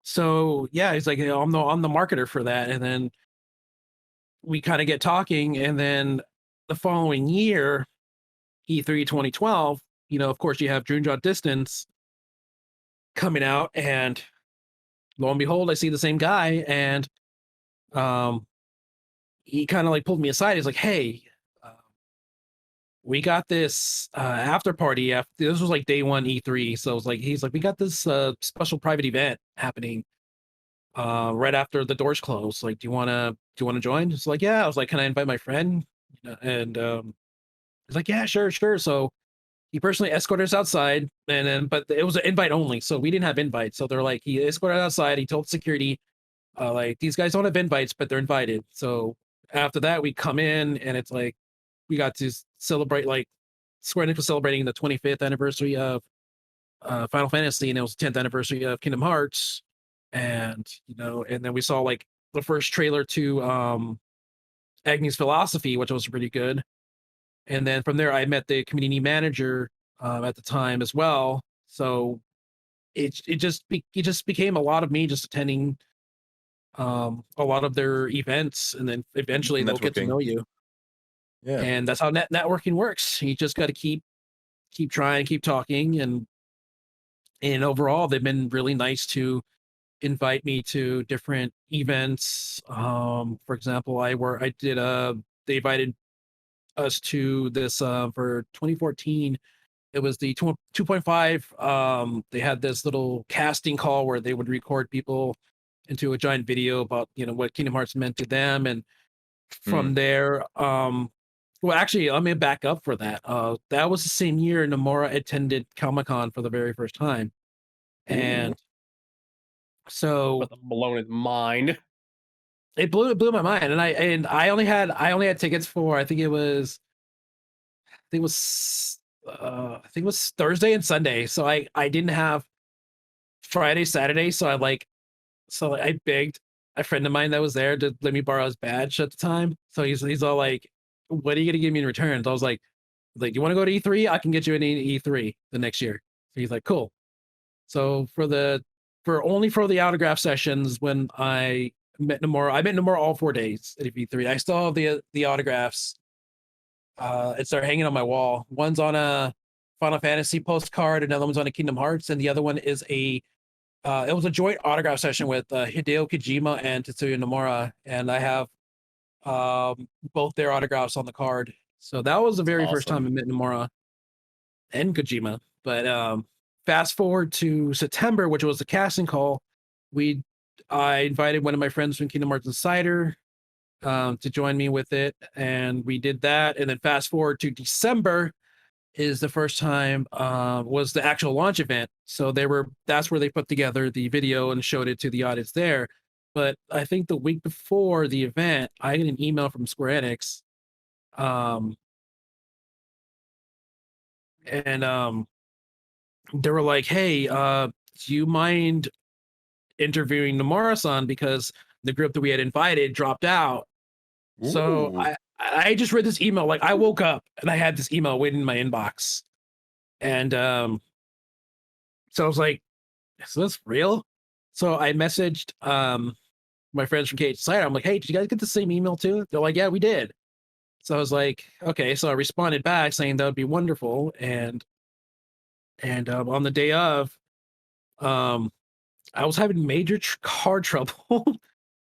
so yeah, he's like, you know, I'm the marketer for that. And then we kind of get talking, and then the following year, E3 2012, you know, of course, you have Dream Drop Distance coming out, and lo and behold, I see the same guy, and he kind of like pulled me aside. He's like, "Hey, we got this after party. This was like day one E3, so it was like he's like, we got this special private event happening right after the doors close. Like, do you want to join?" It's like, "Yeah." I was like, "Can I invite my friend?" And he's like, "Yeah, sure." So he personally escorted us outside, and then but it was an invite only, so we didn't have invites. So they're like, he escorted us outside. He told security, like, these guys don't have invites, but they're invited. So after that, we come in, and it's like we got to celebrate, like Square Enix was celebrating the 25th anniversary of Final Fantasy, and it was the 10th anniversary of Kingdom Hearts, and you know, and then we saw like the first trailer to Agni's Philosophy, which was pretty good. And then from there, I met the community manager at the time as well. So it just became a lot of me just attending a lot of their events, and then eventually they'll get to know you. Yeah. And that's how networking works. You just got to keep trying, keep talking, and overall, they've been really nice to invite me to different events. For example, they invited us to this for 2014. It was the 2.5. They had this little casting call where they would record people into a giant video about, you know, what Kingdom Hearts meant to them, and from there, well, actually, let me back up for that. That was the same year Nomura attended Comic-Con for the very first time, and so blown his mind. It blew my mind, and I only had tickets for, I think it was Thursday and Sunday. So I didn't have Friday, Saturday. So I begged a friend of mine that was there to let me borrow his badge at the time. So he's all like, "What are you gonna give me in return?" So I was like, "Do you want to go to E3? I can get you an E3 the next year." So he's like, "Cool." So for the autograph sessions, when I met Nomura all 4 days at E3. I still have the autographs. It's they're hanging on my wall. One's on a Final Fantasy postcard, another one's on a Kingdom Hearts, and the other one is it was a joint autograph session with Hideo Kojima and Tetsuya Nomura, and I have both their autographs on the card. So that was the very first time I met Nomura and Kojima. But fast forward to September, which was the casting call, I invited one of my friends from Kingdom Hearts Insider to join me with it, and we did that. And then fast forward to December is the first time was the actual launch event. So that's where they put together the video and showed it to the audience there. But I think the week before the event, I got an email from Square Enix, and they were like, "Hey, do you mind interviewing Nomura-san, because the group that we had invited dropped out." Ooh. So I just read this email. Like, I woke up and I had this email waiting in my inbox, and so I was like, "Is this real?" So I messaged my friends from KH side. I'm like, "Hey, did you guys get the same email too?" They're like, "Yeah, we did." So I was like, "Okay." So I responded back saying that would be wonderful, and on the day of, I was having major car trouble,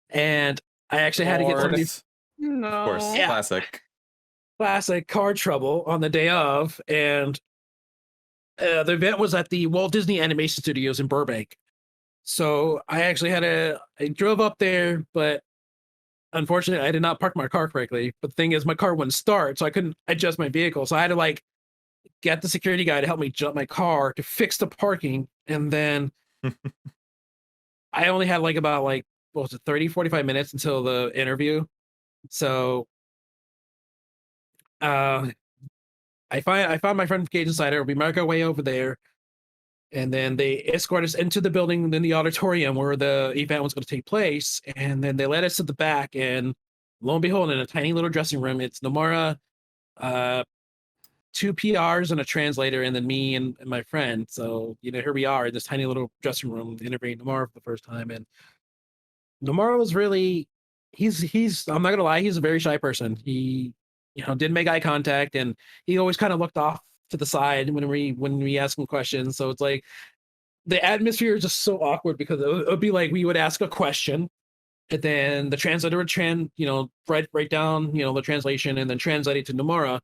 and I actually had to get somebody. No. Of course, Yeah. Classic car trouble on the day of, and the event was at the Walt Disney Animation Studios in Burbank. So I actually I drove up there, but unfortunately I did not park my car correctly. But the thing is, my car wouldn't start, so I couldn't adjust my vehicle. So I had to like get the security guy to help me jump my car to fix the parking. And then I only had like about like, what was it, 30, 45 minutes until the interview. So I found my friend from KH Insider. We make our way over there, and then they escort us into the building in the auditorium where the event was going to take place. And then they led us to the back, and lo and behold, in a tiny little dressing room, it's Nomura, two PRs and a translator, and then me and my friend. So, you know, here we are in this tiny little dressing room interviewing Nomura for the first time. And Nomura was really, he's I'm not gonna lie, he's a very shy person. He, you know, didn't make eye contact, and he always kind of looked off to the side when we ask him questions. So it's like the atmosphere is just so awkward because it would be like we would ask a question, and then the translator would write down, you know, the translation and then translate it to Nomura.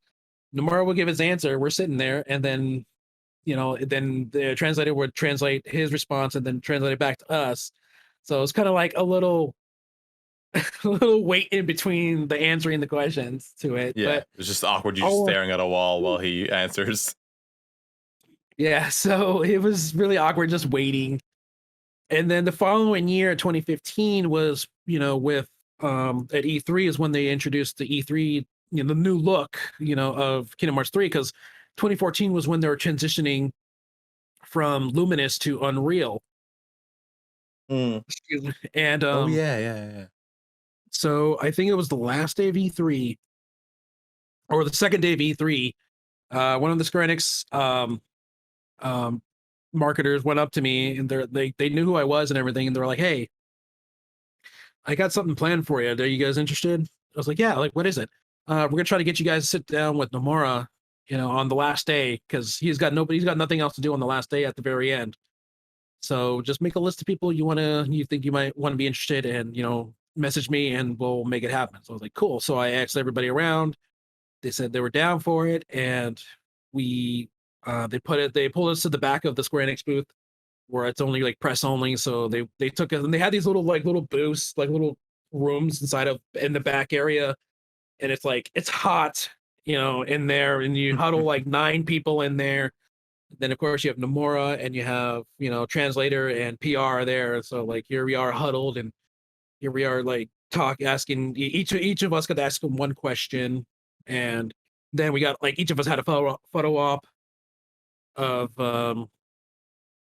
Nomura would give his answer. We're sitting there, and then, you know, then the translator would translate his response and then translate it back to us. So it's kind of like a little wait in between the answering the questions to it. Yeah, But it's just awkward. You're just staring at a wall while he answers. yeah, so it was really awkward just waiting. And then the following year, 2015, was, you know, with at E3 is when they introduced the E3, you know, the new look, you know, of Kingdom Hearts 3, because 2014 was when they were transitioning from Luminous to Unreal. Excuse me. And yeah. so I think it was the last day of E3 or the second day of E3. One of the Square Enix marketers went up to me, and they knew who I was and everything, and they were like, "Hey, I got something planned for you. Are you guys interested?" I was like, "Yeah, like what is it?" We're gonna try to get you guys to sit down with Nomura, you know, on the last day, because he's got nothing else to do on the last day at the very end. So just make a list of people you think you might want to be interested, and, you know, message me and we'll make it happen. So I was like, cool. So I asked everybody around. They said they were down for it, and they pulled us to the back of the Square Enix booth where it's only like press only. So they took us, and they had these little booths, like little rooms in the back area, and it's like it's hot, you know, in there, and you huddle like 9 people in there. Then of course you have Nomura, and you have, you know, translator and PR there. So like here we are huddled, and here we are like asking each of us got to ask him one question, and then we got like each of us had a photo op of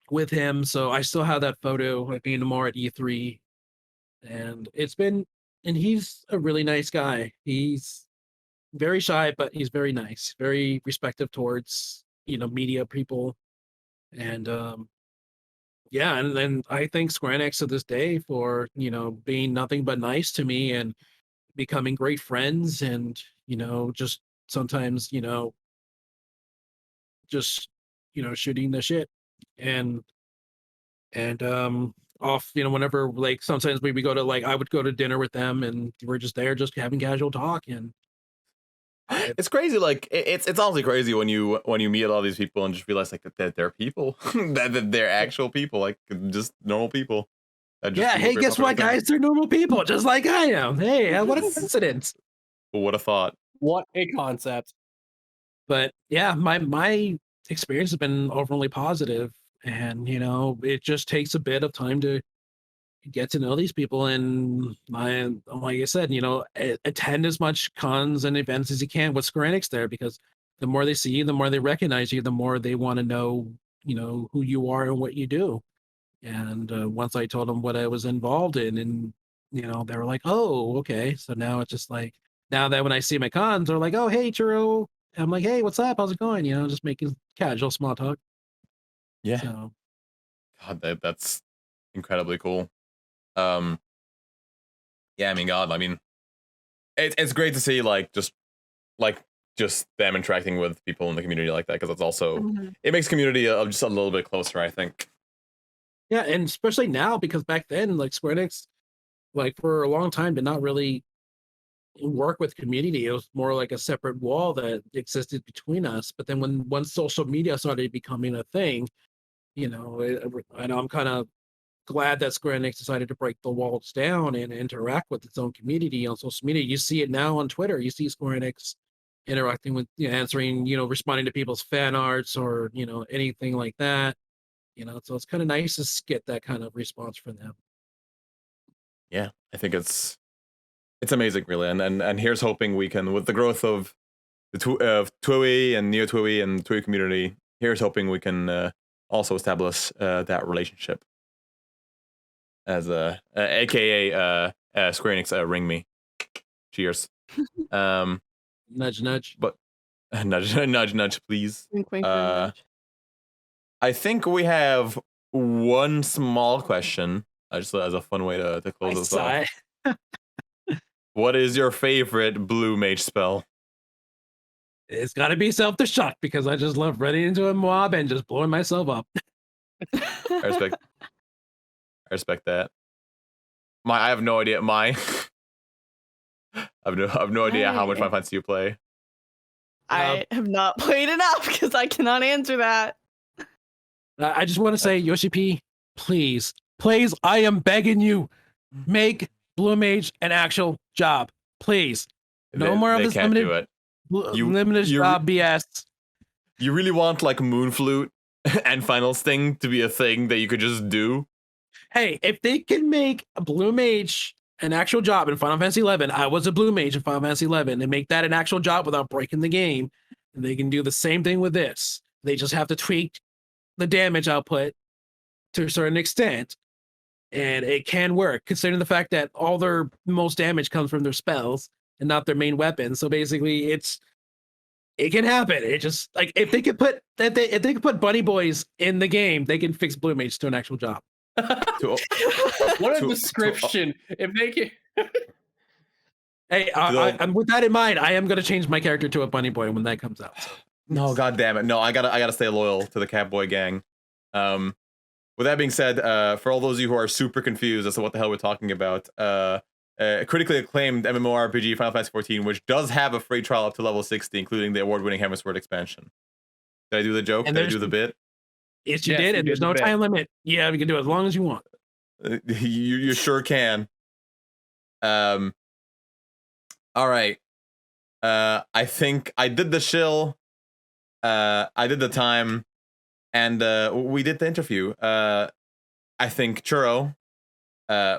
with him. So I still have that photo of me and Nomura at E3, and he's a really nice guy. He's very shy, but he's very nice, very respectful towards, you know, media people. And yeah, and then I thank Square Enix to this day for, you know, being nothing but nice to me and becoming great friends, and, you know, just sometimes, you know, just, you know, shooting the shit. And off, you know, whenever, like, sometimes we go to, like, I would go to dinner with them, and we're just there just having casual talk. And It's crazy. Like it's honestly crazy when you meet all these people and just realize like that they're people, that they're actual people, like just normal people. Yeah, hey, guess what, guys? They're normal people, just like I am. Hey, what a coincidence. What a thought. What a concept. But yeah, my experience has been overly positive, and, you know, it just takes a bit of time to get to know these people. And like I said, you know, attend as much cons and events as you can with Square Enix there, because the more they see you, the more they recognize you, the more they want to know, you know, who you are and what you do. And once I told them what I was involved in, and, you know, they were like, "Oh, okay." So now it's just like, now that when I see my cons, they're like, "Oh, hey, Churro." I'm like, "Hey, what's up? How's it going?" You know, just making casual small talk. Yeah. So God, that's incredibly cool. Yeah, I mean, it's great to see just them interacting with people in the community like that, because it's also it makes community just a little bit closer, I think. yeah, and especially now, because back then, like, Square Enix, like, for a long time, did not really work with community. It was more like a separate wall that existed between us. But then once social media started becoming a thing, I know I'm kind of glad that Square Enix decided to break the walls down and interact with its own community on social media. You see it now on Twitter. You see Square Enix interacting with, answering, responding to people's fan arts or, anything like that. So it's kind of nice to get that kind of response from them. Yeah, I think it's amazing, really, and here's hoping we can, with the growth of the TWEWY and Neo TWEWY and TWEWY community, here's hoping we can also establish that relationship. As AKA Square Enix, ring me. Cheers. Nudge, nudge. But nudge, please. Wink, wink, nudge. I think we have one small question, just as a fun way to close this off. What is your favorite blue mage spell? It's got to be self-destruct because I just love running into a mob and just blowing myself up. I respect that. I have no idea. I have no idea how much Final Fantasy you play. I have not played enough because I cannot answer that. I just want to say, Yoshi P, please, I am begging you, make Blue Mage an actual job, please. No more of this limited job BS. You really want like Moonflute and Final Sting to be a thing that you could just do? Hey, if they can make a Blue Mage an actual job in Final Fantasy 11, I was a Blue Mage in Final Fantasy 11, and make that an actual job without breaking the game, and they can do the same thing with this. They just have to tweak the damage output to a certain extent, and it can work, considering the fact that all their most damage comes from their spells and not their main weapon. So basically, it can happen. It just like if they could put Bunny Boys in the game, they can fix Blue Mage to an actual job. What a description! If they can. Hey, I'm with that in mind. I am gonna change my character to a bunny boy when that comes out. So. No, god damn it! No, I gotta stay loyal to the Catboy gang. With that being said, for all those of you who are super confused as to what the hell we're talking about, a critically acclaimed MMORPG Final Fantasy XIV, which does have a free trial up to level 60, including the award-winning Heavensward expansion. Did I do the joke? Did I do the bit? Yes, you did, and there's no time limit. Yeah, we can do it as long as you want. You sure can. All right. I think I did the shill. I did the time, and we did the interview. I think Churro,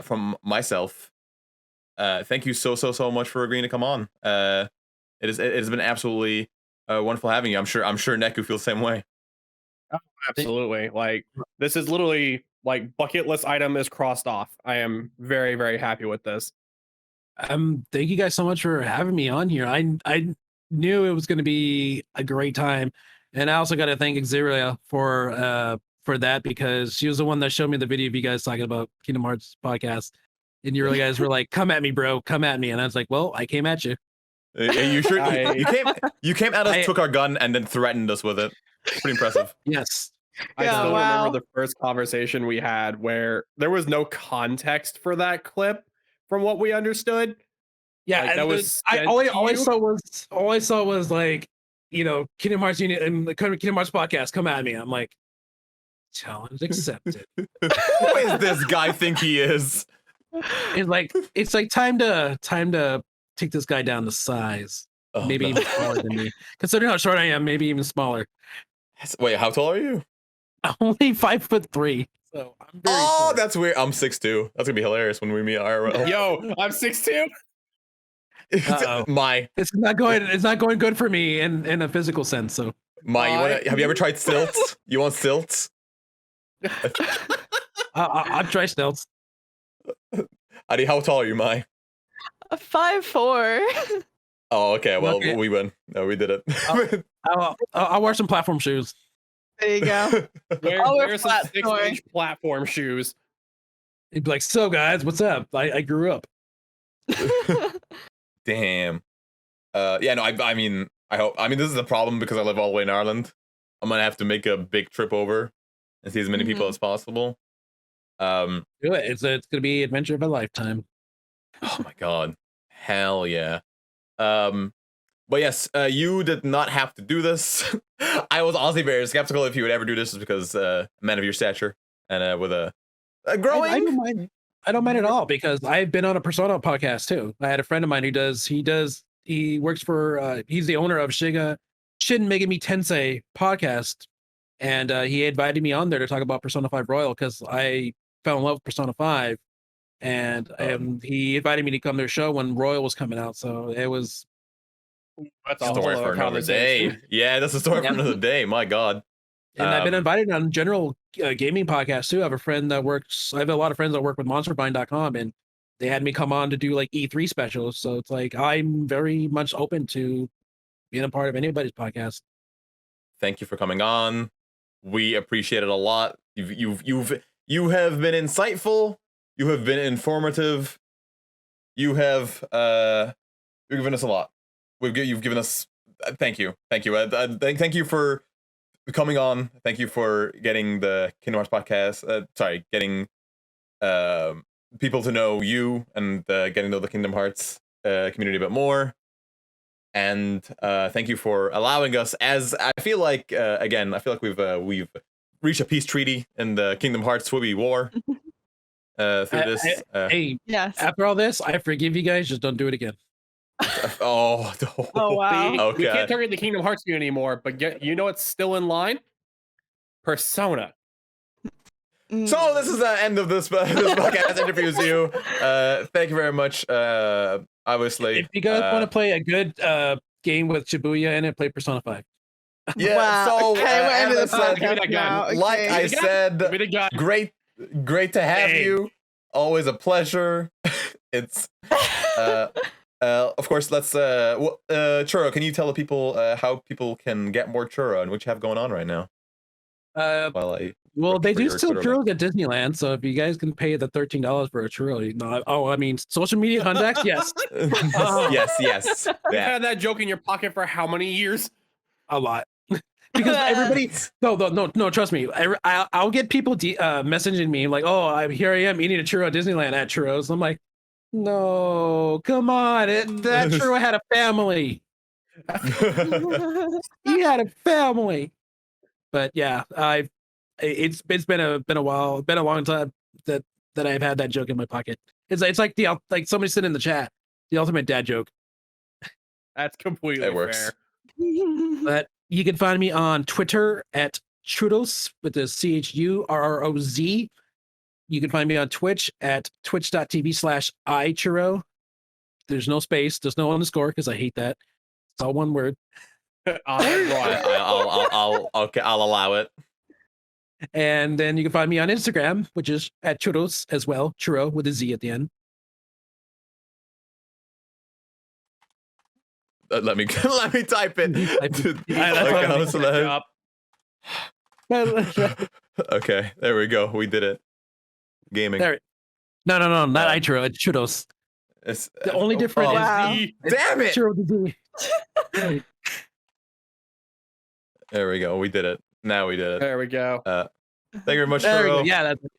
from myself, thank you so much for agreeing to come on. It has been absolutely wonderful having you. I'm sure Neku feels the same way. Oh, absolutely. Like, this is literally like bucket list item is crossed off. I am very, very happy with this. Thank you guys so much for having me on here. I knew it was going to be a great time, and I also got to thank Xeria for that, because she was the one that showed me the video of you guys talking about Kingdom Hearts podcast, and you guys were like, "Come at me, bro, come at me," and I was like, "Well, I came at you." You sure? You came at us, took our gun, and then threatened us with it. Pretty impressive. Yes. I still remember the first conversation we had where there was no context for that clip from what we understood. Yeah, like, that was all I saw was like, Kingdom Hearts Unit and the Kingdom Hearts podcast, come at me. I'm like, challenge accepted. Who is this guy think he is? It's like time to take this guy down to size. Maybe even smaller than me. Considering how short I am, maybe even smaller. Wait, how tall are you? Only 5'3". So I'm very short. That's weird. I'm 6'2". That's gonna be hilarious when we meet IRL. Yo, I'm 6'2". It's not going good for me in a physical sense. So have you ever tried stilts? You want stilts? I'll try stilts. Adi, how tall are you, Mai? 5'4". Oh, okay. Well, we win. No, we did it. I'll wear some platform shoes. There you go. Wear some 6-inch platform shoes. He'd be like, "So guys, what's up? I grew up." Damn. Yeah. No. I mean, this is a problem because I live all the way in Ireland. I'm gonna have to make a big trip over and see as many people as possible. Do it. It's gonna be adventure of a lifetime. Oh my god. Hell yeah. But yes, you did not have to do this. I was honestly very skeptical if you would ever do this, just because man of your stature and with a growing. I don't mind. I don't mind at all, because I've been on a Persona podcast too. I had a friend of mine he works for he's the owner of Shin Megami Tensei podcast, and he invited me on there to talk about Persona 5 Royal, because I fell in love with Persona 5, and he invited me to come to their show when Royal was coming out. So it was That's a Story whole for other another day. conversation. Yeah, that's a story for another day. My God. And I've been invited on general gaming podcasts too. I have a friend that I have a lot of friends that work with monsterbind.com, and they had me come on to do like E3 specials. So it's like, I'm very much open to being a part of anybody's podcast. Thank you for coming on. We appreciate it a lot. You have been insightful. You have been informative. You've given us a lot. You've given us. Thank you. Thank you for coming on. Thank you for getting the Kingdom Hearts podcast. Getting people to know you, and getting to know the Kingdom Hearts community a bit more. And thank you for allowing us. As I feel like, we've reached a peace treaty in the Kingdom Hearts TWEWY war. Through this. Hey, Yes. after all this, I forgive you guys. Just don't do it again. Oh wow. Okay. We can't target the Kingdom Hearts view anymore, but you know what's still in line? Persona. So this is the end of this podcast interviews you. Thank you very much. Obviously, If you guys want to play a good game with Shibuya in it, play Persona 5. yeah. Wow. So Okay, we're ending as the I said, podcast now. like Okay. I said, Give it a gun. great to have Hey. you. Always a pleasure. It's of course. Let's Churro. Can you tell the people how people can get more churro and what you have going on right now? While I Well, they for do your still Twitter churros at Disneyland, so if you guys can pay the $13 for a churro, I mean, social media contacts, yes, yes. You've That. had that joke in your pocket for how many years? a lot. Because everybody, no, trust me, I'll get people messaging me like, "Oh, I am eating a churro at Disneyland at churros." I'm like, "No, come on, that churro had a family. He had a family." But yeah, it's been a while, been a long time that I've had that joke in my pocket. It's like like somebody said in the chat, the ultimate dad joke. That's completely It works. fair. But you can find me on Twitter at Churros with the CHURROZ. You can find me on Twitch at twitch.tv/ichurro. There's no space, there's no underscore, because I hate that. It's all one word. I'll allow it. And then you can find me on Instagram, which is at Churros as well, Churro with a Z at the end. Let me type it. Okay, there we go. We did it. Gaming. There. No, not iChurro. It's Churros. It's, The only difference is wow. Damn it! Churro with a Z. There we go. We did it. Now we did it. There we go. Thank you very much, There we go. Churro. Yeah, that's it.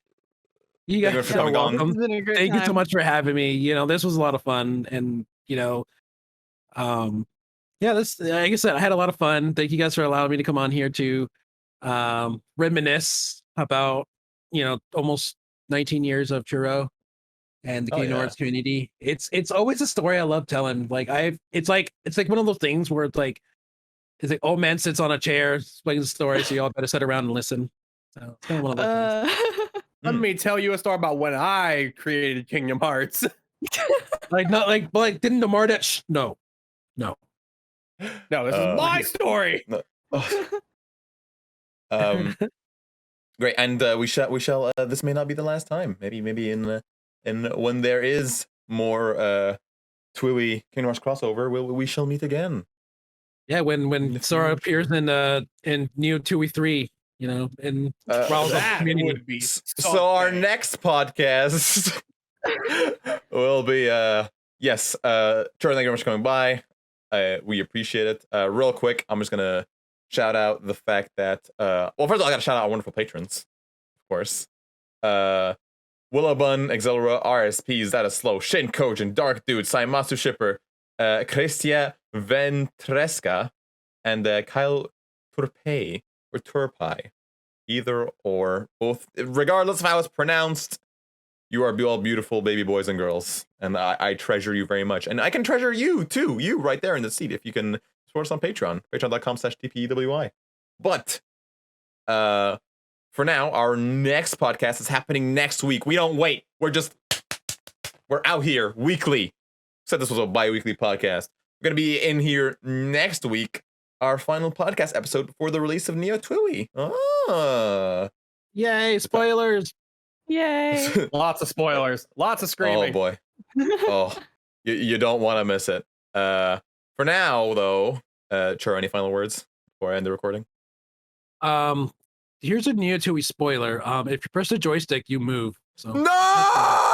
You Thank you guys for are coming on. welcome. It's been a great Thank you so time. much for having me. This was a lot of fun, and yeah, this, like I said, I had a lot of fun. Thank you guys for allowing me to come on here to reminisce about almost 19 years of Churro and the Oh, Kingdom yeah. Hearts community. It's always a story I love telling. Like it's like one of those things where it's like old man sits on a chair explaining the story, so you all better sit around and listen. So it's kind of one of those things. Let me tell you a story about when I created Kingdom Hearts. Like not like didn't Nomura that no. No, this is my story. Great, and we shall. This may not be the last time. Maybe in when there is more TWEWY Kingdom Hearts crossover, we shall meet again. Yeah, when Sora appears in new TWEWY 3, in Ralph's That community. would be So our something. next podcast will be yes. Churro, thank you very much for coming by. We appreciate it. Real quick, I'm just gonna shout out the fact that well, first of all, I gotta shout out our wonderful patrons, of course. Willowbun, Exilra, RSPs, That Is Slow, Shin Kojin, Dark Dude, Saimatsu Shipper, Christia Ventresca, and Kyle Turpei, or Turpai. Either or, both, regardless of how it's pronounced, you are all beautiful baby boys and girls, and I treasure you very much. And I can treasure you, too, you right there in the seat, if you can support us on Patreon, patreon.com/TPEWY. But, for now, our next podcast is happening next week. We don't wait. We're out here weekly. Said this was a bi-weekly podcast. We're going to be in here next week, our final podcast episode before the release of Neo TWEWY. Yay, spoilers. Yay. Lots of spoilers. Lots of screaming. Oh, boy. Oh, you don't want to miss it. For now, though, Churro, any final words before I end the recording? Here's a Neo TWEWY spoiler. If you press the joystick, you move. So No!